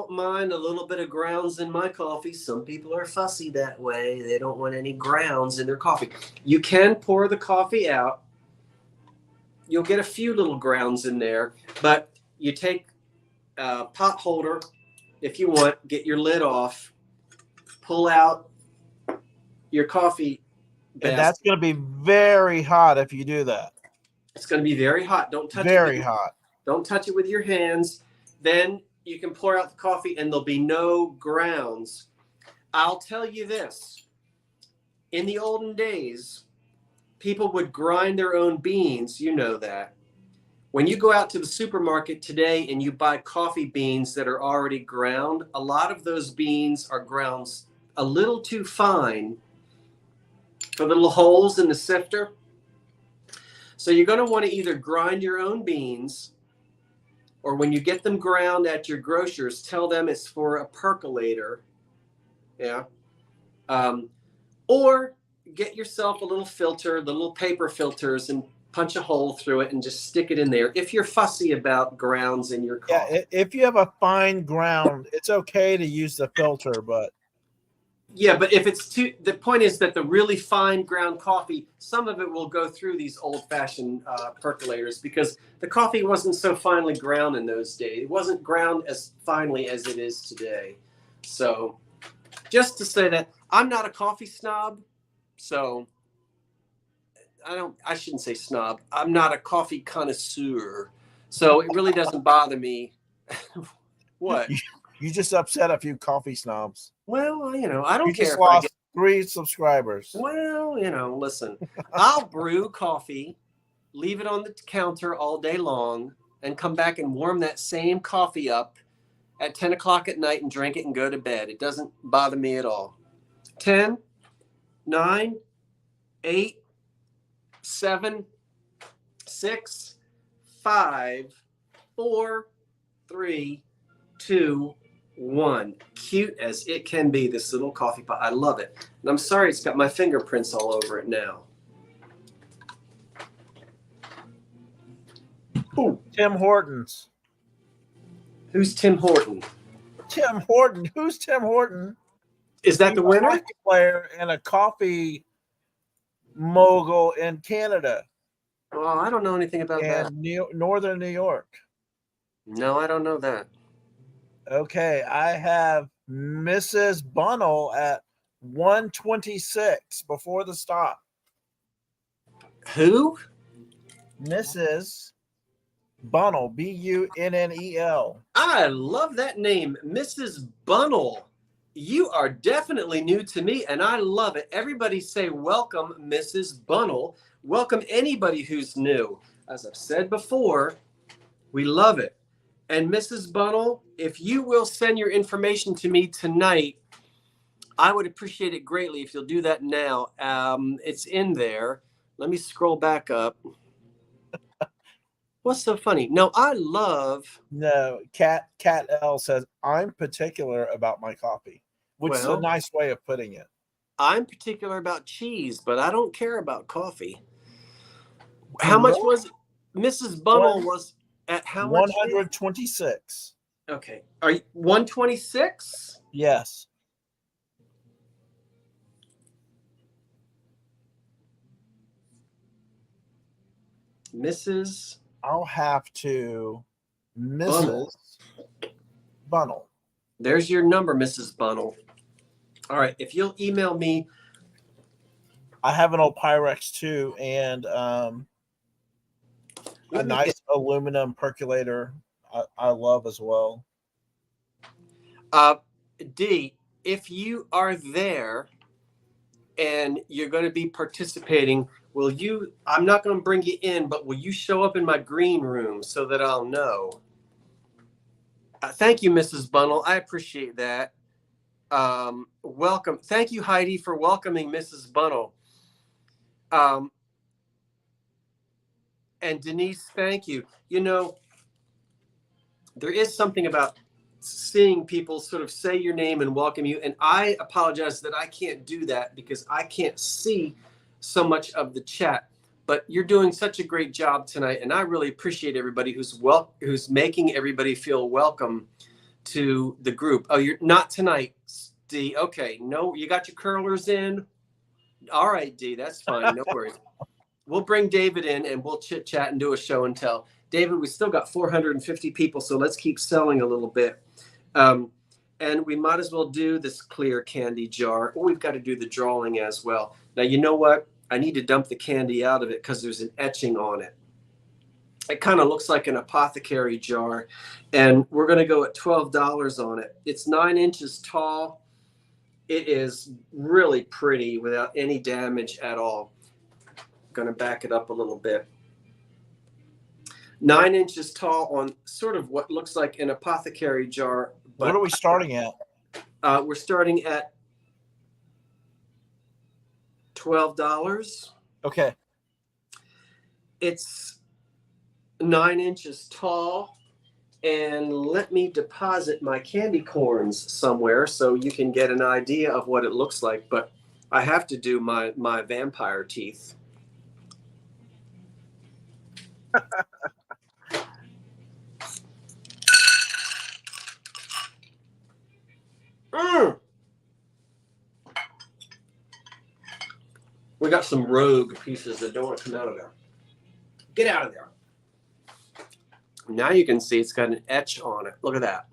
mind a little bit of grounds in my coffee. Some people are fussy that way. They don't want any grounds in their coffee. You can pour the coffee out. You'll get a few little grounds in there, but you take a pot holder if you want, get your lid off, pull out your coffee basket. And that's going to be very hot if you do that. It's going to be very hot. Don't touch it. Very hot. Don't touch it with your hands. Then you can pour out the coffee and there'll be no grounds. I'll tell you this. In the olden days, people would grind their own beans. You know that. When you go out to the supermarket today and you buy coffee beans that are already ground, a lot of those beans are ground a little too fine for the little holes in the sifter. So you're going to want to either grind your own beans, or when you get them ground at your grocer's, tell them it's for a percolator. Yeah. Or get yourself a little filter, the little paper filters, and punch a hole through it and just stick it in there. If you're fussy about grounds in your coffee. Yeah, if you have a fine ground, it's okay to use the filter, but yeah, but if it's too, the point is that the really fine ground coffee, some of it will go through these old-fashioned percolators because the coffee wasn't so finely ground in those days. It wasn't ground as finely as it is today. So just to say that I'm not a coffee snob, so I shouldn't say snob. I'm not a coffee connoisseur. So it really doesn't bother me. What? You just upset a few coffee snobs. Well, I don't You care just if I lost get, 3 subscribers. well, listen, I'll brew coffee, leave it on the counter all day long, and come back and warm that same coffee up at 10 o'clock at night and drink it and go to bed. It doesn't bother me at all. 10, 9, 8, 7, 6, 5, 4, 3, 2, 1. Cute as it can be, this little coffee pot. I love it. And I'm sorry it's got my fingerprints all over it now. Ooh, Tim Hortons. who's Tim Horton? Tim Horton. Who's Tim Horton? Is that the He's a winner? hockey player and a coffee mogul in Canada Oh, I don't know anything about that. and Northern New York. No, I don't know that. Okay, I have Mrs. Bunnell at 126 before the stop. Who? Mrs. Bunnell, Bunnel. I love that name, Mrs. Bunnell. You are definitely new to me, and I love it. Everybody say welcome, Mrs. Bunnell. Welcome anybody who's new. As I've said before, we love it. And Mrs. Bunnell, if you will send your information to me tonight, I would appreciate it greatly if you'll do that now. It's in there. Let me scroll back up. What's so funny? No, I love. No, Cat L says, I'm particular about my coffee, which is a Well, nice way of putting it. I'm particular about cheese, but I don't care about coffee. How much was it? Mrs. Bunnell was at how much? 126. Okay. Are you 126? Yes. Mrs. I'll have to Mrs. Bunnell. There's your number, Mrs. Bunnell. All right. If you'll email me. I have an old Pyrex too, and a Let me nice aluminum percolator I love as well. D, if you are there and you're going to be participating, will you, I'm not going to bring you in, but will you show up in my green room so that I'll know? Thank you, Mrs. Bunnell. I appreciate that. Welcome. Thank you, Heidi, for welcoming Mrs. Bunnell. And Denise, thank you. There is something about seeing people sort of say your name and welcome you. And I apologize that I can't do that because I can't see so much of the chat. But you're doing such a great job tonight, and I really appreciate everybody who's making everybody feel welcome to the group. Oh, you're not tonight, D. Okay, no, you got your curlers in. All right, D, that's fine. No worries. We'll bring David in and we'll chit chat and do a show and tell. David, we still got 450 people, so let's keep selling a little bit. And we might as well do this clear candy jar. Oh, we've got to do the drawing as well. Now, you know what? I need to dump the candy out of it because there's an etching on it. It kind of looks like an apothecary jar. And we're going to go at $12 on it. It's 9 inches tall. It is really pretty without any damage at all. I'm going to back it up a little bit. 9 inches tall on sort of what looks like an apothecary jar. But What are we starting at? we're starting at $12. Okay. It's 9 inches tall. And let me deposit my candy corns somewhere so you can get an idea of what it looks like. But I have to do my vampire teeth. We got some rogue pieces that don't want to come out of there. Get out of there. Now you can see it's got an etch on it. Look at that.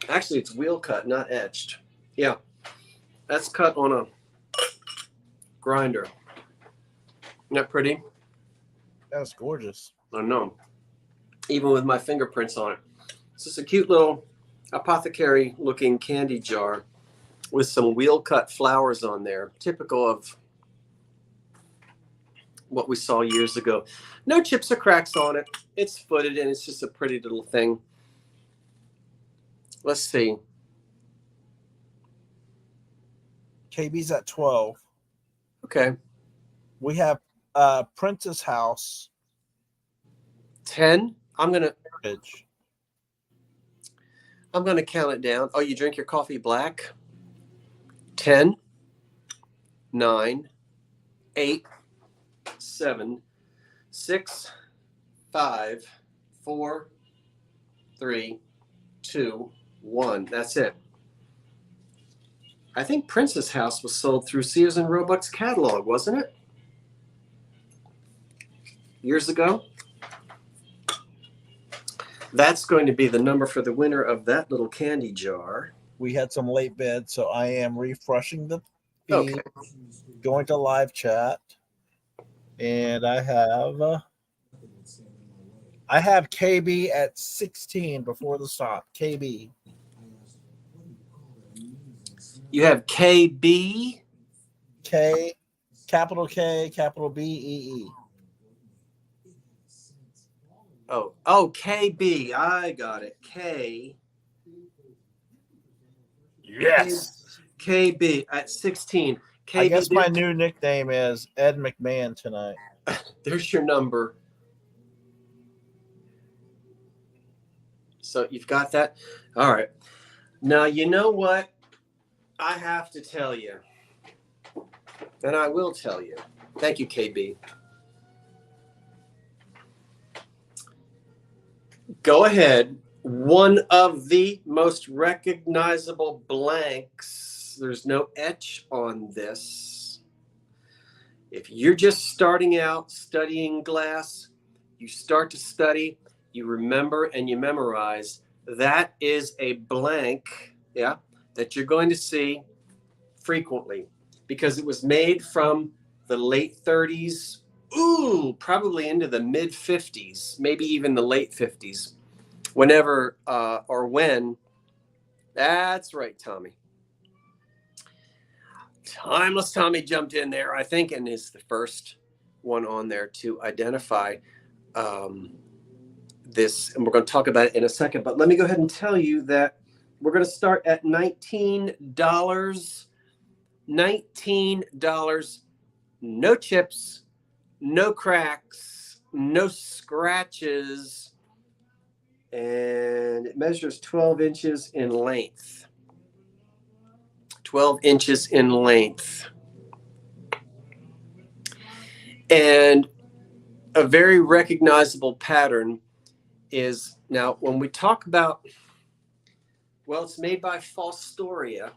Actually, it's wheel cut, not etched. Yeah, that's cut on a grinder. Isn't that pretty? That's gorgeous. I know. Even with my fingerprints on it. It's just a cute little apothecary looking candy jar with some wheel cut flowers on there, typical of what we saw years ago. No chips or cracks on it. It's footed and it's just a pretty little thing. Let's see. KB's at 12. Okay. We have Princess House 10. I'm gonna Heritage. count it down. Oh, you drink your coffee black? 10, 9, 8, 7, 6, 5, 4, 3, 2, 1. That's it. I think Princess House was sold through Sears and Roebuck's catalog, wasn't it? Years ago. That's going to be the number for the winner of that little candy jar. We had some late bids, so I am refreshing the feed, Okay. going to live chat, and I have KB at 16 before the stop. KB. You have KB. K, capital B, E, E. Oh, KB. I got it. K. Yes. KB at 16. KB, I guess my new nickname is Ed McMahon tonight. there's your number. So you've got that? All right. Now, you know what? I have to tell you, and I will tell you. Thank you, KB. Go ahead. One of the most recognizable blanks. There's no etch on this. If you're just starting out studying glass, you start to study, you remember and you memorize. That is a blank, yeah, that you're going to see frequently because it was made from the late 30s, probably into the mid 50s, maybe even the late 50s. Whenever or when, that's right, Tommy. Timeless Tommy jumped in there, I think, and is the first one on there to identify this. And we're going to talk about it in a second. But let me go ahead and tell you that we're going to start at $19. $19. No chips, no cracks, no scratches. And it measures 12 inches in length. 12 inches in length. And a very recognizable pattern is, now when we talk about, well, it's made by Fostoria,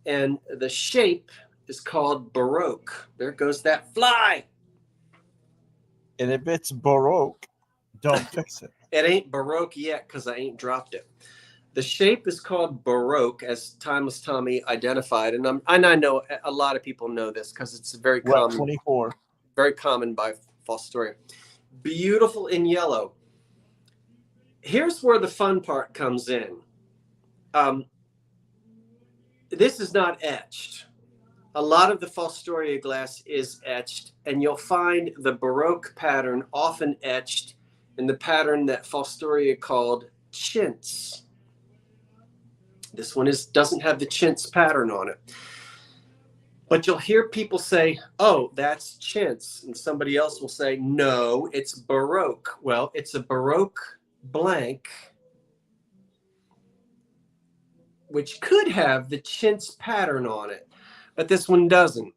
and the shape is called Baroque. There goes that fly. And if it's Baroque, don't fix it. It ain't Baroque yet because I ain't dropped it. The shape is called Baroque, as Timeless Tommy identified, and I know a lot of people know this because it's very Route common. 24. Very common by Fostoria. Beautiful in yellow. Here's where the fun part comes in. This is not etched. A lot of the Fostoria glass is etched, and you'll find the Baroque pattern often etched in the pattern that Fostoria called chintz. This one doesn't have the chintz pattern on it. But you'll hear people say, oh, that's chintz. And somebody else will say, no, it's Baroque. Well, it's a Baroque blank, which could have the chintz pattern on it, but this one doesn't.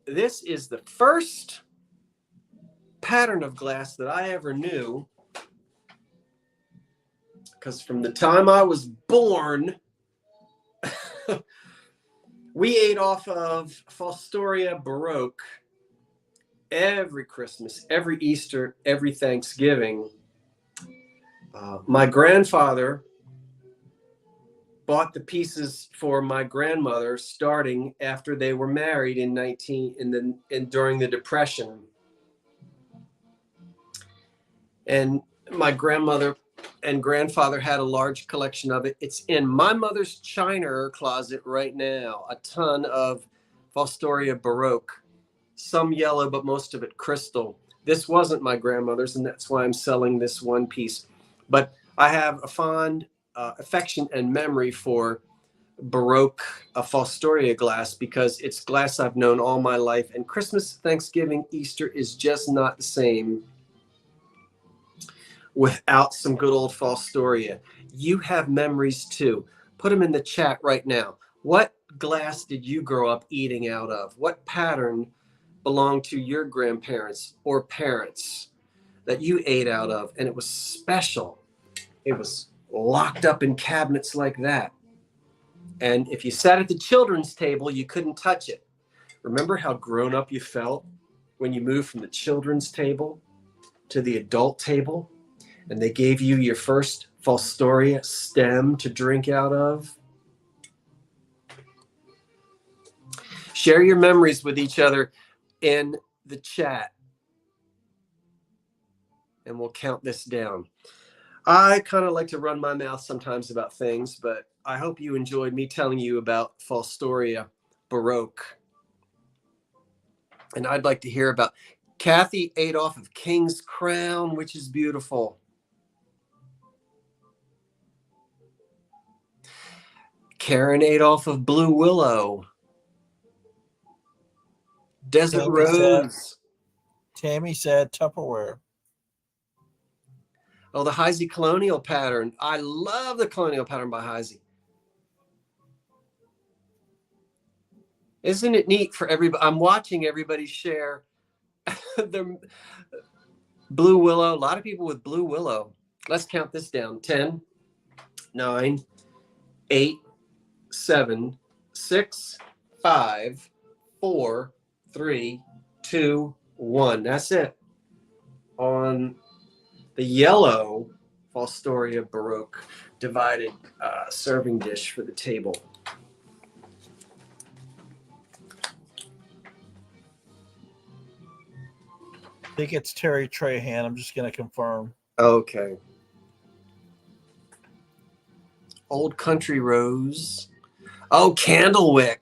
This is the first pattern of glass that I ever knew, because from the time I was born, we ate off of Fostoria Baroque every Christmas, every Easter, every Thanksgiving. My grandfather bought the pieces for my grandmother starting after they were married during the Depression. And my grandmother and grandfather had a large collection of it. It's in my mother's china closet right now. A ton of Fostoria Baroque, some yellow, but most of it crystal. This wasn't my grandmother's, and that's why I'm selling this one piece. But I have a fond affection and memory for Baroque Fostoria glass because it's glass I've known all my life. And Christmas, Thanksgiving, Easter is just not the same without some good old Fostoria. You have memories too. Put them in the chat right now. What glass did you grow up eating out of? What pattern belonged to your grandparents or parents that you ate out of? And it was special. It was locked up in cabinets like that. And if you sat at the children's table, you couldn't touch it. Remember how grown up you felt when you moved from the children's table to the adult table? And they gave you your first Fostoria stem to drink out of. Share your memories with each other in the chat. And we'll count this down. I kind of like to run my mouth sometimes about things, but I hope you enjoyed me telling you about Fostoria Baroque. And I'd like to hear about Kathy ate off of King's Crown, which is beautiful. Karen ate off of Blue Willow. Desert Rose. Tammy said Tupperware. Oh, the Heisey Colonial pattern. I love the Colonial pattern by Heisey. Isn't it neat for everybody? I'm watching everybody share their Blue Willow. A lot of people with Blue Willow. Let's count this down. 10, 9, 8, 7, 6, 5, 4, 3, 2, 1. That's it. On the yellow Fostoria Baroque divided serving dish for the table. I think it's Terry Trahan. I'm just going to confirm. Okay. Old Country Rose. Oh, Candlewick.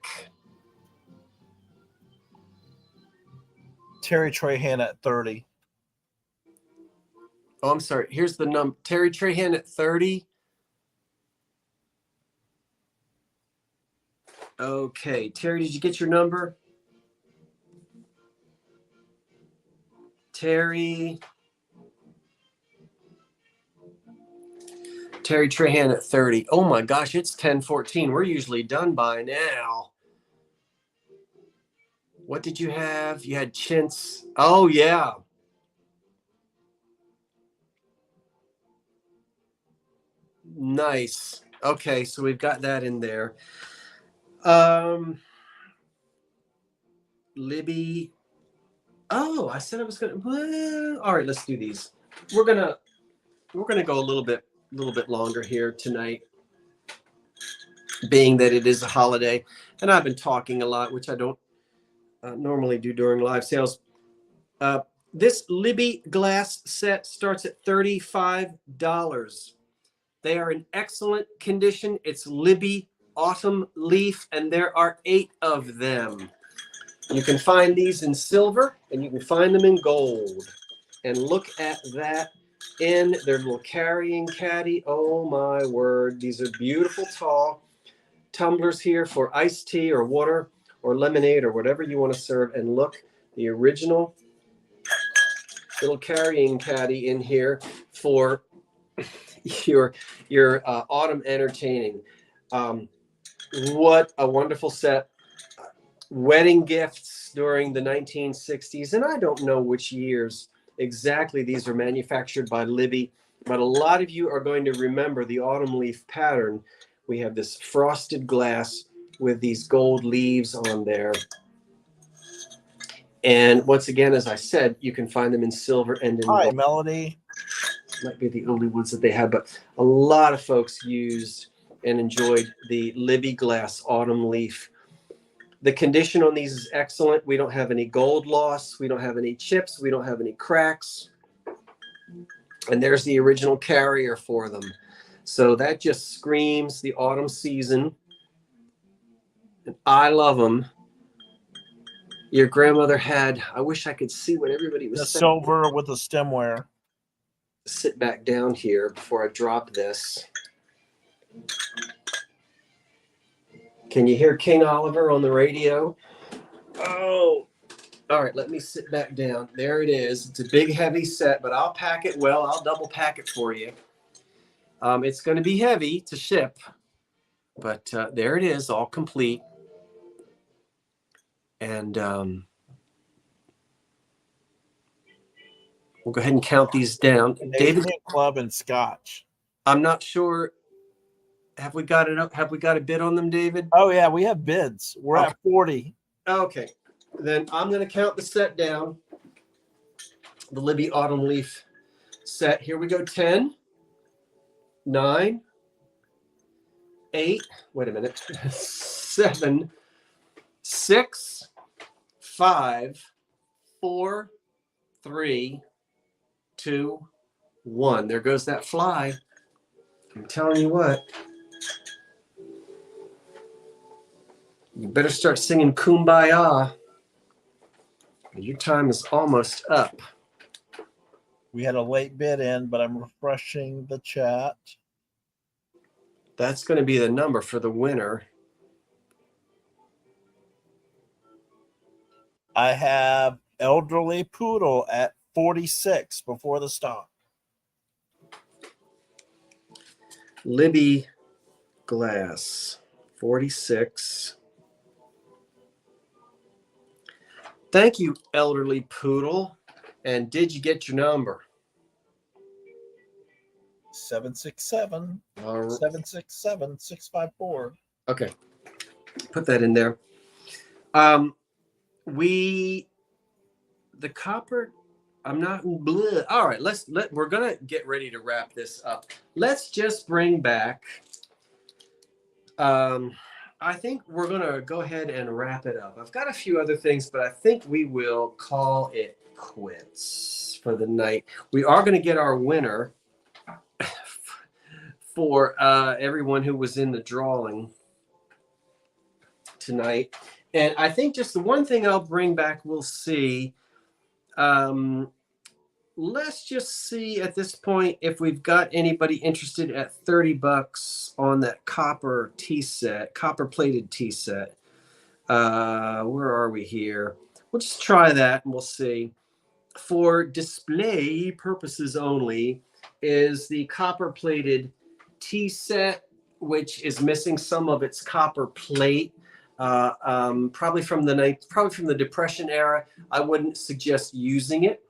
Terry Trahan at 30. Oh, I'm sorry. Here's the number. Terry Trahan at 30. Okay. Terry, did you get your number? Terry Trahan at 30. Oh my gosh, it's 10:14. We're usually done by now. What did you have? You had chintz. Oh yeah. Nice. Okay, so we've got that in there. Libby. Oh, I said I was gonna. Well, all right, let's do these. We're gonna go a little bit longer here tonight, being that it is a holiday, and I've been talking a lot, which I don't normally do during live sales. This Libby glass set starts at $35. They are in excellent condition. It's Libby Autumn Leaf, and there are 8 of them. You can find these in silver, and you can find them in gold. And look at that in their little carrying caddy. Oh my word. These are beautiful tall tumblers here for iced tea or water or lemonade or whatever you want to serve. And look, the original little carrying caddy in here for your autumn entertaining. What a wonderful set. Wedding gifts during the 1960s, and I don't know which years exactly these are manufactured by Libby, but a lot of you are going to remember the autumn leaf pattern. We have this frosted glass with these gold leaves on there. And once again, as I said, you can find them in silver and in Hi, gold. Melody. Might be the only ones that they have, but a lot of folks used and enjoyed the Libby Glass Autumn Leaf. The condition on these is excellent. We don't have any gold loss. We don't have any chips. We don't have any cracks. And there's the original carrier for them. So that just screams the autumn season. And I love them. Your grandmother had, I wish I could see what everybody was The saying. silver with the stemware. Sit back down here before I drop this. Can you hear King Oliver on the radio? Oh, all right. Let me sit back down. There it is. It's a big, heavy set, but I'll pack it well. I'll double pack it for you. It's going to be heavy to ship, but there it is, all complete. And we'll go ahead and count these down. David, Club and Scotch. I'm not sure. Have we got it up? Have we got a bid on them, David? Oh yeah, we have bids. We're at 40. Okay. Then I'm going to count the set down. The Libby Autumn Leaf set. Here we go. 10, 9, 8. Wait a minute. 7, 6, 5, 4, 3, 2, 1. There goes that fly. I'm telling you what. You better start singing Kumbaya. Your time is almost up. We had a late bid in, but I'm refreshing the chat. That's going to be the number for the winner. I have Elderly Poodle at 46 before the stop. Libby Glass, 46. Thank you, Elderly Poodle. And did you get your number? 767 All right. 767 654. Okay. Put that in there. The copper, I'm not bleh. All right, we're gonna get ready to wrap this up. Let's just bring back I think we're gonna go ahead and wrap it up. I've got a few other things, but I think we will call it quits for the night. We are gonna get our winner for everyone who was in the drawing tonight. And I think just the one thing I'll bring back, we'll see. Let's just see at this point if we've got anybody interested at $30 on that copper tea set, copper plated tea set. Where are we here? We'll just try that and we'll see. For display purposes only is the copper plated tea set, which is missing some of its copper plate. Probably from the Depression era. I wouldn't suggest using it.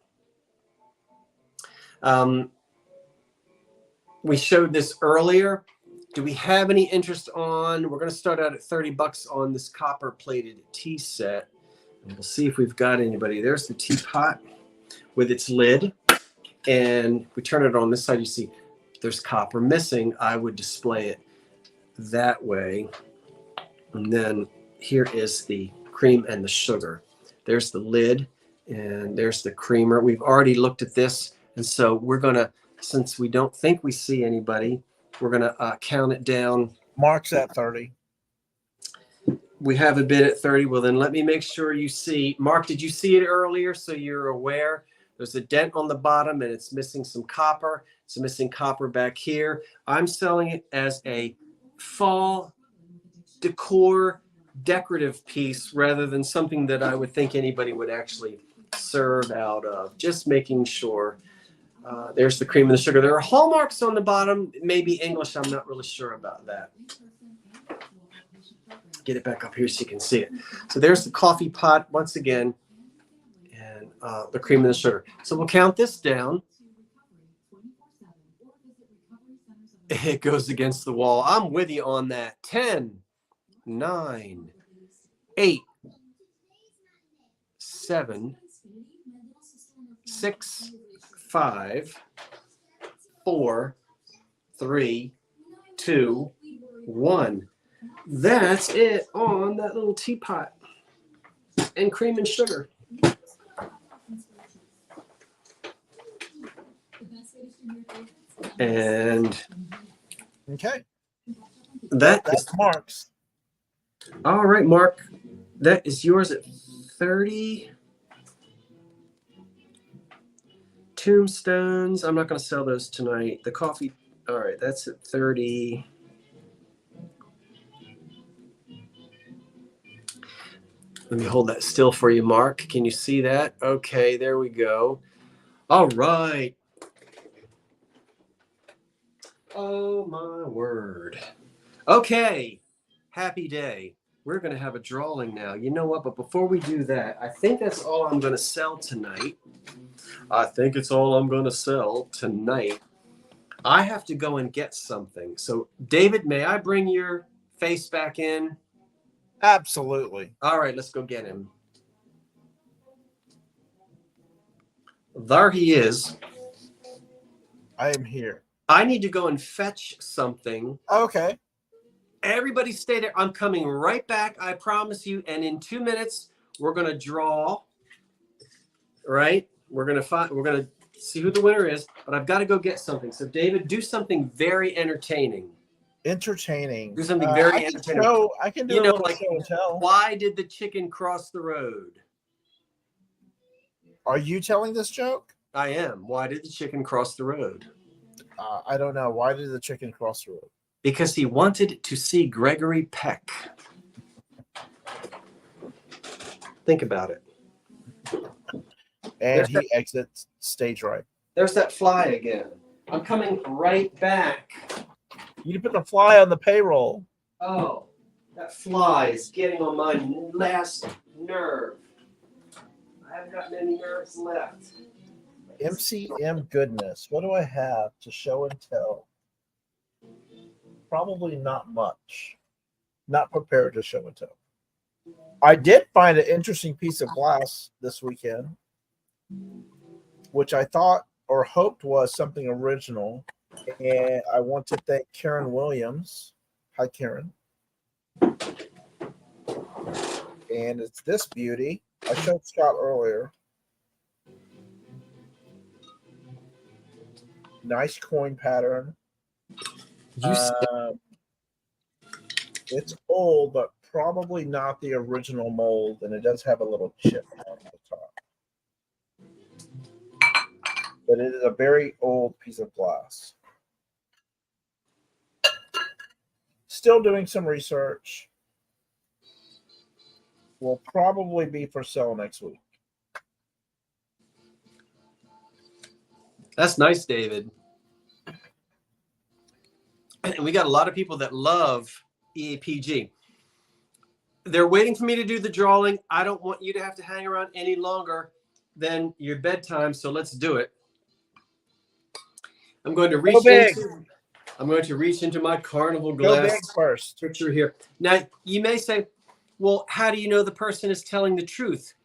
We showed this earlier. Do we have any interest on? We're going to start out at $30 on this copper plated tea set. And we'll see if we've got anybody. There's the teapot with its lid. And we turn it on this side. You see there's copper missing. I would display it that way. And then here is the cream and the sugar. There's the lid and there's the creamer. We've already looked at this. And so we're going to, since we don't think we see anybody, we're going to count it down. Mark's at 30. We have a bid at 30. Well, then let me make sure you see. Mark, did you see it earlier so you're aware? There's a dent on the bottom and it's missing some copper. It's missing copper back here. I'm selling it as a fall decor decorative piece rather than something that I would think anybody would actually serve out of. Just making sure. There's the cream and the sugar. There are hallmarks on the bottom, maybe English. I'm not really sure about that. Get it back up here so you can see it. So there's the coffee pot once again, and the cream and the sugar. So we'll count this down. It goes against the wall. I'm with you on that. 10, 9, 8, 7, 6, 5, 4, 3, 2, 1. That's it on that little teapot. And cream and sugar. And Okay. that's That's Mark's. all right, Mark. That is yours at 30. Tombstones. I'm not going to sell those tonight. The coffee. All right, that's at 30. Let me hold that still for you, Mark. Can you see that? Okay, there we go. All right. Oh, my word. Okay. Happy day. We're going to have a drawing now. You know what? But before we do that, I think that's all I'm going to sell tonight. I think it's all I'm going to sell tonight. I have to go and get something. So, David, may I bring your face back in? Absolutely. All right, let's go get him. There he is. I am here. I need to go and fetch something. Okay. Everybody stay there. I'm coming right back, I promise you. And in 2 minutes, we're going to draw, right? We're going to see who the winner is, but I've got to go get something. So, David, do something very entertaining. Entertaining. Do something very entertaining. I can do You a know, little like, show and tell. why did the chicken cross the road? Are you telling this joke? I am. Why did the chicken cross the road? I don't know. Why did the chicken cross the road? Because he wanted to see Gregory Peck. Think about it. And he exits stage right. There's that fly again. I'm coming right back. You put the fly on the payroll. Oh, that fly is getting on my last nerve. I haven't got many nerves left. MCM goodness. What do I have to show and tell? Probably not much. Not prepared to show and tell. I did find an interesting piece of glass this weekend, which I thought or hoped was something original. And I want to thank Karen Williams. Hi, Karen. And it's this beauty. I showed Scott earlier. Nice coin pattern. It's old, but probably not the original mold, and it does have a little chip on the top. But it is a very old piece of glass. Still doing some research. Will probably be for sale next week. That's nice, David. And we got a lot of people that love EAPG. They're waiting for me to do the drawing. I don't want you to have to hang around any longer than your bedtime, so let's do it. I'm going to reach into my carnival Go glass big first. picture here. Now, you may say, well, how do you know the person is telling the truth?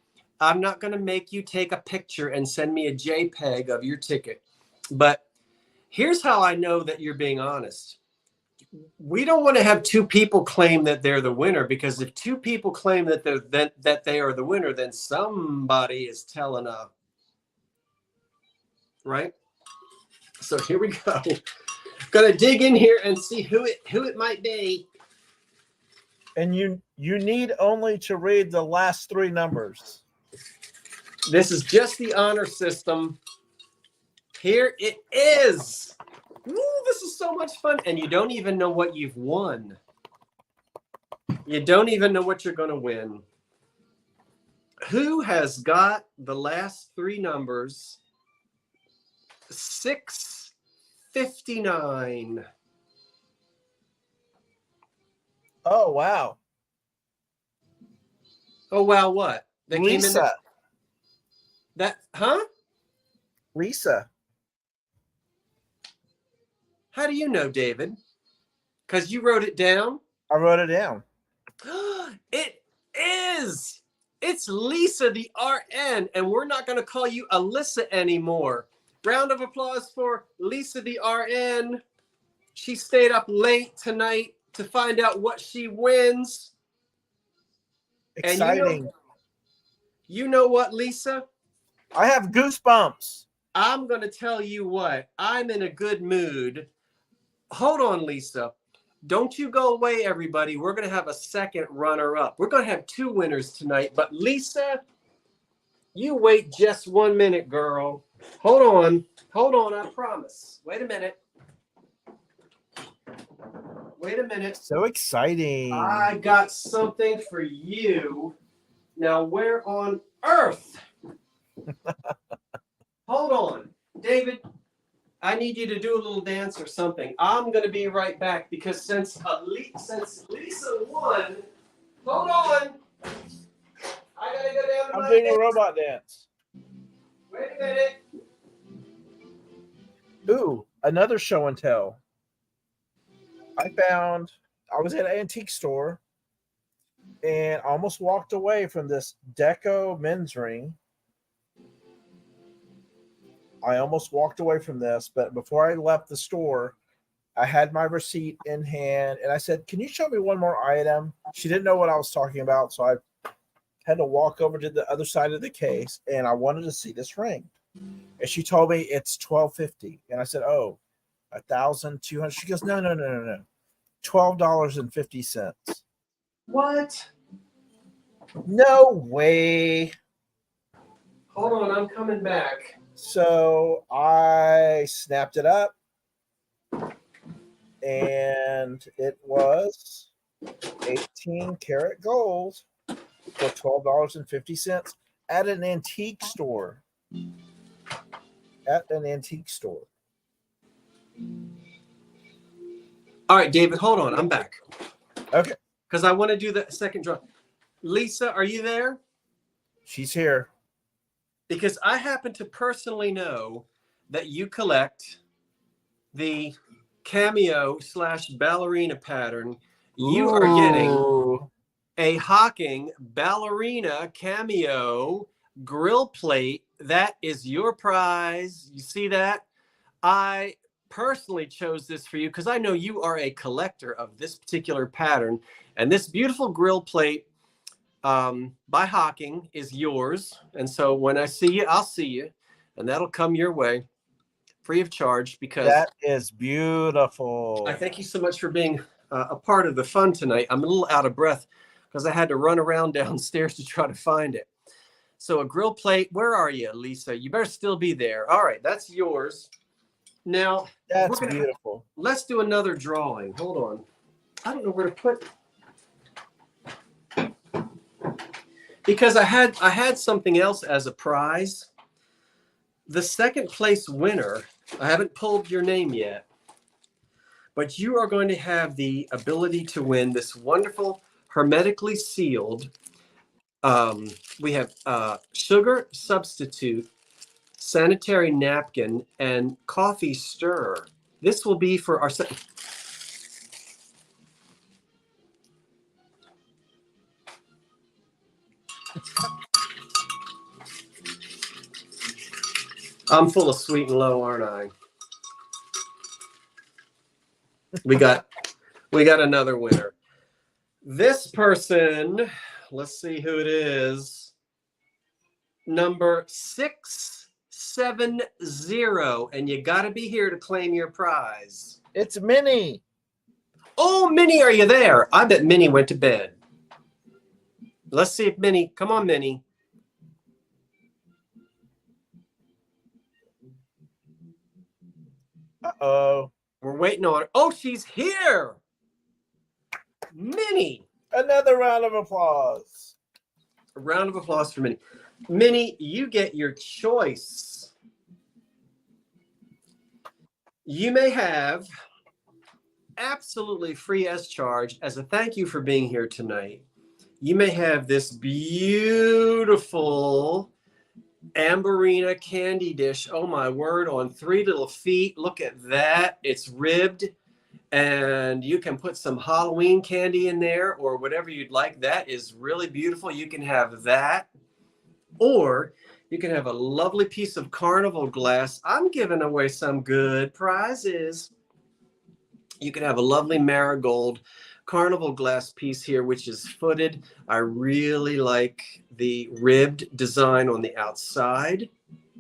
I'm not going to make you take a picture and send me a JPEG of your ticket. But here's how I know that you're being honest. We don't want to have two people claim that they're the winner, because if two people claim that they are the winner, then somebody is telling a, right? So here we go. Gonna dig in here and see who it might be. And you need only to read the last three numbers. This is just the honor system. Here it is. Woo, this is so much fun. And you don't even know what you've won. You don't even know what you're going to win. Who has got the last three numbers? 659. Oh, wow. Oh, wow, what? That Lisa. Huh? Lisa. How do you know, David? Because you wrote it down? I wrote it down. It is. It's Lisa, the RN, and we're not going to call you Alyssa anymore. Round of applause for Lisa, the RN. She stayed up late tonight to find out what she wins. And Exciting. You know what, Lisa? I have goosebumps. I'm going to tell you what. I'm in a good mood. Hold on, Lisa. Don't you go away, everybody. We're going to have a second runner-up. We're going to have 2 winners tonight. But Lisa, you wait just 1 minute, girl. Hold on. Hold on, I promise. Wait a minute. Wait a minute. So exciting. I got something for you. Now, where on earth? Hold on. David, I need you to do a little dance or something. I'm going to be right back because since Lisa won, hold on. I got to go down to I'm my doing a dance. robot dance. Wait a minute. Ooh, another show and tell. I was at an antique store and almost walked away from this Deco men's ring. I almost walked away from this, but before I left the store, I had my receipt in hand and I said, "Can you show me one more item?" She didn't know what I was talking about, so I had to walk over to the other side of the case and I wanted to see this ring. And she told me it's $1,250. And I said, "Oh, 1,200." She goes, No. $12.50. What? No way. Hold on, I'm coming back. So I snapped it up and it was 18 karat gold for $12.50 at an antique store. At an antique store. All right, David, hold on. I'm back. Okay. Because I want to do the second draw. Lisa, are you there? She's here. Because I happen to personally know that you collect the cameo/ballerina pattern. You are getting Ooh. a Hocking ballerina cameo grill plate. That is your prize. You see that? I personally chose this for you because I know you are a collector of this particular pattern. And this beautiful grill plate by Hocking is yours. And so when I see you, I'll see you. And that'll come your way free of charge because That is beautiful. I thank you so much for being a part of the fun tonight. I'm a little out of breath because I had to run around downstairs to try to find it. So a grill plate, where are you, Lisa? You better still be there. All right, that's yours. Now, That's beautiful. Let's do another drawing. Hold on. I don't know where to put. Because I had something else as a prize. The second place winner, I haven't pulled your name yet, but you are going to have the ability to win this wonderful hermetically sealed. We have sugar substitute, sanitary napkin, and coffee stirrer. This will be for our I'm full of sweet and low, aren't I? We got another winner. This person, let's see who it is. Number 670, and you got to be here to claim your prize. It's Minnie. Oh, Minnie, are you there? I bet Minnie went to bed. Let's see if Minnie, come on, Minnie. Uh-oh. We're waiting on her. Oh, she's here. Minnie. Another round of applause. A round of applause for Minnie. Minnie, you get your choice. You may have absolutely free as charge as a thank you for being here tonight. You may have this beautiful Amberina candy dish. Oh my word, on 3 little feet. Look at that. It's ribbed. And you can put some Halloween candy in there or whatever you'd like. That is really beautiful. You can have that. Or you can have a lovely piece of carnival glass. I'm giving away some good prizes. You can have a lovely marigold carnival glass piece here, which is footed. I really like the ribbed design on the outside.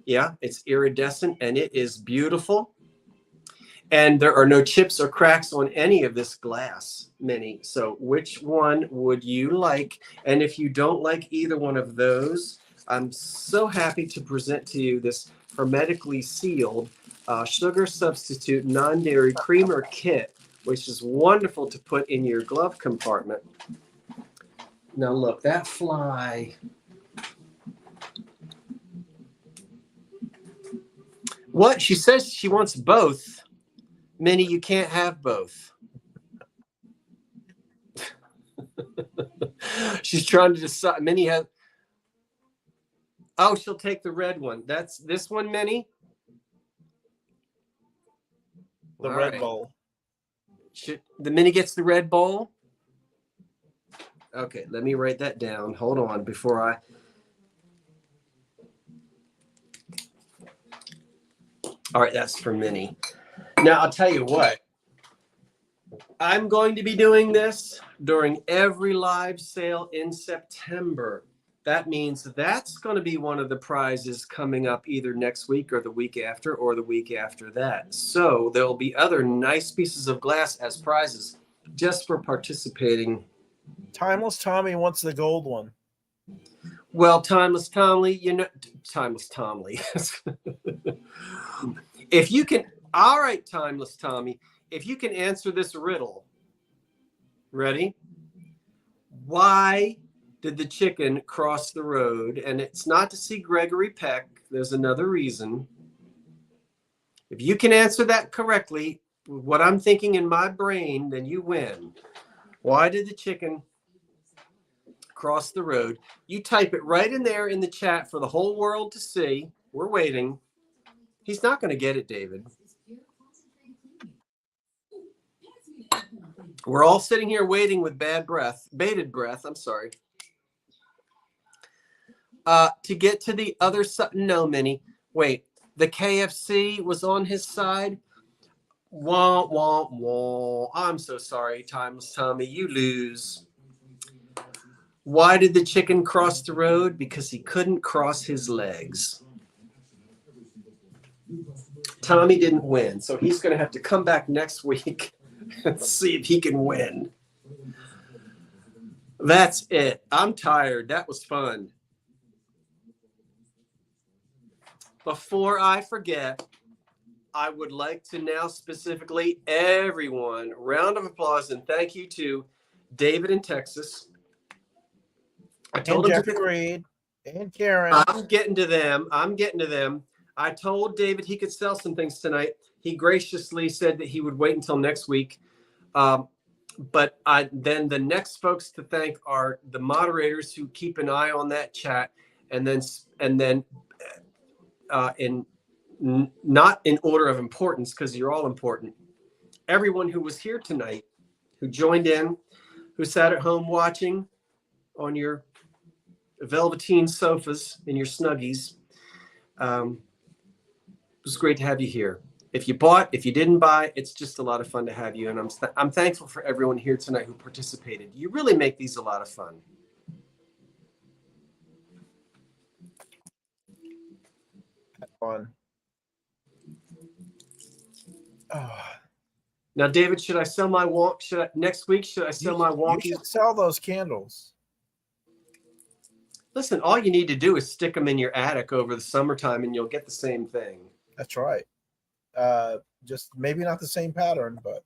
Yeah, it's iridescent and it is beautiful. And there are no chips or cracks on any of this glass, Minnie. So which one would you like? And if you don't like either one of those, I'm so happy to present to you this hermetically sealed sugar substitute non-dairy creamer kit, which is wonderful to put in your glove compartment. Now look, that fly. What? She says she wants both. Minnie, you can't have both. She's trying to decide. Minnie has. Oh, she'll take the red one. That's this one, Minnie. The All Red right. Bull. The Minnie gets the red bowl. Okay, let me write that down. Hold on before I. All right, that's for Minnie. Now, I'll tell you what. I'm going to be doing this during every live sale in September. That means that's going to be one of the prizes coming up either next week or the week after or the week after that. So there will be other nice pieces of glass as prizes just for participating. Timeless Tommy wants the gold one. Well, Timeless Tomley, you know, Timeless Tomley. If you can, all right, Timeless Tommy, if you can answer this riddle, ready? Why did the chicken cross the road? And it's not to see Gregory Peck. There's another reason. If you can answer that correctly, what I'm thinking in my brain, then you win. Why did the chicken cross the road? You type it right in there in the chat for the whole world to see. We're waiting. He's not going to get it, David. We're all sitting here waiting with bated breath. I'm sorry. To get to the other side. No, Minnie. Wait, the KFC was on his side. Wah, wah, wah. I'm so sorry, Timeless Tommy. You lose. Why did the chicken cross the road? Because he couldn't cross his legs. Tommy didn't win, so he's going to have to come back next week and see if he can win. That's it. I'm tired. That was fun. Before I forget, I would like to now specifically everyone, round of applause and thank you to David in Texas. I And told him Jeffrey to, Reed. And Karen. I'm getting to them. I told David he could sell some things tonight. He graciously said that he would wait until next week. But then the next folks to thank are the moderators who keep an eye on that chat, and then not in order of importance, because you're all important. Everyone who was here tonight, who joined in, who sat at home watching on your velveteen sofas in your snuggies. It was great to have you here. If you bought, if you didn't buy, it's just a lot of fun to have you. And I'm thankful for everyone here tonight who participated. You really make these a lot of fun. Fun. Oh. Now, David, should I sell my walk? Next week, should I sell my walkies? You should sell those candles. Listen, all you need to do is stick them in your attic over the summertime and you'll get the same thing. That's right. Just maybe not the same pattern, but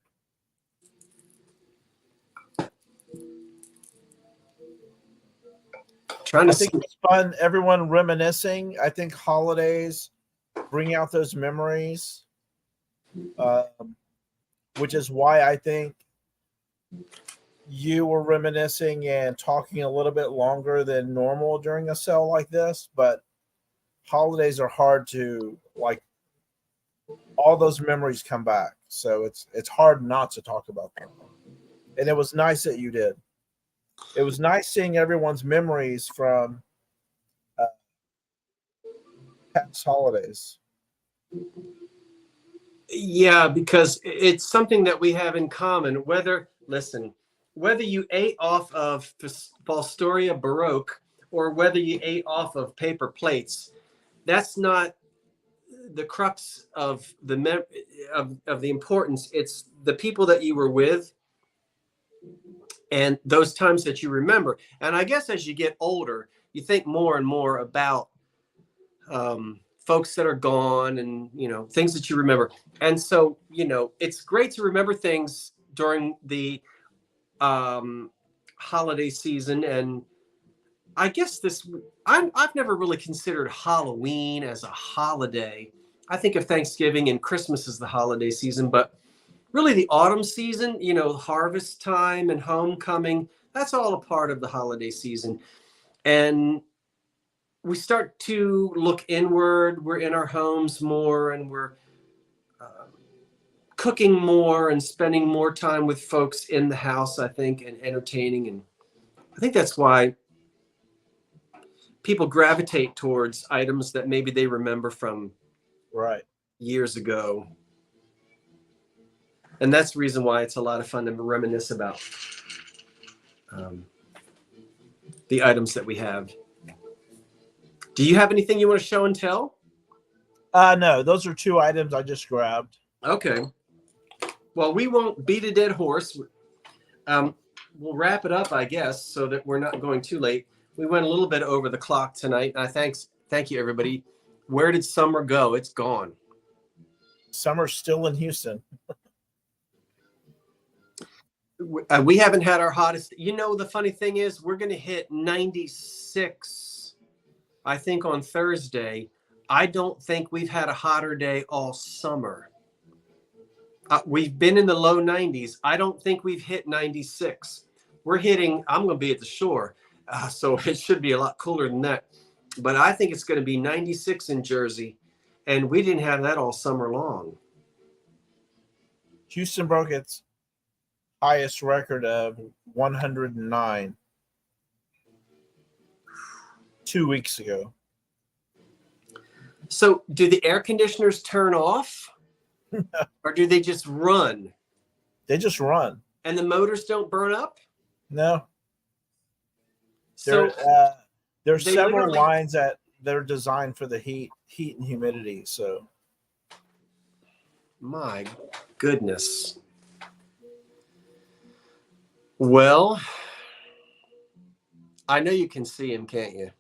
I think it's fun. Everyone reminiscing. I think holidays bring out those memories, which is why I think you were reminiscing and talking a little bit longer than normal during a sale like this. But holidays are hard to, like, all those memories come back. So it's hard not to talk about them. And it was nice that you did. It was nice seeing everyone's memories from past holidays. Yeah, because it's something that we have in common. Whether you ate off of Fostoria Baroque or whether you ate off of paper plates, that's not the crux of of the importance. It's the people that you were with and those times that you remember. And I guess as you get older, you think more and more about folks that are gone and, things that you remember. And so, it's great to remember things during the holiday season. And I guess I've never really considered Halloween as a holiday. I think of Thanksgiving and Christmas as the holiday season, but really the autumn season, harvest time and homecoming, that's all a part of the holiday season. And we start to look inward. We're in our homes more, and we're cooking more and spending more time with folks in the house, I think, and entertaining. And I think that's why people gravitate towards items that maybe they remember from Right. years ago. And that's the reason why it's a lot of fun to reminisce about the items that we have. Do you have anything you want to show and tell? No, those are 2 items I just grabbed. Okay. Well, we won't beat a dead horse. We'll wrap it up, I guess, so that we're not going too late. We went a little bit over the clock tonight. Thank you, everybody. Where did summer go? It's gone. Summer's still in Houston. We haven't had our hottest. The funny thing is, we're going to hit 96, I think, on Thursday. I don't think we've had a hotter day all summer. We've been in the low 90s. I don't think we've hit 96. I'm going to be at the shore, so it should be a lot cooler than that. But I think it's going to be 96 in Jersey, and we didn't have that all summer long. Houston broke its highest record of 109 2 weeks ago. So do the air conditioners turn off? Or do they just run? They just run. And the motors don't burn up? No. So There's they several literally- lines that they're designed for the heat and humidity. So my goodness. Well, I know you can see him, can't you?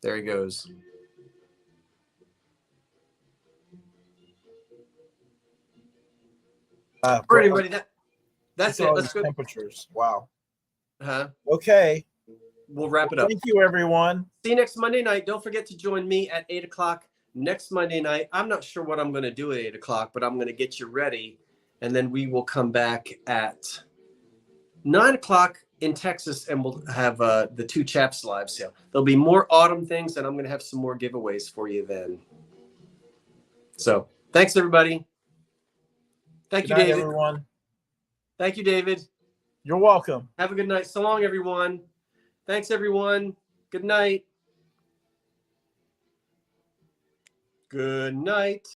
There he goes. For anybody, that's it. all Let's these go. temperatures. Wow. Huh? Okay. We'll wrap it up. Thank you, everyone. See you next Monday night. Don't forget to join me at 8 o'clock next Monday night. I'm not sure what I'm going to do at 8 o'clock, but I'm going to get you ready. And then we will come back at 9 o'clock in Texas, and we'll have the 2 Chaps live sale. There'll be more autumn things, and I'm going to have some more giveaways for you then. So thanks, everybody. Thank you, Good night, David. everyone. Thank you, David. You're welcome. Have a good night. So long, everyone. Thanks, everyone. Good night. Good night.